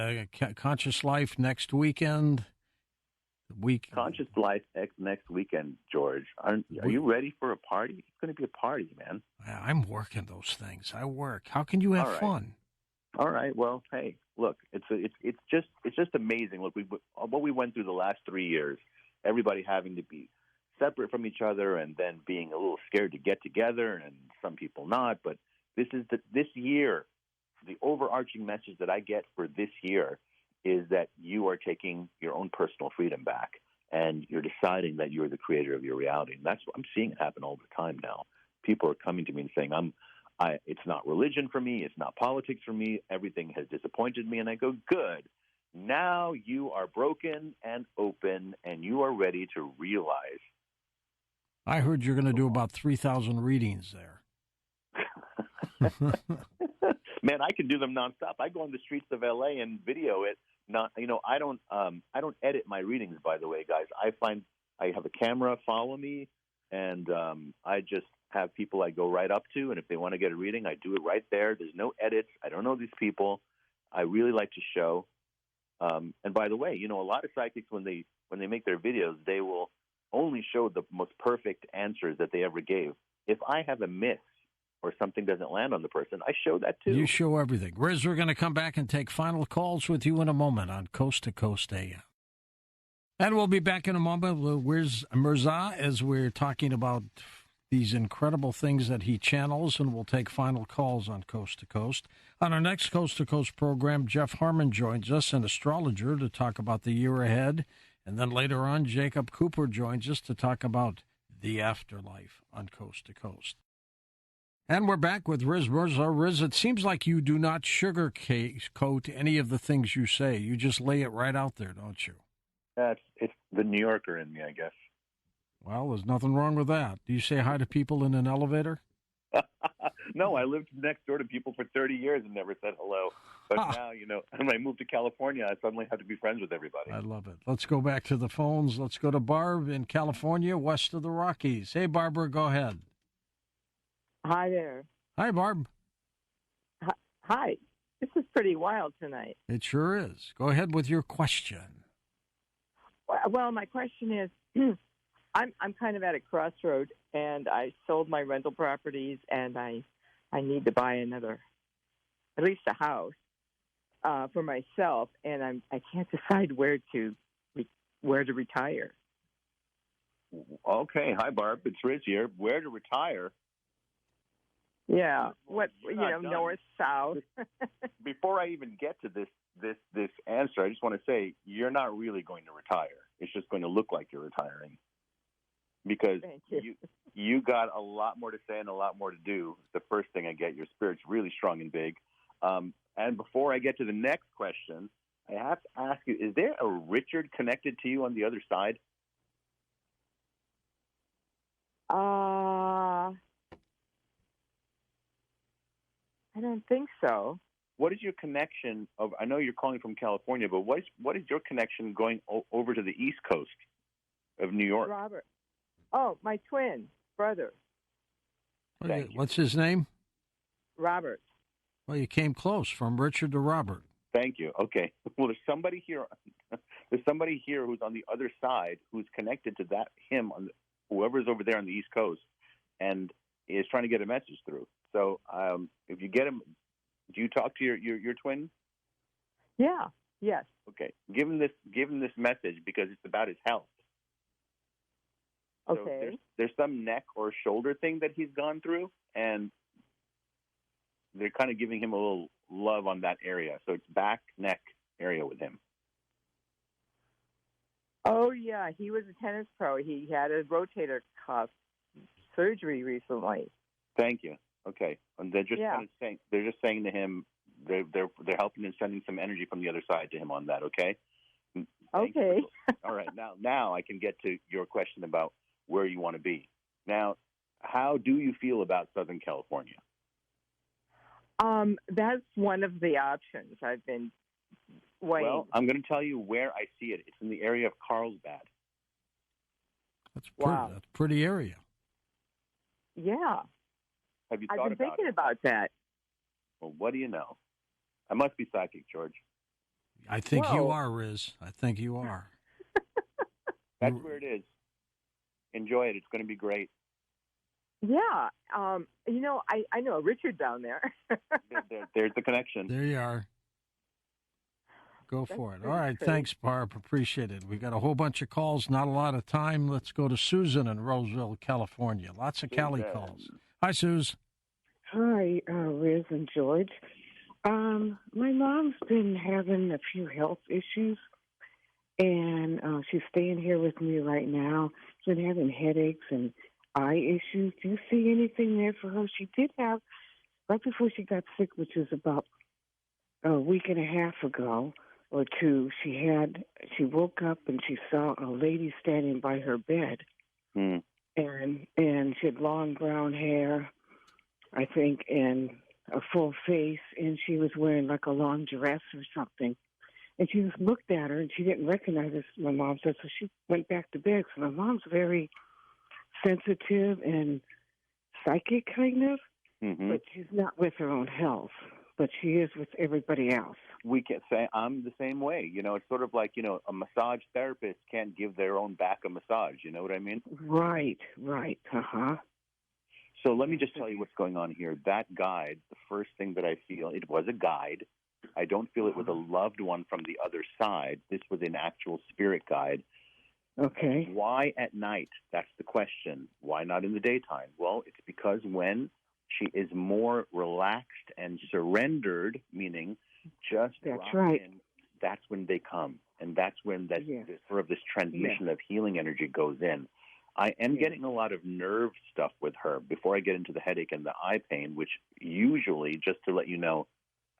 Conscious Life next weekend? week. Conscious Life next weekend, George. Are you ready for a party? It's going to be a party, man. I'm working those things. I work. How can you have fun? All right. Well, hey, look, it's just amazing. Look, what we went through the last 3 years. Everybody having to be separate from each other, and then being a little scared to get together, and some people not. But this year, the overarching message that I get for this year is that you are taking your own personal freedom back, and you're deciding that you're the creator of your reality. And that's what I'm seeing it happen all the time now. People are coming to me and saying, it's not religion for me, it's not politics for me, everything has disappointed me. And I go, good. Now you are broken and open, and you are ready to realize. I heard you're going to do about 3,000 readings there. Man, I can do them nonstop. I go on the streets of LA and video it. I don't edit my readings, by the way, guys. I have a camera follow me, and I just have people I go right up to, and if they want to get a reading, I do it right there. There's no edits. I don't know these people. I really like to show. And by the way, a lot of psychics, when they make their videos, they will only show the most perfect answers that they ever gave. If I have a miss or something doesn't land on the person, I show that too. You show everything. Riz, we're going to come back and take final calls with you in a moment on Coast to Coast AM. And we'll be back in a moment with Riz Mirza as we're talking about these incredible things that he channels, and we'll take final calls on Coast to Coast. On our next Coast to Coast program, Jeff Harmon joins us, an astrologer, to talk about the year ahead. And then later on, Jacob Cooper joins us to talk about the afterlife on Coast to Coast. And we're back with Riz Mirza. Riz, it seems like you do not sugarcoat any of the things you say. You just lay it right out there, don't you? It's the New Yorker in me, I guess. Well, there's nothing wrong with that. Do you say hi to people in an elevator? No, I lived next door to people for 30 years and never said hello. But now, when I moved to California, I suddenly have to be friends with everybody. I love it. Let's go back to the phones. Let's go to Barb in California, west of the Rockies. Hey, Barbara, go ahead. Hi there. Hi, Barb. Hi. This is pretty wild tonight. It sure is. Go ahead with your question. Well, my question is, I'm kind of at a crossroad, and I sold my rental properties, and I need to buy at least a house for myself, and I can't decide where to retire. Okay, hi Barb, it's Riz here. Where to retire? Yeah, north, south. Before I even get to this answer, I just want to say you're not really going to retire. It's just going to look like you're retiring. Because you got a lot more to say and a lot more to do. The first thing I get, your spirit's really strong and big. And before I get to the next question, I have to ask you, is there a Richard connected to you on the other side? I don't think so. What is your connection of? I know you're calling from California, but what is your connection going over to the East Coast of New York? Robert. Oh, my twin brother. What's his name? Robert. Well, you came close from Richard to Robert. Thank you. Okay. Well, there's somebody here. There's somebody here who's on the other side who's connected to whoever's over there on the East Coast, and is trying to get a message through. So, if you get him, do you talk to your twin? Yeah. Yes. Okay. Give him this message because it's about his health. Okay. So there's some neck or shoulder thing that he's gone through, and they're kind of giving him a little love on that area. So it's back, neck area with him. Oh, yeah. He was a tennis pro. He had a rotator cuff surgery recently. Thank you. Okay. And they're just kind of saying, they're just saying to him, they're helping and sending some energy from the other side to him on that. Okay. Okay. All right. Now I can get to your question about where you want to be. Now, how do you feel about Southern California? That's one of the options I've been weighing. Well, I'm going to tell you where I see it. It's in the area of Carlsbad. That's a pretty area. Yeah. Have you I've thought been thinking about that. Well, what do you know? I must be psychic, George. I think you are, Riz. I think you are. That's where it is. Enjoy it. It's going to be great. Yeah. I know Richard down there. There's the connection. There you are. Go for it. All right. pretty. Thanks, Barb. Appreciate it. We got a whole bunch of calls, not a lot of time. Let's go to Susan in Roseville, California. Lots of Cali calls. Hi, Suze. Hi, Riz and George. My mom's been having a few health issues, and she's staying here with me right now. She's been having headaches and eye issues. Do you see anything there for her? She did have, right before she got sick, which was about a week and a half ago or two, she woke up and she saw a lady standing by her bed. And she had long brown hair, I think, and a full face, and she was wearing like a long dress or something. And she just looked at her, and she didn't recognize us, my mom said, so she went back to bed. So my mom's very sensitive and psychic, kind of, but she's not with her own health, but she is with everybody else. We can say I'm the same way. It's sort of like, a massage therapist can't give their own back a massage. You know what I mean? Right. So let me just tell you what's going on here. That guide, the first thing that I feel, it was a guide. I don't feel it was a loved one from the other side. This was an actual spirit guide. Okay. Why at night? That's the question. Why not in the daytime? Well, it's because when she is more relaxed and surrendered, meaning just right. in, that's when they come. And that's when sort of this transmission of healing energy goes in. I am getting a lot of nerve stuff with her before I get into the headache and the eye pain, which usually, just to let you know,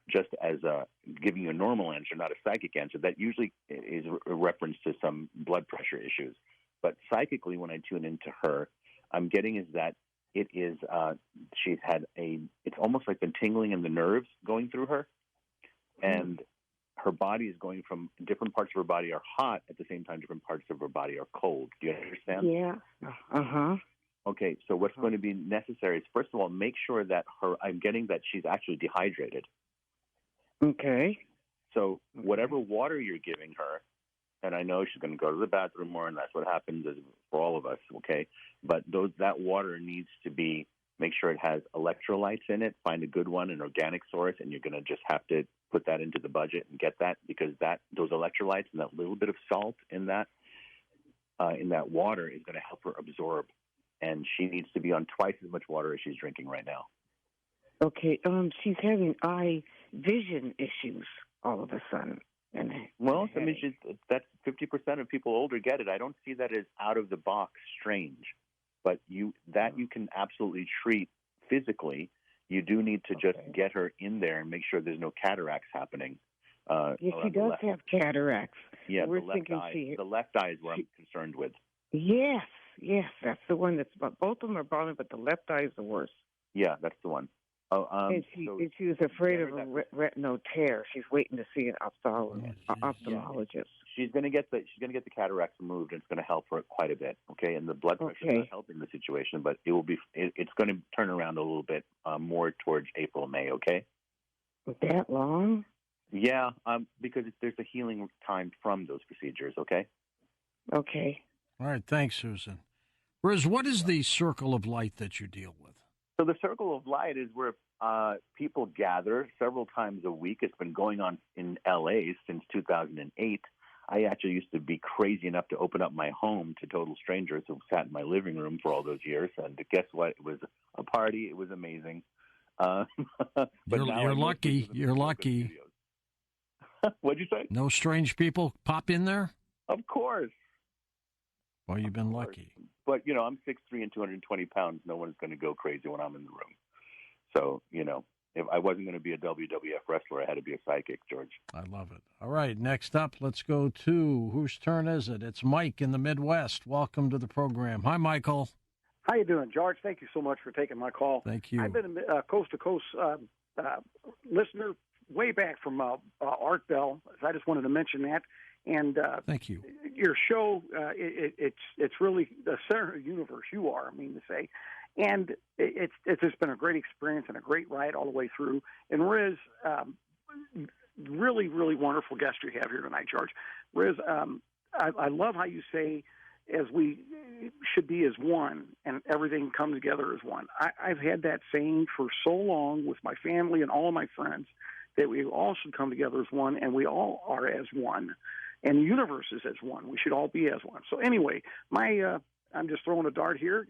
just as giving you a normal answer, not a psychic answer, that usually is a reference to some blood pressure issues. But psychically, when I tune into her, I'm getting is that it is, she's had it's almost like been tingling in the nerves going through her. And her body is going from different parts of her body are hot at the same time different parts of her body are cold. Do you understand? Yeah. Okay, so what's going to be necessary is, first of all, make sure that I'm getting that she's actually dehydrated. Okay. So whatever water you're giving her, and I know she's going to go to the bathroom more, and that's what happens for all of us, okay? But that water needs to make sure it has electrolytes in it, find a good one, an organic source, and you're going to just have to put that into the budget and get that, because those electrolytes and that little bit of salt in that water is going to help her absorb. And she needs to be on twice as much water as she's drinking right now. Okay. She's having eye vision issues all of a sudden. Well, I mean, that's 50% of people older get it. I don't see that as out of the box strange, but you can absolutely treat physically. You do need to just get her in there and make sure there's no cataracts happening. Yes, she does have cataracts. Yeah, we're the left thinking eye. The left eye is what I'm concerned with. Yes, that's the one that's. Both of them are bothering, but the left eye is the worst. Yeah, that's the one. And she was afraid of a retinal tear. She's waiting to see an ophthalmologist. She's going to get the cataracts removed, and it's going to help her quite a bit. Okay, and the blood pressure is not helping the situation, but it will be. It's going to turn around a little bit more towards April, May. Okay. That long? Yeah, because there's a healing time from those procedures. Okay. Okay. All right. Thanks, Susan. Riz, what is the circle of light that you deal with? So the circle of light is where people gather several times a week. It's been going on in L.A. since 2008. I actually used to be crazy enough to open up my home to total strangers who sat in my living room for all those years. And guess what? It was a party. It was amazing. But you're lucky. You're lucky. What'd you say? No strange people pop in there? Of course. Well, you've been lucky. But, I'm 6'3" and 220 pounds. No one's going to go crazy when I'm in the room. So, if I wasn't going to be a WWF wrestler, I had to be a psychic, George. I love it. All right, next up, let's go to, whose turn is it? It's Mike in the Midwest. Welcome to the program. Hi, Michael. How you doing, George? Thank you so much for taking my call. Thank you. I've been a coast-to-coast listener way back from Art Bell. I just wanted to mention that. And thank you. Your show, it's really the center of the universe. You are, I mean to say, and it's just been a great experience and a great ride all the way through. And Riz, really, really wonderful guest you have here tonight, George. Riz, I love how you say as we should be as one, and everything come together as one. I've had that saying for so long with my family and all of my friends that we all should come together as one, and we all are as one, and the universe is as one. We should all be as one. So anyway, I'm just throwing a dart here.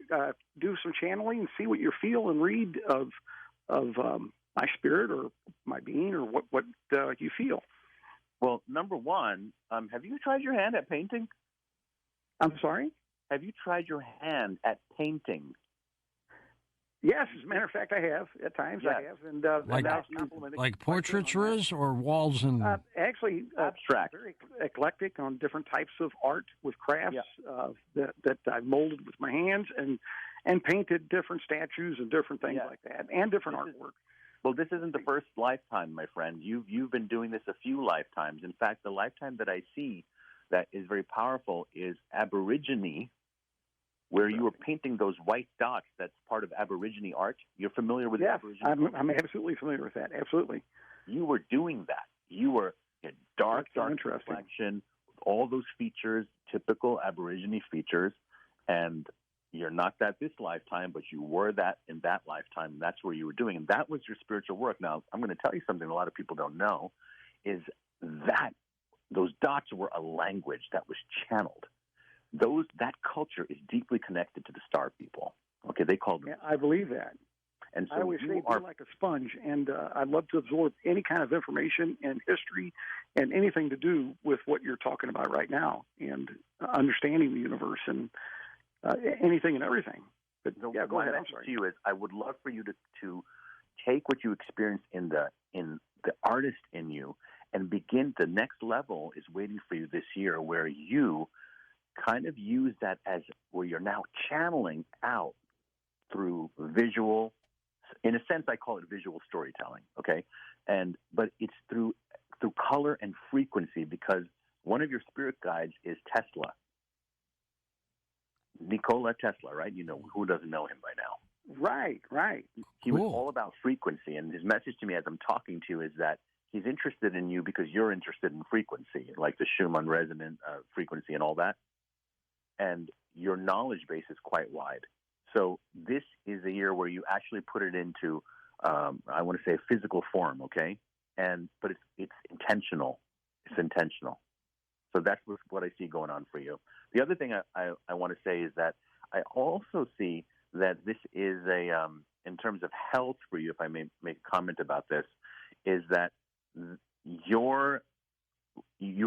Do some channeling and see what you feel and read of my spirit or my being or what you feel. Well, number one, have you tried your hand at painting? I'm sorry? Have you tried your hand at painting? Yes, as a matter of fact, I have. At times I have. And like portraits, Riz, or walls and... actually, abstract. Very eclectic on different types of art with crafts that I've molded with my hands and painted different statues and different things like that, and different artwork. Well, this isn't the first lifetime, my friend. You've been doing this a few lifetimes. In fact, the lifetime that I see that is very powerful is Aborigine, where you were painting those white dots. That's part of Aborigine art. You're familiar with Aborigine? I'm absolutely familiar with that. Absolutely. You were doing that. You were a dark complexion, all those features, typical Aborigine features, and you're not that this lifetime, but you were that in that lifetime. And that's where you were doing, and that was your spiritual work. Now, I'm going to tell you something a lot of people don't know, is that those dots were a language that was channeled. That culture is deeply connected to the star people. Okay, they call them. Yeah, I believe that. And so I always say they're like a sponge, and I love to absorb any kind of information and history and anything to do with what you're talking about right now, and understanding the universe and anything and everything. But go ahead. I'm sorry. To you is, I would love for you to take what you experience in the artist in you and begin. The next level is waiting for you this year, where you kind of use that as where you're now channeling out through visual. In a sense, I call it visual storytelling. Okay, but it's through color and frequency, because one of your spirit guides is Tesla. Nikola Tesla, right? You know, who doesn't know him by now? Right. He was all about frequency, and his message to me as I'm talking to you is that he's interested in you because you're interested in frequency, like the Schumann resonant frequency and all that. And your knowledge base is quite wide. So this is a year where you actually put it into, I want to say, a physical form, okay? But it's intentional. It's intentional. So that's what I see going on for you. The other thing I want to say is that I also see that this is in terms of health for you, if I may make a comment about this, is that you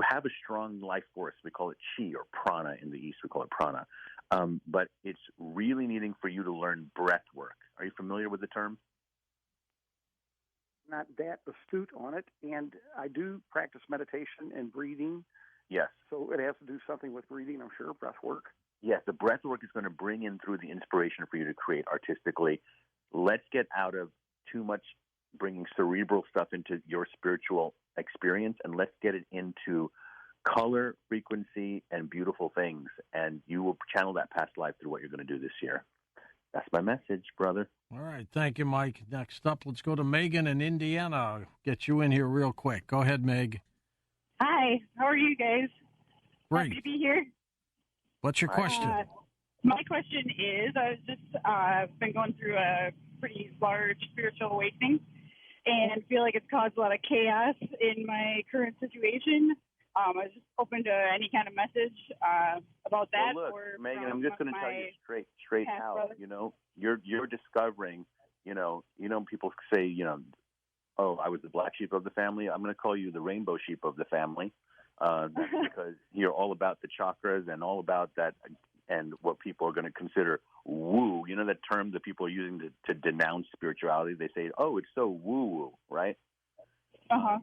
have a strong life force. We call it chi or prana in the East. We call it prana. But it's really needing for you to learn breath work. Are you familiar with the term? Not that astute on it, and I do practice meditation and breathing. Yes. So it has to do something with breathing, I'm sure, breath work. Yes, the breath work is going to bring in through the inspiration for you to create artistically. Let's get out of too much bringing cerebral stuff into your spiritual experience, and let's get it into color, frequency, and beautiful things. And you will channel that past life through what you're going to do this year. That's my message, brother. All right. Thank you, Mike. Next up, let's go to Megan in Indiana. I'll get you in here real quick. Go ahead, Meg. Hi. How are you guys? Great. Happy to be here. What's your question? My question is, I've just been going through a pretty large spiritual awakening and feel like it's caused a lot of chaos in my current situation. I was just open to any kind of message about that. Well, look, or Megan, I'm just going to tell you straight out. brother. You know, you're discovering. You know, people say, you know, oh, I was the black sheep of the family. I'm going to call you the rainbow sheep of the family. That's because you're all about the chakras and all about that, and what people are going to consider woo. You know that term that people are using to denounce spirituality? They say, oh, it's so woo-woo, right? Uh-huh.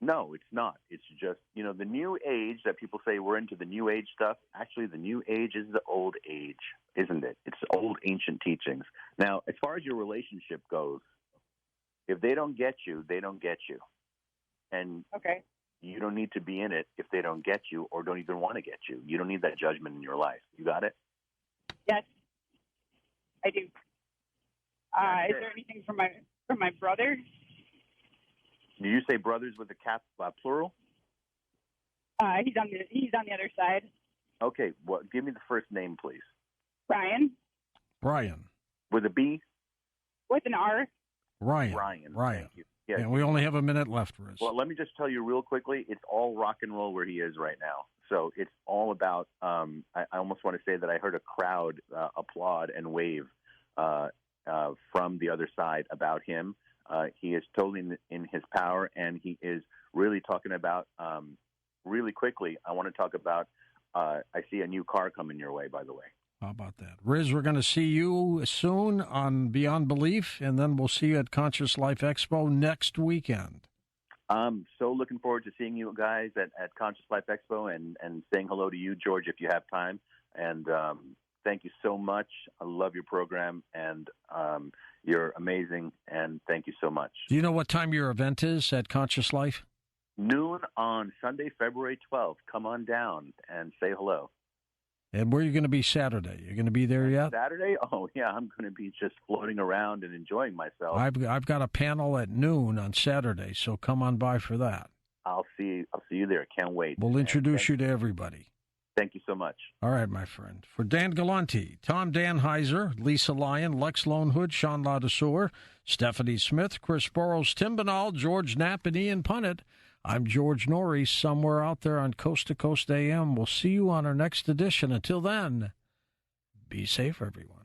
No, it's not. It's just, you know, the new age that people say we're into the new age stuff. Actually, the new age is the old age, isn't it? It's old ancient teachings. Now, as far as your relationship goes, if they don't get you, they don't get you. And okay. You don't need to be in it if they don't get you or don't even want to get you. You don't need that judgment in your life. You got it? Yes, I do. Is there anything from my brother? Do you say brothers with a cap plural? He's on the other side. Okay, well, give me the first name, please. Brian Brian. With a B? with an R. Ryan. Thank you. Yeah. And we only have a minute left, Riz. Well, let me just tell you real quickly, it's all rock and roll where he is right now. So it's all about, I almost want to say that I heard a crowd applaud and wave from the other side about him. He is totally in his power, and he is really talking about, really quickly, I want to talk about, I see a new car coming your way, by the way. How about that? Riz, we're going to see you soon on Beyond Belief, and then we'll see you at Conscious Life Expo next weekend. I'm so looking forward to seeing you guys at Conscious Life Expo and saying hello to you, George, if you have time. And thank you so much. I love your program, and you're amazing, and thank you so much. Do you know what time your event is at Conscious Life? Noon on Sunday, February 12th. Come on down and say hello. And where are you going to be Saturday? You're going to be there yet? Saturday? Oh, yeah, I'm going to be just floating around and enjoying myself. I've got a panel at noon on Saturday, so come on by for that. I'll see you there. Can't wait. We'll introduce you to everybody. Thank you so much. All right, my friend. For Dan Galante, Tom Danheiser, Lisa Lyon, Lex Lonehood, Sean Ladouceur, Stephanie Smith, Chris Burrows, Tim Banal, George Knapp, and Ian Punnett, I'm George Norrie, somewhere out there on Coast to Coast AM. We'll see you on our next edition. Until then, be safe, everyone.